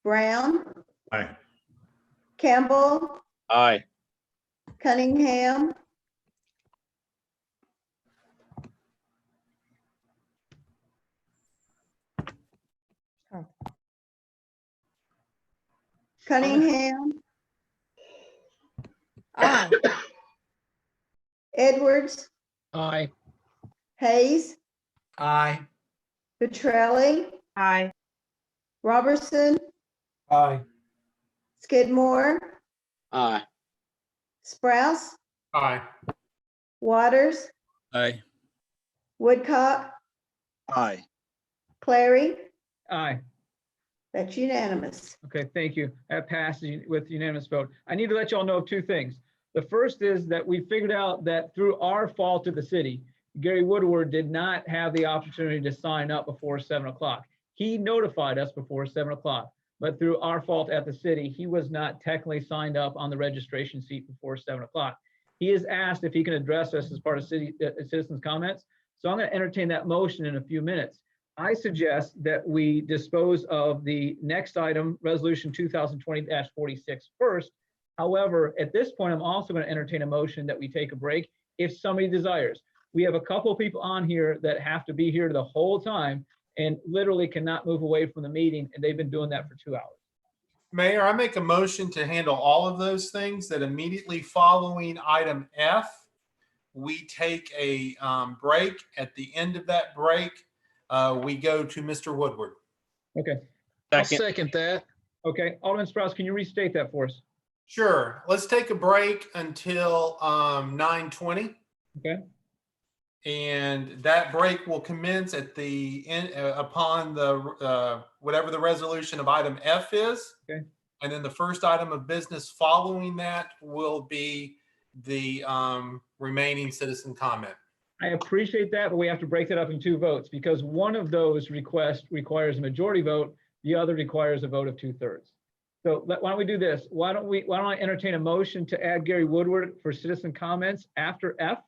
Speaker 5: Brown,
Speaker 6: Aye.
Speaker 5: Campbell,
Speaker 12: Aye.
Speaker 5: Cunningham, Cunningham,
Speaker 3: Aye.
Speaker 5: Edwards,
Speaker 15: Aye.
Speaker 5: Hayes,
Speaker 21: Aye.
Speaker 5: Petrelli,
Speaker 16: Aye.
Speaker 5: Robertson,
Speaker 8: Aye.
Speaker 5: Skidmore,
Speaker 4: Aye.
Speaker 5: Sprouse,
Speaker 7: Aye.
Speaker 5: Waters,
Speaker 14: Aye.
Speaker 5: Woodcock,
Speaker 13: Aye.
Speaker 5: Clary.
Speaker 1: Aye.
Speaker 5: That's unanimous.
Speaker 1: Okay, thank you. That passes with unanimous vote. I need to let you all know of two things. The first is that we figured out that through our fault to the city, Gary Woodward did not have the opportunity to sign up before 7 o'clock. He notified us before 7 o'clock, but through our fault at the city, he was not technically signed up on the registration seat before 7 o'clock. He has asked if he can address us as part of citizens' comments. So I'm going to entertain that motion in a few minutes. I suggest that we dispose of the next item, Resolution 2020-46 first. However, at this point, I'm also going to entertain a motion that we take a break if somebody desires. We have a couple of people on here that have to be here the whole time and literally cannot move away from the meeting, and they've been doing that for 2 hours.
Speaker 7: Mayor, I make a motion to handle all of those things, that immediately following item F, we take a break. At the end of that break, we go to Mr. Woodward.
Speaker 1: Okay.
Speaker 15: I'll second that.
Speaker 1: Okay, Alderman Sprouse, can you restate that for us?
Speaker 7: Sure. Let's take a break until 9:20.
Speaker 1: Okay.
Speaker 7: And that break will commence at the end upon the whatever the resolution of item F is.
Speaker 1: Okay.
Speaker 7: And then the first item of business following that will be the remaining citizen comment.
Speaker 1: I appreciate that, but we have to break that up in 2 votes because one of those requests requires a majority vote. The other requires a vote of 2/3. So why don't we do this? Why don't I entertain a motion to add Gary Woodward for citizen comments after F?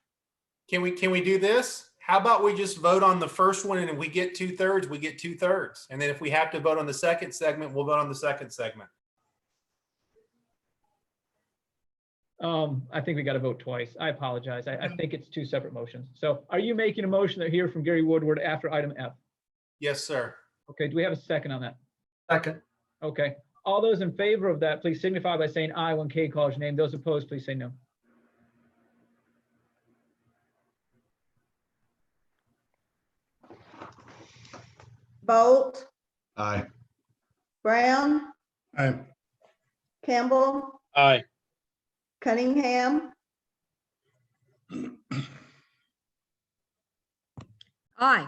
Speaker 7: Can we do this? How about we just vote on the first one, and if we get 2/3, we get 2/3. And then if we have to vote on the second segment, we'll vote on the second segment.
Speaker 1: I think we got to vote twice. I apologize. I think it's 2 separate motions. So are you making a motion to hear from Gary Woodward after item F?
Speaker 7: Yes, sir.
Speaker 1: Okay, do we have a second on that?
Speaker 8: Second.
Speaker 1: Okay, all those in favor of that, please signify by saying aye when Kay calls your name. Those opposed, please say no.
Speaker 5: Bolt,
Speaker 10: Aye.
Speaker 5: Brown,
Speaker 6: Aye.
Speaker 5: Campbell,
Speaker 12: Aye.
Speaker 5: Cunningham,
Speaker 3: Aye.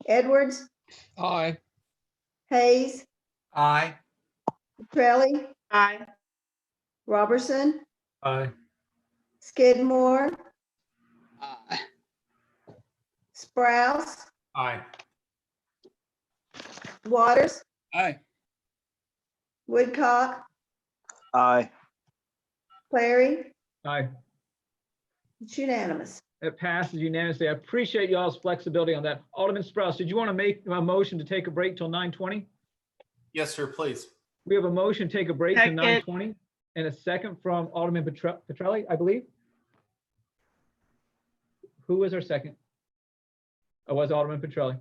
Speaker 5: Edwards,
Speaker 15: Aye.
Speaker 5: Hayes,
Speaker 21: Aye.
Speaker 5: Petrelli,
Speaker 16: Aye.
Speaker 5: Robertson,
Speaker 8: Aye.
Speaker 5: Skidmore,
Speaker 4: Aye.
Speaker 5: Sprouse,
Speaker 7: Aye.
Speaker 5: Waters,
Speaker 14: Aye.
Speaker 5: Woodcock,
Speaker 13: Aye.
Speaker 5: Clary.
Speaker 1: Aye.
Speaker 5: It's unanimous.
Speaker 1: It passes unanimously. I appreciate y'all's flexibility on that. Alderman Sprouse, did you want to make a motion to take a break till 9:20?
Speaker 7: Yes, sir, please.
Speaker 1: We have a motion, to take a break to
Speaker 16: Second.
Speaker 1: 9:20, and a second from Alderman Petrelli, I believe. Who was our second? Oh, was Alderman Petrelli.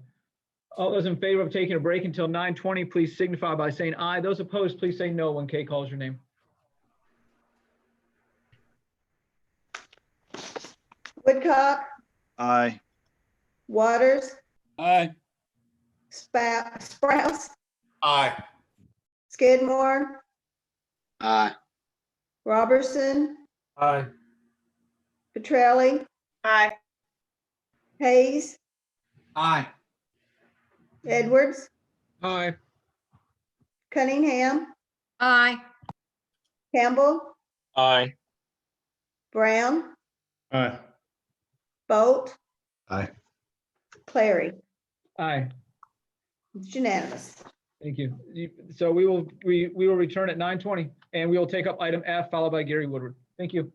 Speaker 1: All those in favor of taking a break until 9:20, please signify by saying aye. Those opposed, please say no when Kay calls your name.
Speaker 5: Woodcock,
Speaker 13: Aye.
Speaker 5: Waters,
Speaker 14: Aye.
Speaker 5: Sprouse,
Speaker 7: Aye.
Speaker 5: Skidmore,
Speaker 4: Aye.
Speaker 5: Robertson,
Speaker 8: Aye.
Speaker 5: Petrelli,
Speaker 16: Aye.
Speaker 5: Hayes,
Speaker 21: Aye.
Speaker 5: Edwards,
Speaker 15: Aye.
Speaker 5: Cunningham,
Speaker 3: Aye.
Speaker 5: Campbell,
Speaker 12: Aye.
Speaker 5: Brown,
Speaker 6: Aye.
Speaker 5: Bolt,
Speaker 10: Aye.
Speaker 5: Clary.
Speaker 1: Aye.
Speaker 5: It's unanimous.
Speaker 1: Thank you. So we will return at 9:20, and we will take up item F, followed by Gary Woodward. Thank you.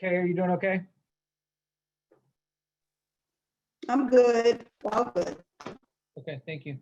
Speaker 1: Kay, are you doing okay?
Speaker 5: I'm good. All good.
Speaker 1: Okay, thank you.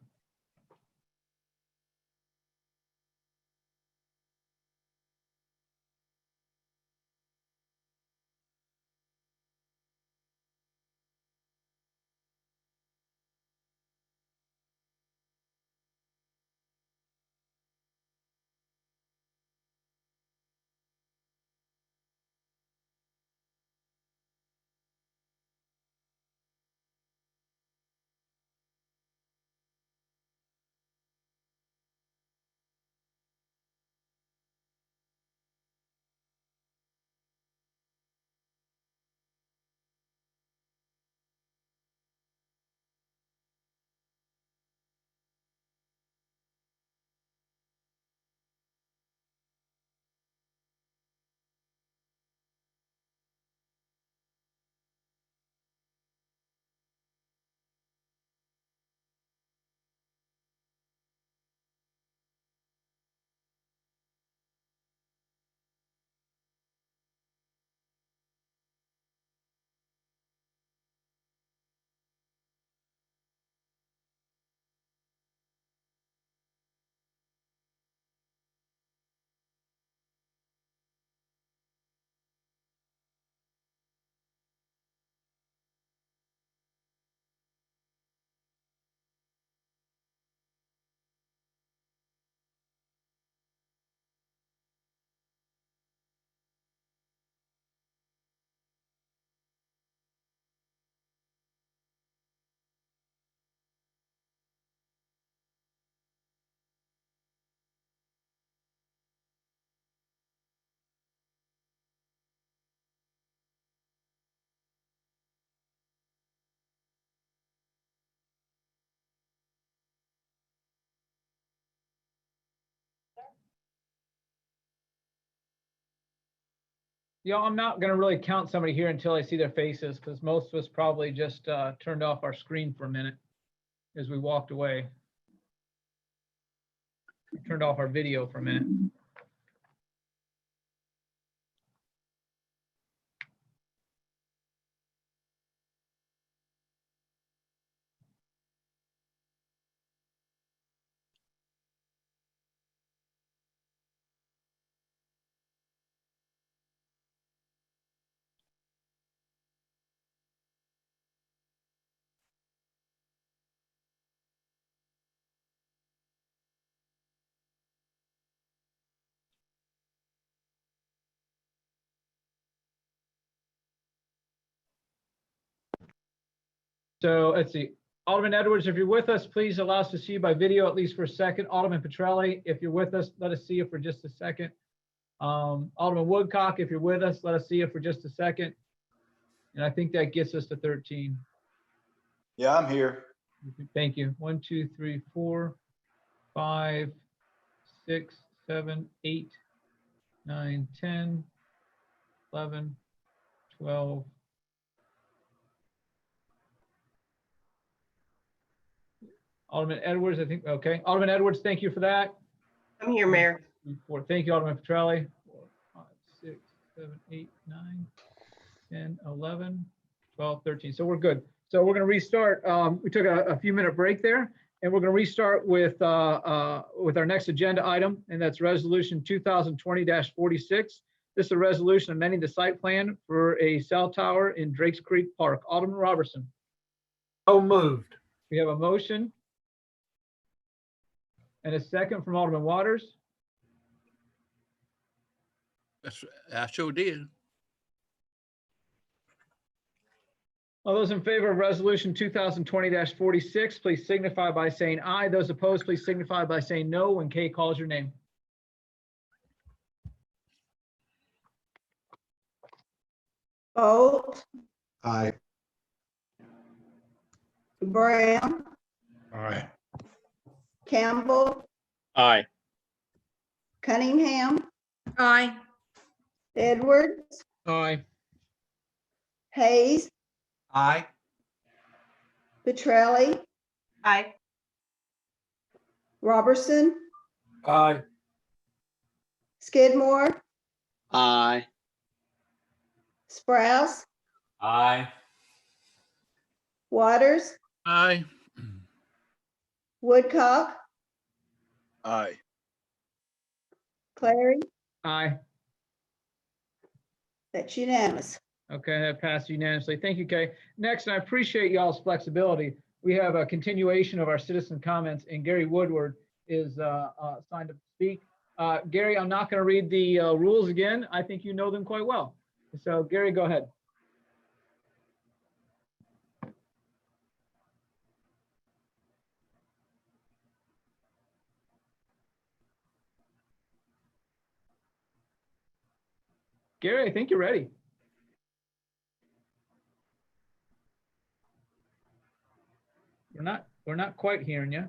Speaker 1: Y'all, I'm not gonna really count somebody here until I see their faces, because most of us probably just turned off our screen for a minute as we walked away. Turned off our video for a minute. So let's see. Alderman Edwards, if you're with us, please allow us to see you by video, at least for a second. Alderman Petrelli, if you're with us, let us see you for just a second. Alderman Woodcock, if you're with us, let us see you for just a second. And I think that gets us to 13.
Speaker 13: Yeah, I'm here.
Speaker 1: Thank you. 1, 2, 3, 4, 5, 6, 7, 8, 9, 10, 11, 12. Alderman Edwards, I think, okay. Alderman Edwards, thank you for that.
Speaker 16: I'm here, Mayor.
Speaker 1: 2, 3, 4. Thank you, Alderman Petrelli. 4, 5, 6, 7, 8, 9, 10, 11, 12, 13. So we're good. So we're going to restart. We took a few minute break there, and we're going to restart with our next agenda item, and that's Resolution 2020-46. This is a resolution amending the site plan for a cell tower in Drakes Creek Park. Alderman Robertson.
Speaker 8: So moved.
Speaker 1: We have a motion and a second from Alderman Waters.
Speaker 14: I sure did.
Speaker 1: All those in favor of Resolution 2020-46, please signify by saying aye. Those opposed, please signify by saying no when Kay calls your name.
Speaker 5: Bolt,
Speaker 10: Aye.
Speaker 5: Brown,
Speaker 6: Aye.
Speaker 5: Campbell,
Speaker 12: Aye.
Speaker 5: Cunningham,
Speaker 3: Aye.
Speaker 5: Edwards,
Speaker 1: Aye.
Speaker 5: Hayes,
Speaker 21: Aye.
Speaker 5: Petrelli,
Speaker 16: Aye.
Speaker 5: Robertson,
Speaker 8: Aye.
Speaker 5: Skidmore,
Speaker 4: Aye.
Speaker 5: Sprouse,
Speaker 19: Aye.
Speaker 5: Waters,
Speaker 14: Aye.
Speaker 5: Woodcock,
Speaker 13: Aye.
Speaker 5: Clary.
Speaker 1: Aye.
Speaker 5: That's unanimous.
Speaker 1: Okay, that passed unanimously. Thank you, Kay. Next, and I appreciate y'all's flexibility. We have a continuation of our citizen comments, and Gary Woodward is signed up to speak. Gary, I'm not going to read the rules again. I think you know them quite well. So Gary, go ahead. Gary, I think you're ready. We're not quite hearing you.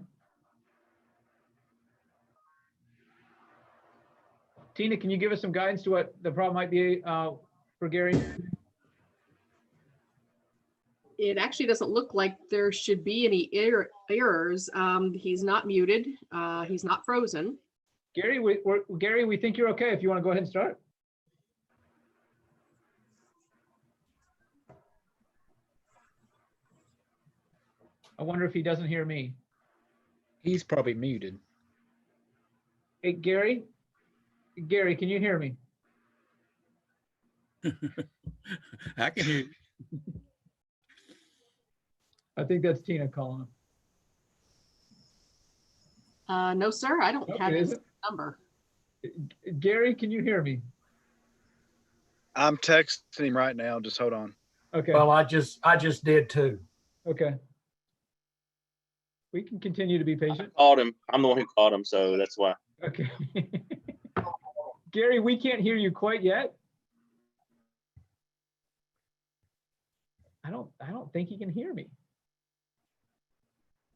Speaker 1: Tina, can you give us some guidance to what the problem might be for Gary?
Speaker 2: It actually doesn't look like there should be any errors. He's not muted. He's not frozen.
Speaker 1: Gary, we think you're okay if you want to go ahead and start. I wonder if he doesn't hear me.
Speaker 15: He's probably muted.
Speaker 1: Hey, Gary? Gary, can you hear me?
Speaker 14: I can hear you.
Speaker 1: I think that's Tina calling him.
Speaker 2: No, sir, I don't have
Speaker 1: is
Speaker 2: his number.
Speaker 1: Gary, can you hear me?
Speaker 13: I'm texting him right now. Just hold on.
Speaker 1: Okay.
Speaker 8: Well, I just did too.
Speaker 1: Okay. We can continue to be patient.
Speaker 12: Called him. I'm the one who called him, so that's why.
Speaker 1: Okay. Gary, we can't hear you quite yet. I don't think he can hear me.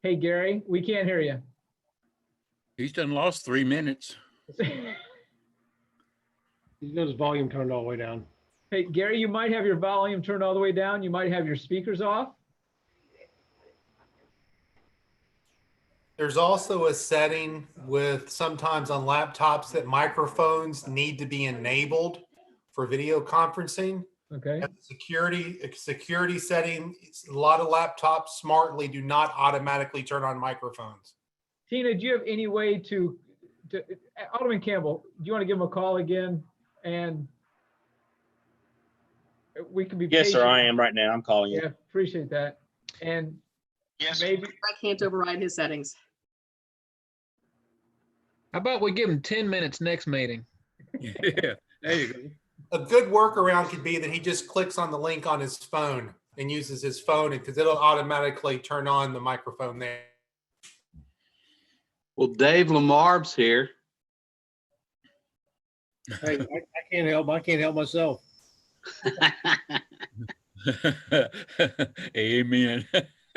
Speaker 1: Hey, Gary, we can't hear you.
Speaker 14: He's done lost 3 minutes.
Speaker 11: He's got his volume turned all the way down.
Speaker 1: Hey, Gary, you might have your volume turned all the way down. You might have your speakers off.
Speaker 7: There's also a setting with sometimes on laptops that microphones need to be enabled for video conferencing.
Speaker 1: Okay.
Speaker 7: And security setting, a lot of laptops smartly do not automatically turn on microphones.
Speaker 1: Tina, do you have any way to Alderman Campbell, do you want to give him a call again? And we can be
Speaker 12: Yes,
Speaker 1: patient.
Speaker 12: sir, I am right now. I'm calling you.
Speaker 1: Yeah, appreciate that. And
Speaker 2: Yes,
Speaker 1: maybe
Speaker 2: I can't override his settings.
Speaker 15: How about we give him 10 minutes next meeting?
Speaker 14: Yeah, there you go.
Speaker 7: A good workaround could be that he just clicks on the link on his phone and uses his phone because it'll automatically turn on the microphone there.
Speaker 4: Well, Dave Lamar's here.
Speaker 11: Hey, I can't help. I can't help myself.
Speaker 12: Amen.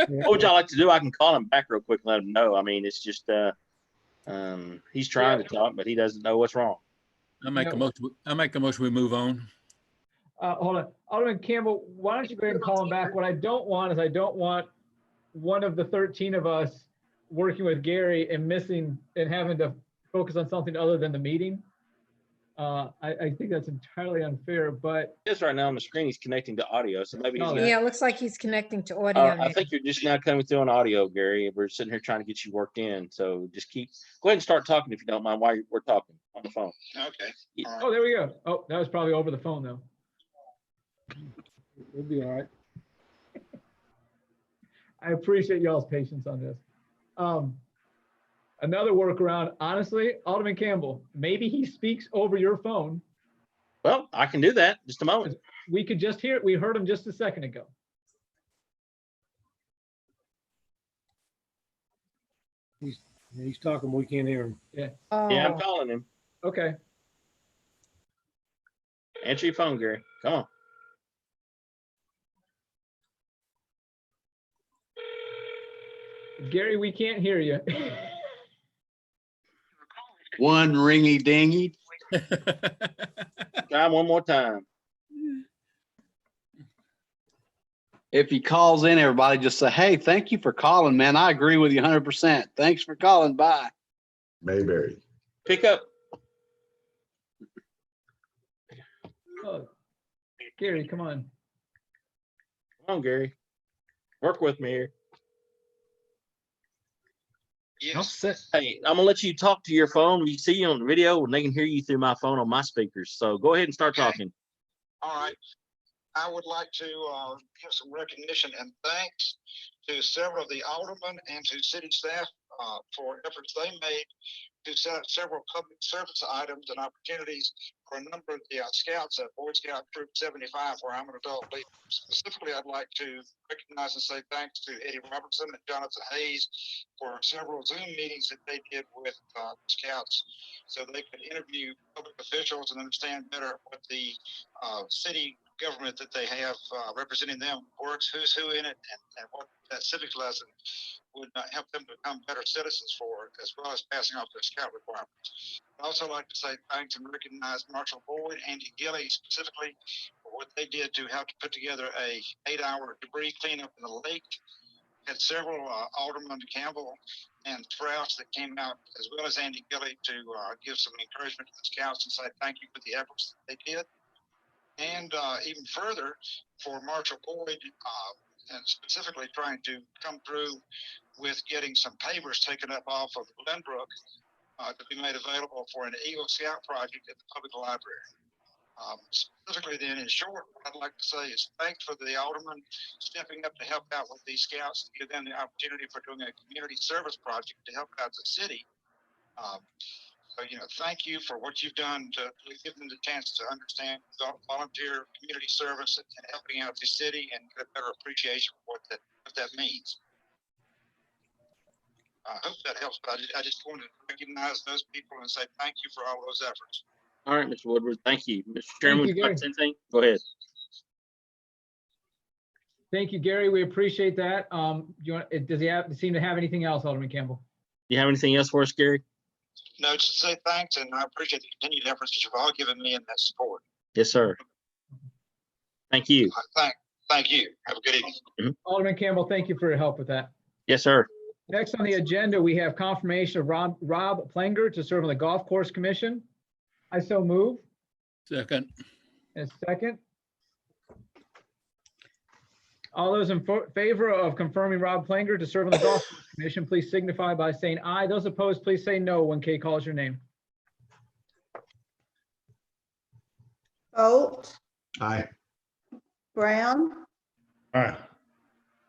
Speaker 12: What would y'all like to do? I can call him back real quick and let him know. I mean, it's just he's trying to talk, but he doesn't know what's wrong.
Speaker 14: I make a motion we move on.
Speaker 1: hold on, Alderman Campbell, why don't you go ahead and call him back? What I don't want is I don't want one of the 13 of us working with Gary and missing and having to focus on something other than the meeting. I think that's entirely unfair, but.
Speaker 12: Just right now on the screen, he's connecting to audio, so maybe he's.
Speaker 3: Yeah, it looks like he's connecting to audio.
Speaker 12: I
Speaker 3: now.
Speaker 12: think you're just now coming through on audio, Gary. We're sitting here trying to get you worked in, so just go ahead and start talking if you don't mind while we're talking on the phone.
Speaker 17: Okay.
Speaker 1: Oh, there we go. Oh, that was probably over the phone though.
Speaker 11: It'll be all right.
Speaker 1: I appreciate y'all's patience on this. Another workaround, honestly, Alderman Campbell, maybe he speaks over your phone.
Speaker 12: Well, I can do that. Just a moment.
Speaker 1: We could just hear it. We heard him just a second ago.
Speaker 11: He's talking. We can't hear him.
Speaker 1: Yeah.
Speaker 12: Yeah, I'm calling him.
Speaker 1: Okay.
Speaker 12: Answer your phone, Gary. Come on.
Speaker 1: Gary, we can't hear you.
Speaker 4: One ringy dingy.
Speaker 12: Try one more time.
Speaker 4: If he calls in, everybody just say, hey, thank you for calling, man. I agree with you 100%. Thanks for calling. Bye.
Speaker 10: Mayberry.
Speaker 12: Pick up.
Speaker 1: Oh. Gary, come on.
Speaker 12: Come on, Gary. Work with me here.
Speaker 20: Yes.
Speaker 12: Hey, I'm gonna let you talk to your phone. You see you on the video, and they can hear you through my phone on my speakers. So go ahead and start talking.
Speaker 20: All right. I would like to give some recognition and thanks to several of the aldermen and to city staff for efforts they made to set up several public service items and opportunities for a number of the scouts at Boy Scout Troop 75, where I'm an adult leader. Specifically, I'd like to recognize and say thanks to Eddie Robertson and Jonathan Hayes for several Zoom meetings that they did with scouts so they could interview public officials and understand better what the city government that they have representing them works, who's who in it, and what that civic lesson would help them become better citizens for, as well as passing off their scout requirements. I'd also like to say thanks and recognize Marshall Boyd, Andy Gilley specifically, for what they did to help to put together a 8-hour debris cleanup in the lake. Had several Alderman Campbell and Strauss that came out, as well as Andy Gilley, to give some encouragement to the scouts and say thank you for the efforts that they did. And even further, for Marshall Boyd, and specifically trying to come through with getting some pavers taken up off of Glenbrook to be made available for an Eagle Scout project at the public library. Specifically then, in short, what I'd like to say is thanks for the aldermen stepping up to help out with these scouts, to give them the opportunity for doing a community service project to help out the city. So, thank you for what you've done to give them the chance to understand volunteer community service and helping out the city and get a better appreciation for what that means. I hope that helps, but I just wanted to recognize those people and say thank you for all those efforts.
Speaker 12: All right, Mr. Woodward, thank you. Mr. Chairman,
Speaker 1: Thank you,
Speaker 12: would you like to say anything? Go ahead.
Speaker 1: Thank you, Gary. We appreciate that. Does he seem to have anything else, Alderman Campbell?
Speaker 12: Do you have anything else for us, Gary?
Speaker 20: No, just to say thanks, and I appreciate the continued efforts that you've all given me in that support.
Speaker 12: Yes, sir. Thank you.
Speaker 20: Thank you. Have a good evening.
Speaker 1: Alderman Campbell, thank you for your help with that.
Speaker 12: Yes, sir.
Speaker 1: Next on the agenda, we have confirmation of Rob Plenger to serve on the Golf Course Commission. I so move.
Speaker 14: Second.
Speaker 1: And second. All those in favor of confirming Rob Plenger to serve on the Golf Course Commission, please signify by saying aye. Those opposed, please say no when Kay calls your name.
Speaker 5: Bolt,
Speaker 10: Aye.
Speaker 5: Brown,
Speaker 6: Aye.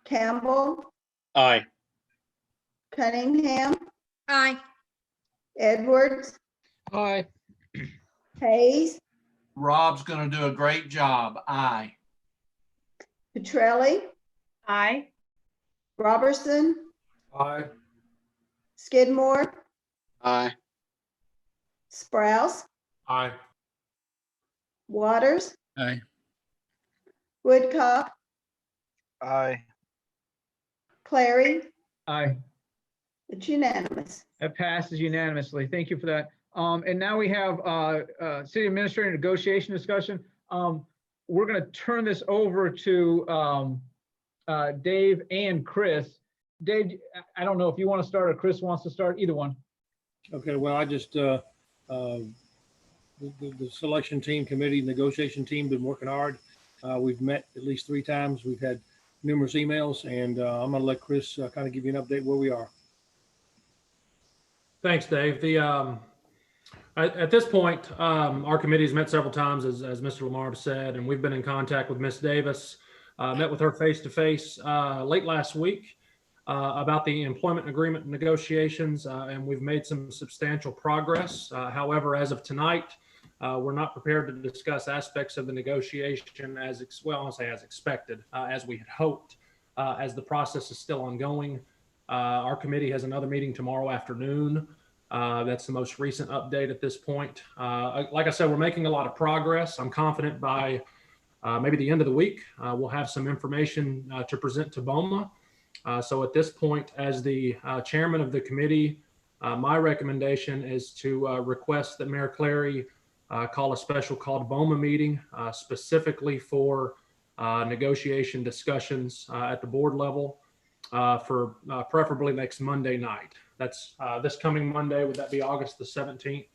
Speaker 5: Campbell,
Speaker 12: Aye.
Speaker 5: Cunningham,
Speaker 3: Aye.
Speaker 5: Edwards,
Speaker 15: Aye.
Speaker 5: Hayes,
Speaker 21: Rob's going to do a great job. Aye.
Speaker 5: Petrelli,
Speaker 16: Aye.
Speaker 5: Robertson,
Speaker 8: Aye.
Speaker 5: Skidmore,
Speaker 4: Aye.
Speaker 5: Sprouse,
Speaker 8: Aye.
Speaker 5: Waters,
Speaker 14: Aye.
Speaker 5: Woodcock,
Speaker 13: Aye.
Speaker 5: Clary.
Speaker 1: Aye.
Speaker 5: It's unanimous.
Speaker 1: That passes unanimously. Thank you for that. And now we have city administrator negotiation discussion. We're going to turn this over to Dave and Chris. Dave, I don't know if you want to start or Chris wants to start, either one.
Speaker 11: Okay, well, I just, the selection team committee, negotiation team, been working hard. We've met at least 3 times. We've had numerous emails, and I'm going to let Chris kind of give you an update where we are.
Speaker 22: Thanks, Dave. At this point, our committee's met several times, as Mr. Lamar said, and we've been in contact with Ms. Davis. Met with her face-to-face late last week about the employment agreement negotiations, and we've made some substantial progress. However, as of tonight, we're not prepared to discuss aspects of the negotiation as expected, as we had hoped, as the process is still ongoing. Our committee has another meeting tomorrow afternoon. That's the most recent update at this point. Like I said, we're making a lot of progress. I'm confident by maybe the end of the week, we'll have some information to present to BOMA. So at this point, as the chairman of the committee, my recommendation is to request that Mayor Clary call a special called BOMA meeting specifically for negotiation discussions at the board level for preferably next Monday night. That's this coming Monday. Would that be August the 17th?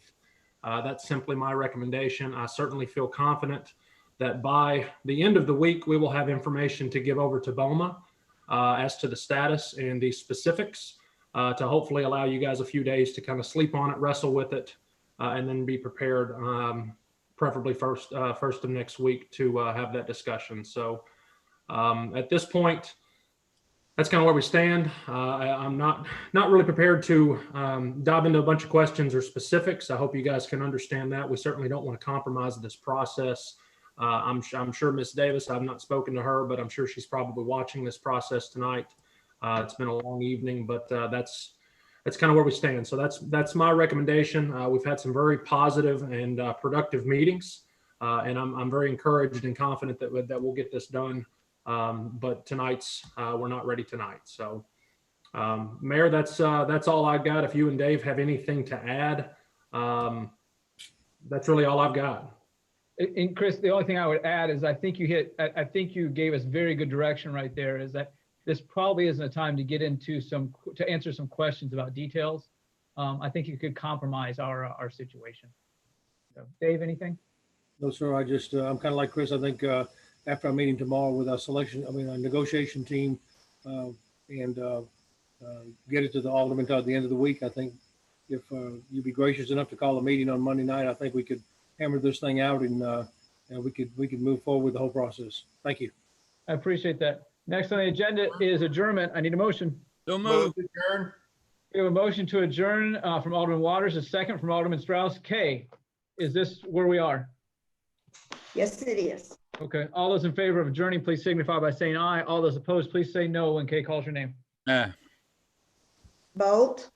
Speaker 22: That's simply my recommendation. I certainly feel confident that by the end of the week, we will have information to give over to BOMA as to the status and the specifics to hopefully allow you guys a few days to kind of sleep on it, wrestle with it, and then be prepared, preferably first of next week to have that discussion. So at this point, that's kind of where we stand. I'm not really prepared to dive into a bunch of questions or specifics. I hope you guys can understand that. We certainly don't want to compromise this process. I'm sure Ms. Davis, I've not spoken to her, but I'm sure she's probably watching this process tonight. It's been a long evening, but that's kind of where we stand. So that's my recommendation. We've had some very positive and productive meetings, and I'm very encouraged and confident that we'll get this done. But tonight's we're not ready tonight. So Mayor, that's all I've got. If you and Dave have anything to add, that's really all I've got.
Speaker 1: And Chris, the only thing I would add is I think you gave us very good direction right there, is that this probably isn't a time to get into to answer some questions about details. I think you could compromise our situation. So, Dave, anything?
Speaker 11: No, sir. I'm kind of like Chris. I think after our meeting tomorrow with our our negotiation team, and get it to the alderman at the end of the week, I think if you'd be gracious enough to call a meeting on Monday night, I think we could hammer this thing out and we could move forward with the whole process. Thank you.
Speaker 1: I appreciate that. Next on the agenda is adjournment. I need a motion.
Speaker 14: Don't move.
Speaker 7: Adjourn.
Speaker 1: We have a motion to adjourn from Alderman Waters, a second from Alderman Strauss. Kay, is this where we are?
Speaker 5: Yes, it is.
Speaker 1: Okay. All those in favor of adjourning, please signify by saying aye. All those opposed, please say no when Kay calls your name.
Speaker 5: Bolt,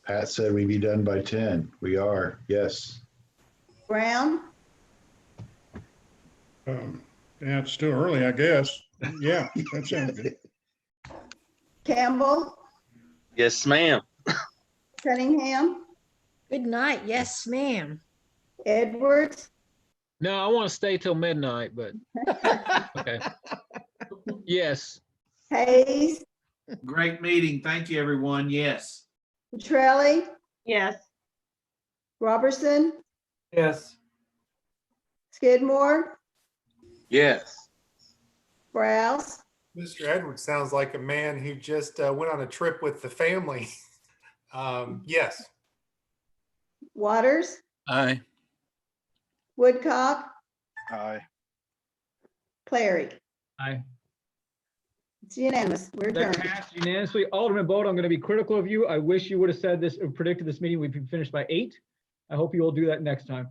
Speaker 10: Pat said we'd be done by 10. We are, yes.
Speaker 5: Brown,
Speaker 6: Yeah, it's still early, I guess. Yeah, that sounds good.
Speaker 5: Campbell,
Speaker 12: Yes, ma'am.
Speaker 5: Cunningham,
Speaker 3: Good night. Yes, ma'am.
Speaker 5: Edwards,
Speaker 15: No, I want to stay till midnight, but okay. Yes.
Speaker 5: Hayes,
Speaker 9: Great meeting. Thank you, everyone. Yes.
Speaker 5: Petrelli,
Speaker 16: Yes.
Speaker 5: Robertson,
Speaker 8: Yes.
Speaker 5: Skidmore,
Speaker 4: Yes.
Speaker 5: Browse,
Speaker 7: Mr. Edwards sounds like a man who just went on a trip with the family. Yes.
Speaker 5: Waters,
Speaker 14: Aye.
Speaker 5: Woodcock,
Speaker 13: Aye.
Speaker 5: Clary.
Speaker 1: Aye.
Speaker 5: It's unanimous. We're
Speaker 1: That
Speaker 5: adjourned.
Speaker 1: passed unanimously. Alderman Bolt, I'm going to be critical of you. I wish you would have said this or predicted this meeting would be finished by 8. I hope you will do that next time.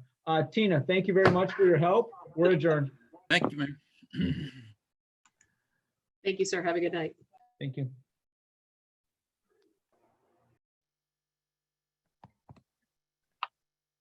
Speaker 1: Tina, thank you very much for your help. We're adjourned.
Speaker 14: Thank you, Mayor.
Speaker 2: Thank you, sir. Have a good night.
Speaker 1: Thank you.